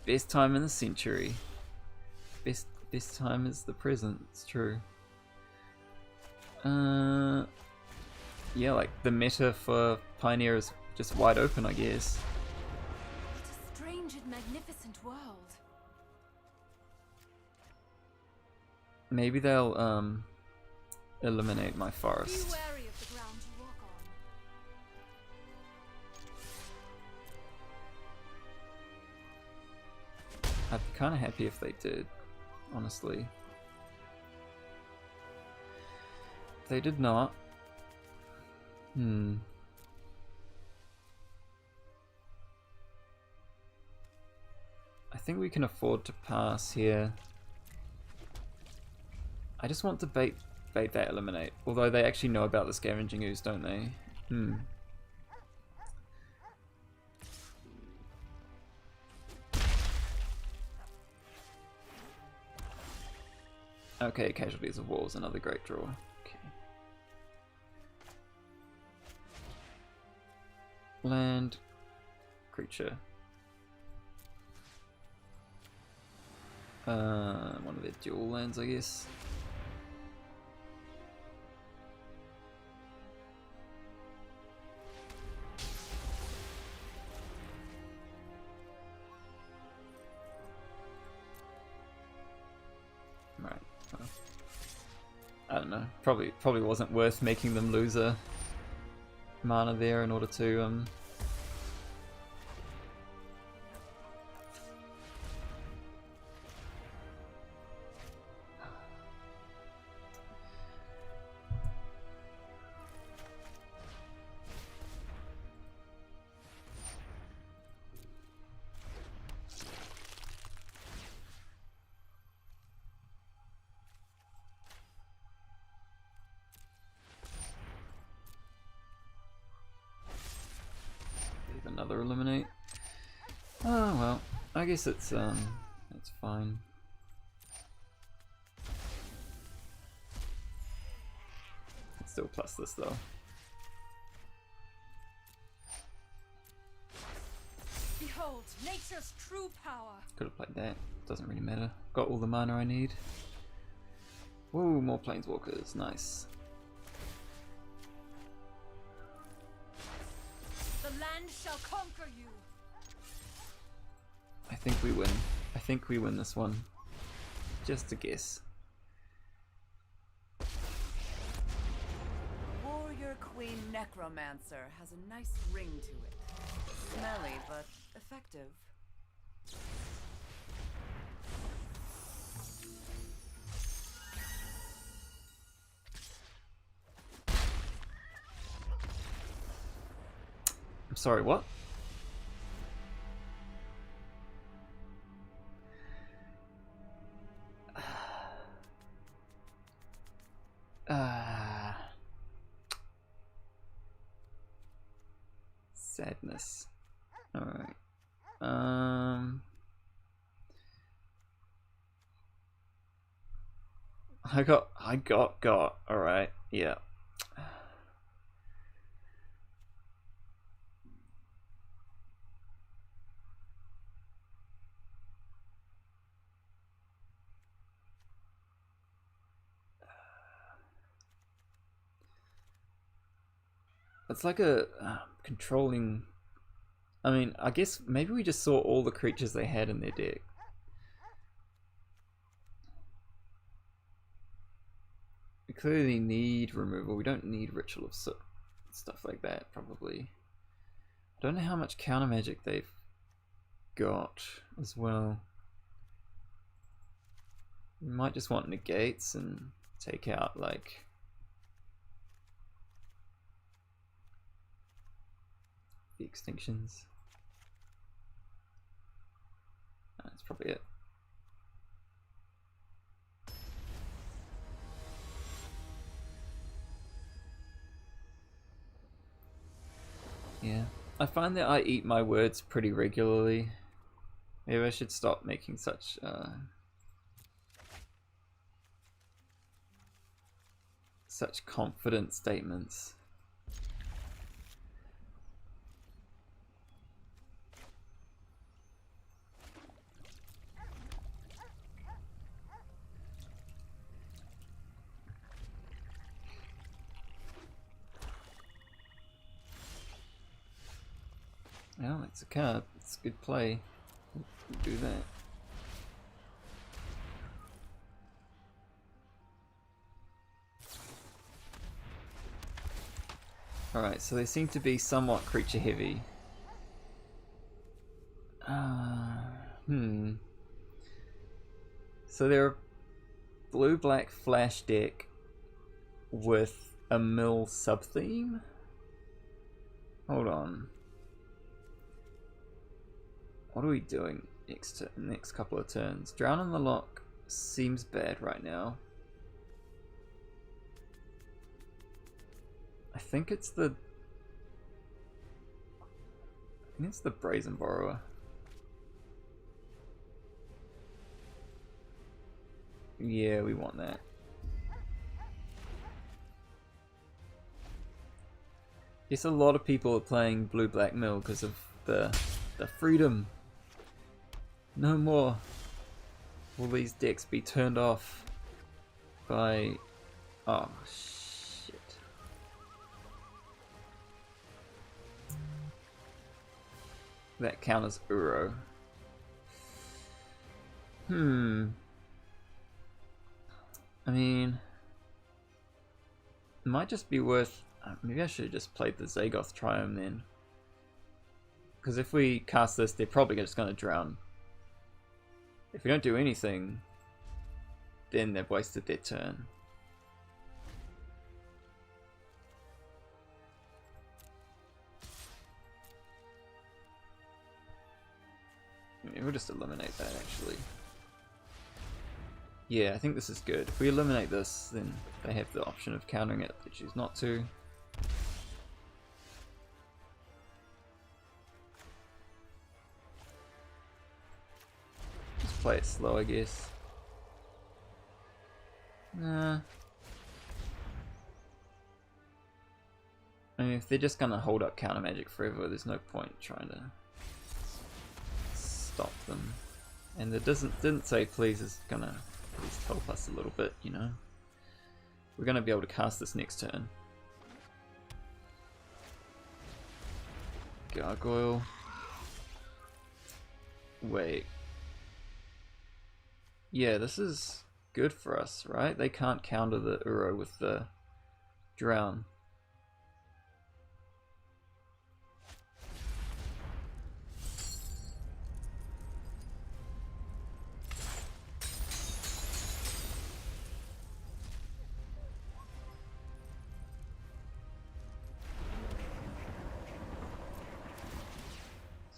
Best time in the century. Best time is the present, it's true. Yeah, like the meta for Pioneer is just wide open, I guess. What a strange and magnificent world. Maybe they'll eliminate my Be forest. wary of the ground you walk on. I'd be kind of happy if they did, honestly. They did not. I think we can afford to pass here. I just want to bait that eliminate. Although they actually know about the Scavenging Ooze, don't they? Okay, Casualties of War is another great draw. Okay. Land, creature. One of their dual lands, I guess. Right. Well, I don't know. Probably wasn't worth making them lose a mana there in order to another eliminate. Oh well, I guess it's fine. Let's still plus this though. Behold, nature's true power. Could have played that. Doesn't really matter. Got all the mana I need. Whoa, more planeswalkers. Nice. The land shall conquer you. I think we win. I think we win this one. Just a guess. Warrior Queen Necromancer has a nice ring to it. Smelly, but effective. I'm sorry, what? Sadness. Alright. I got. Alright, yeah. It's like a controlling. I mean, I guess maybe we just saw all the creatures they had in their deck. We clearly need removal. We don't need Ritual of Soot, stuff like that, probably. I don't know how much counter magic they've got as well. We might just want negates and take out, like, the extinctions. That's probably it. Yeah, I find that I eat my words pretty regularly. Maybe I should stop making such confident statements. Well, it's a card. It's a good play. We'll do that. Alright, so they seem to be somewhat creature heavy. So they're a blue-black flash deck with a mill sub-theme? Hold on. What are we doing next couple of turns? Drown in the Lock seems bad right now. I think it's the Brazen Borrower. Yeah, we want that. Yes, a lot of people are playing blue-black mill because of the freedom. No more will these decks be turned off by... Oh, shit. That counters Uro. I mean... It might just be worth... maybe I should have just played the Zagoth Triome then. Because if we cast this, they're probably just going to drown. If we don't do anything, then they've wasted their turn. Maybe we'll just eliminate that actually. Yeah, I think this is good. If we eliminate this, then they have the option of countering it. They choose not to. Just play it slow, I guess. Nah. I mean, if they're just gonna hold up counter magic forever, there's no point trying to stop them. And it didn't say please is gonna at least help us a little bit, you know. We're gonna be able to cast this next turn. Gargoyle. Wait. Yeah, this is good for us, right? They can't counter the Uro with the Drown.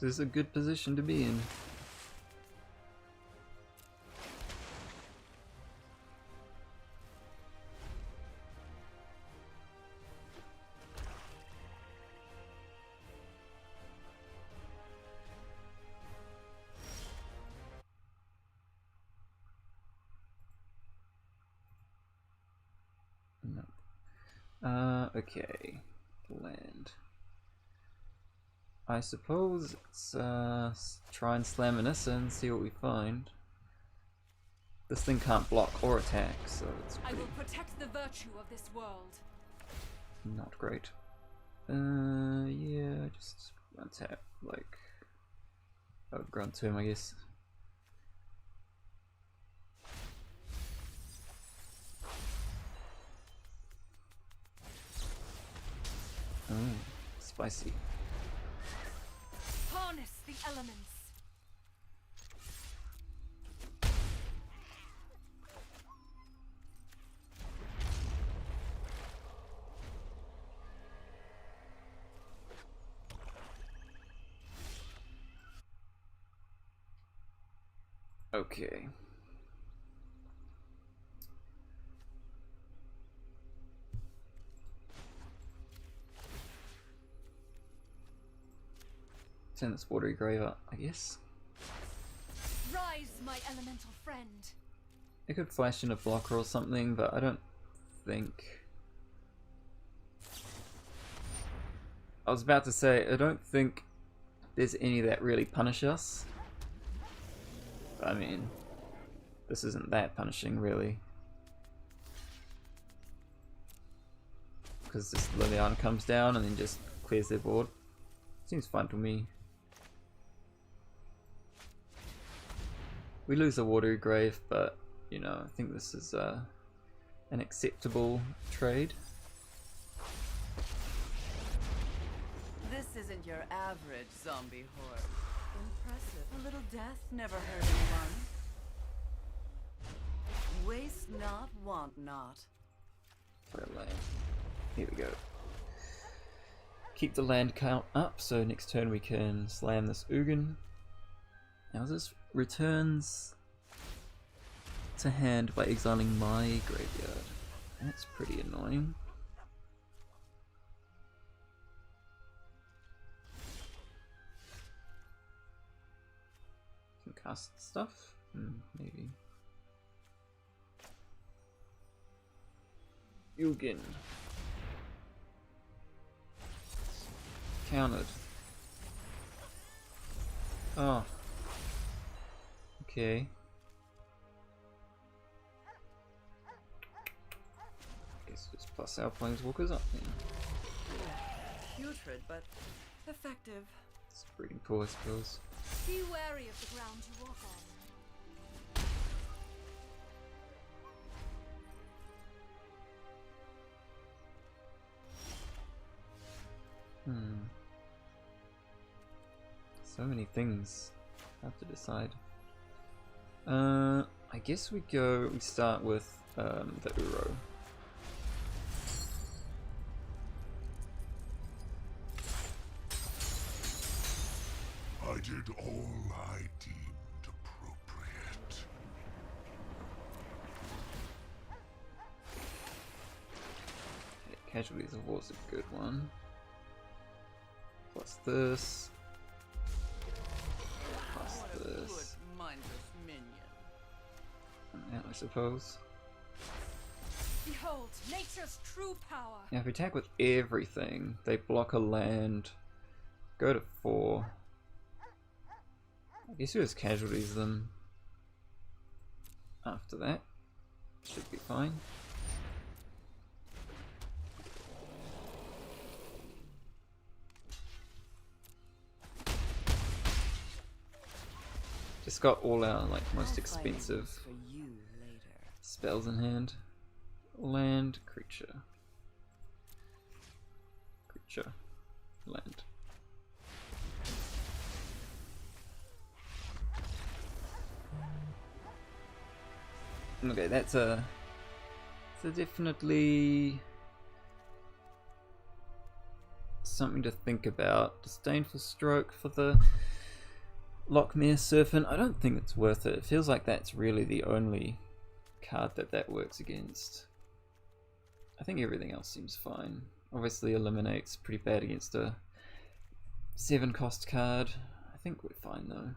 This is a good position to be in. No. Okay. Land. I suppose let's try and slam Anissa and see what we find. This thing can't block or attack, so it's I will protect the virtue of this world. not great. Yeah, just untap, like, Grunt Tomb, I guess. Oh, spicy. Harness the elements. Okay. Turn this watery grave up, I guess. Rise, my elemental friend. It could flash in a blocker or something, but I don't think... I was about to say, I don't think there's any that really punish us. I mean, this isn't that punishing, really. Because this Liliana comes down and then just clears their board. Seems fine to me. We lose a watery grave, but, you know, I think this is an acceptable trade. This isn't your average zombie horde. Impressive. A little death never hurt anyone. Waste not, want not. For a land. Here we go. Keep the land count up, so next turn we can slam this Ugin. Now this returns to hand by exiling my graveyard. That's pretty annoying. Can cast stuff? Maybe. Ugin. Countered. Oh. Okay. Guess just plus our planeswalkers up then. Putrid, but effective. It's a breeding pool, I suppose. Be wary of the ground you walk on. So many things I have to decide. I guess we start with the Uro. I did all I deemed appropriate. Yeah, Casualties of War's a good one. Plus this. Plus this. Mindless minion. Yeah, I suppose. Behold, nature's true power. Now if we attack with everything, they block a land, go to 4. I guess we just casualties them after that. Should be fine. Just got all our like most expensive For you later. spells in hand. Land, creature. Creature. Land. Okay, that's a definitely something to think about. Disdainful Stroke for the Lockmere Serpent. I don't think it's worth it. It feels like that's really the only card that works against. I think everything else seems fine. Obviously Eliminate's pretty bad against a 7 cost card. I think we're fine though.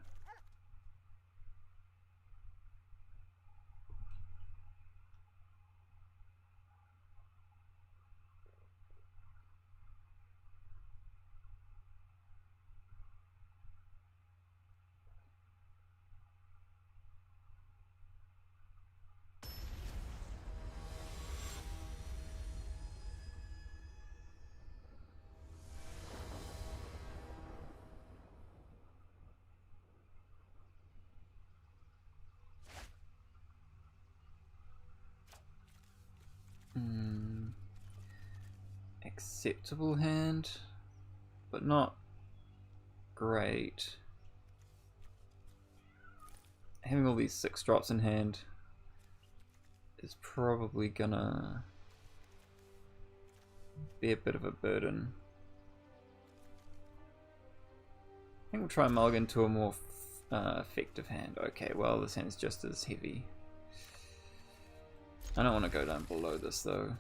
Acceptable hand, but not great. Having all these 6 drops in hand is probably gonna be a bit of a burden. I think we'll try and mulligan to a more Effective hand. Okay, well this hand is just as heavy. I don't want to go down below this though.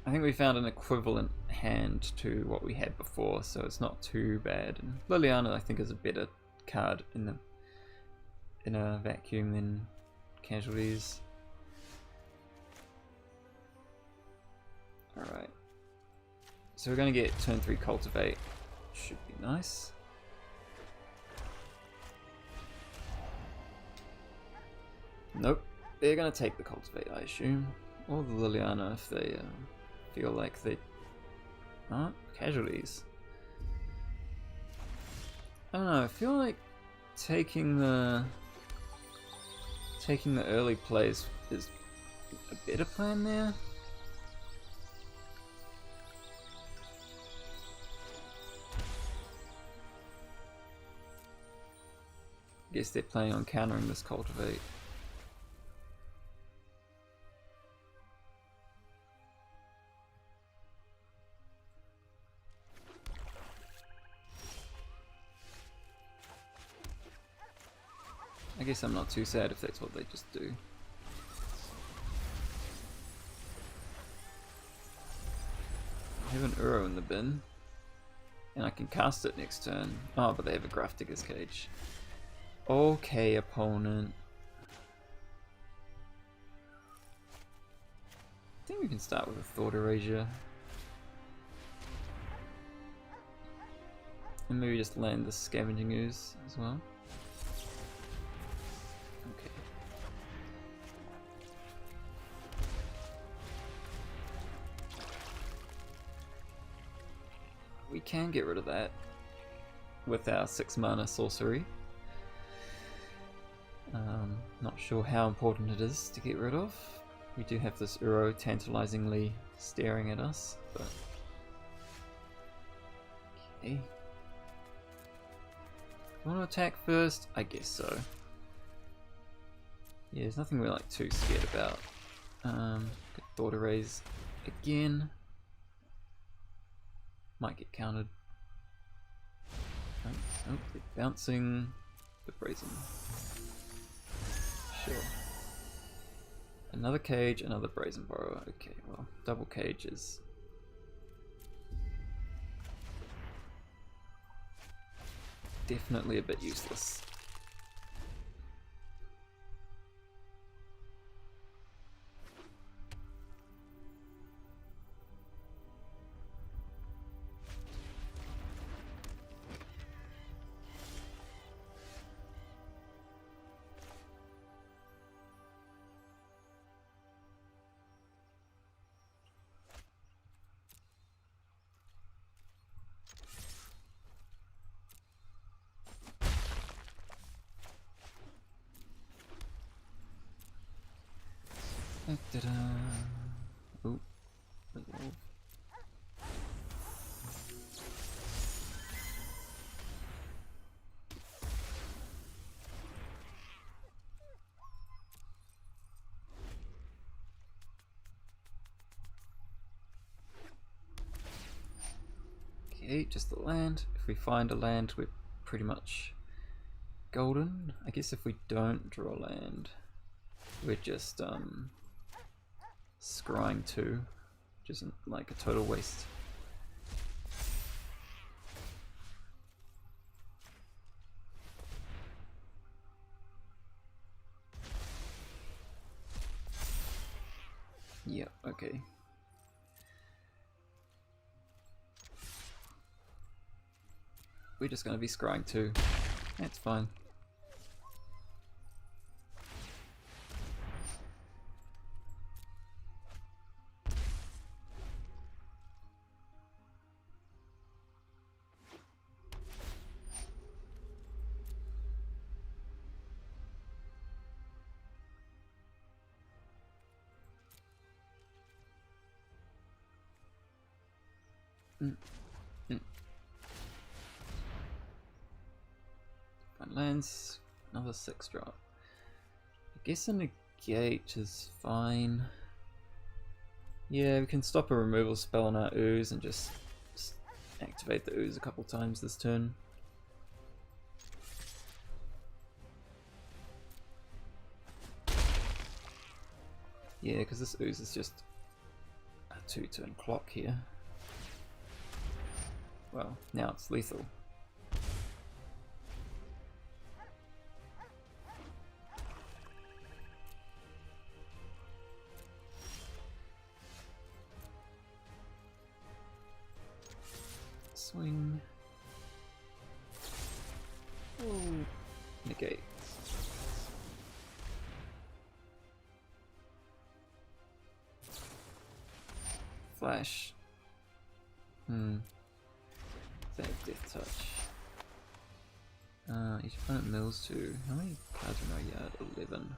I think we found an equivalent hand to what we had before, so it's not too bad. And Liliana, I think, is a better card in a vacuum than Casualties. Alright. So we're going to get turn 3 Cultivate. Should be nice. Nope. They're going to take the Cultivate, I assume. Or the Liliana if they feel like they aren't. Casualties. I don't know, I feel like taking the early plays is a better plan there. I guess they're planning on countering this Cultivate. I guess I'm not too sad if that's what they just do. I have an Uro in the bin, and I can cast it next turn. Oh, but they have a Graph Digger's Cage. Okay, opponent. I think we can start with a Thought Erasure. And maybe just land the Scavenging Ooze as well. Okay. We can get rid of that with our 6 mana sorcery. Not sure how important it is to get rid of. We do have this Uro tantalizingly staring at us, but okay. Want to attack first? I guess so. Yeah, there's nothing we're like too scared about. Get Thought Erase again. Might get countered. Oh, they're bouncing the Brazen. Sure. Another cage, another Brazen Borrower. Okay, well, double cage is definitely a bit useless. Ta-da. Oh, resolve. Okay, just the land. If we find a land, we're pretty much golden. I guess if we don't draw land, we're just scrying 2, which isn't like a total waste. Yeah, okay. We're just gonna be scrying 2. That's fine. Find lands, another 6 drop. I guess a negate is fine. Yeah, we can stop a removal spell on our ooze and just activate the ooze a couple times this turn. Yeah, because this ooze is just a 2-turn clock here. Well, now it's lethal. Swing. Ooh. Negate. Flash. Save death touch. Each opponent mills 2. How many cards are in our yard? 11.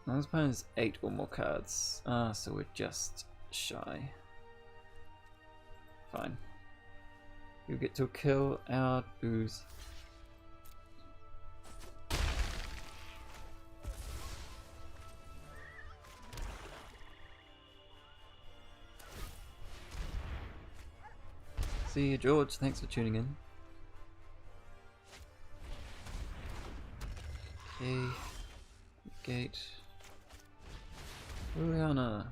This opponent has 8 or more cards. So we're just shy. Fine. You get to kill our ooze. See you, George. Thanks for tuning in. Okay. Gate. Liliana.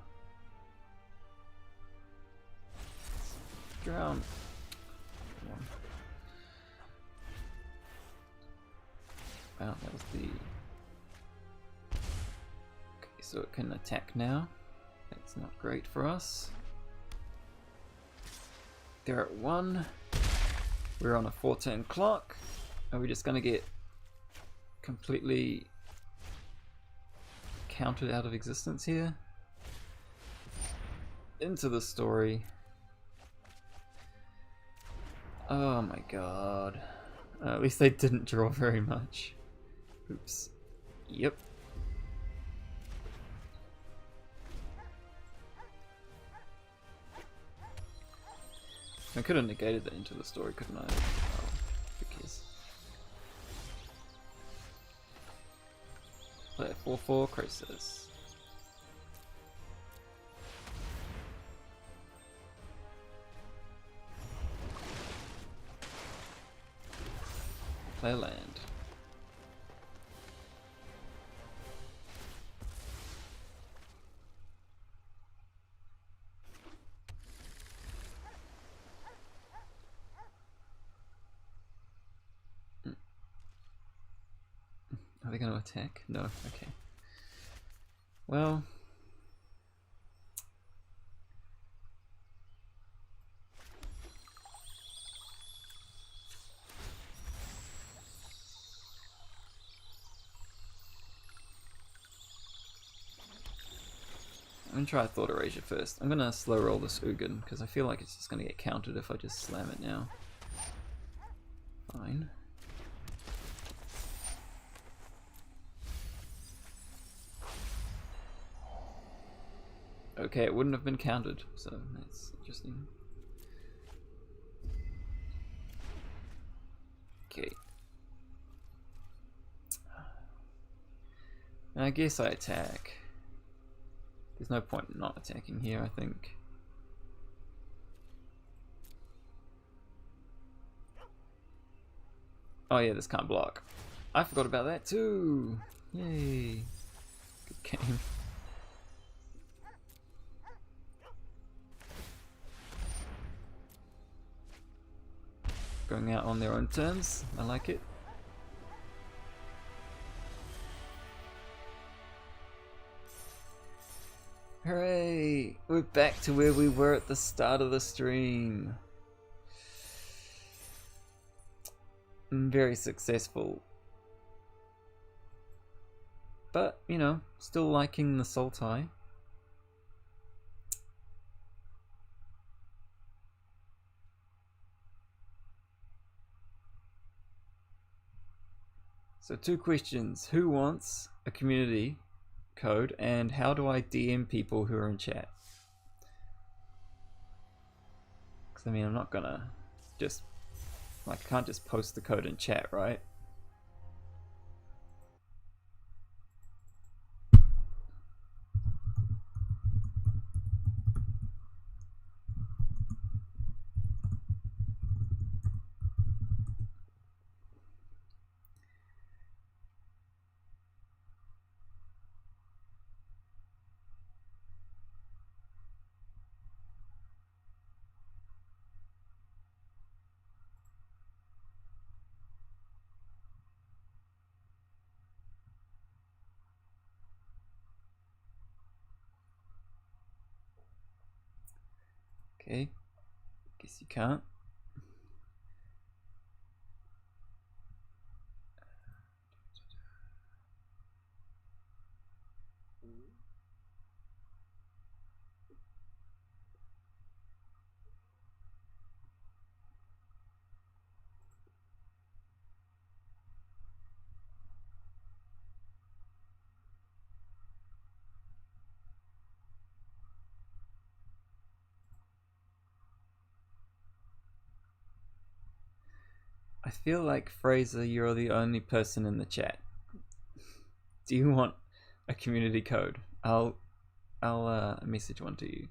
Drown. Wow, that was the... Okay, so it can attack now. That's not great for us. They're at 1. We're on a 4-turn clock. Are we just gonna get completely counted out of existence here? Into the story. Oh my god. At least they didn't draw very much. Oops. Yep. I could have negated that into the story, couldn't I? Oh, who cares? Play a 4/4 Crisis. Play a land. Are they going to attack? No, okay. Well... I'm going to try Thought Erasure first. I'm going to slow roll this Ugin, because I feel like it's just going to get countered if I just slam it now. Fine. Okay, it wouldn't have been counted, so that's interesting. Okay. I guess I attack. There's no point in not attacking here, I think. Oh yeah, this can't block. I forgot about that too! Yay! Good game. Going out on their own terms, I like it. Hooray! We're back to where we were at the start of the stream. Very successful. But, you know, still liking the Sultai. So 2 questions. Who wants a community code, and how do I DM people who are in chat? Because I mean, I'm not gonna just, like, I can't just post the code in chat, right? Okay. Guess you can't. I feel like, Fraser, you're the only person in the chat. Do you want a community code? I'll message one to you.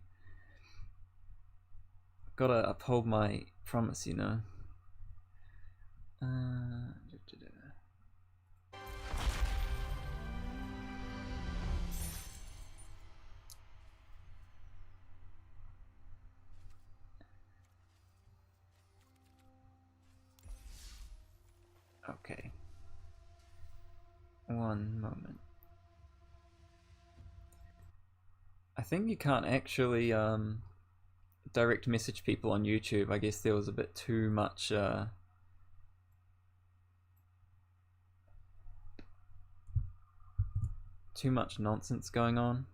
Gotta uphold my promise, you know. Okay. One moment. I think you can't actually direct message people on YouTube. I guess there was a bit too much nonsense going on.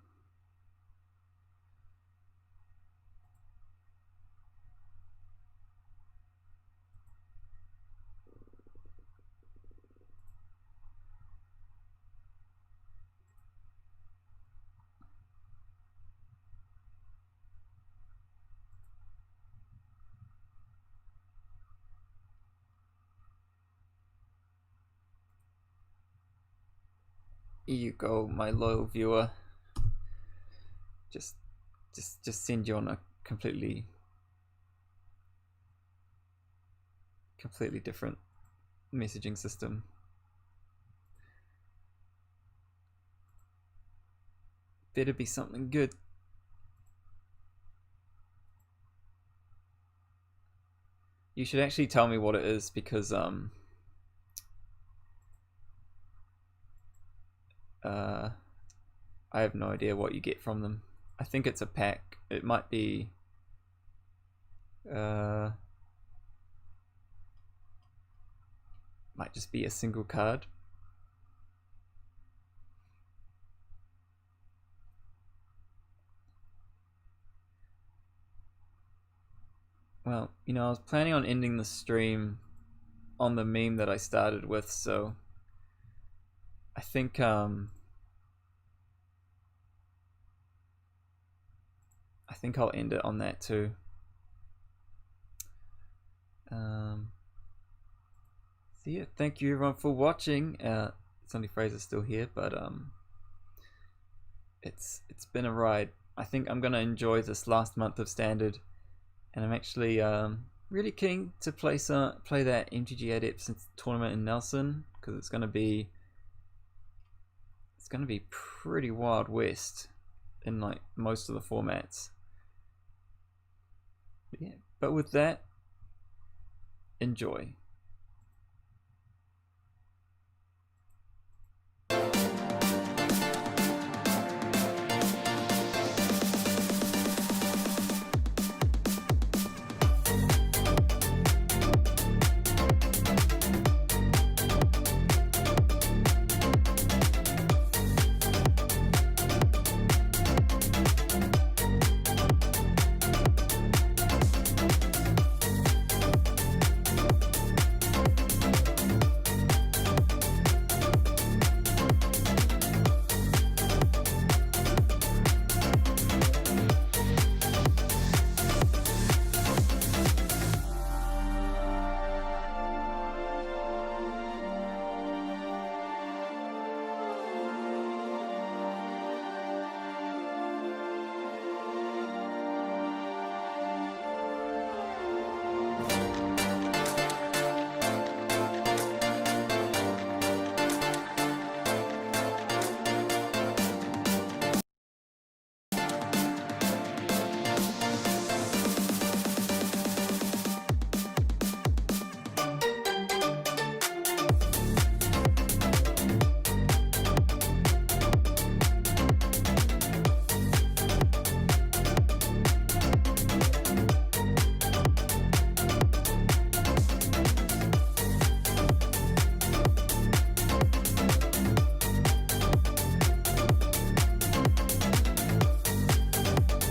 Here you go, my loyal viewer. Just send you on a completely different messaging system. Better be something good. You should actually tell me what it is, because I have no idea what you get from them. I think it's a pack. It might be might just be a single card. Well, you know, I was planning on ending the stream on the meme that I started with, so I think I'll end it on that too. So yeah, thank you everyone for watching. It's only Fraser still here, but it's been a ride. I think I'm gonna enjoy this last month of Standard, and I'm actually really keen to play that MTG Adepts tournament in Nelson, because it's gonna be pretty Wild West in like most of the formats. Yeah, but with that, enjoy.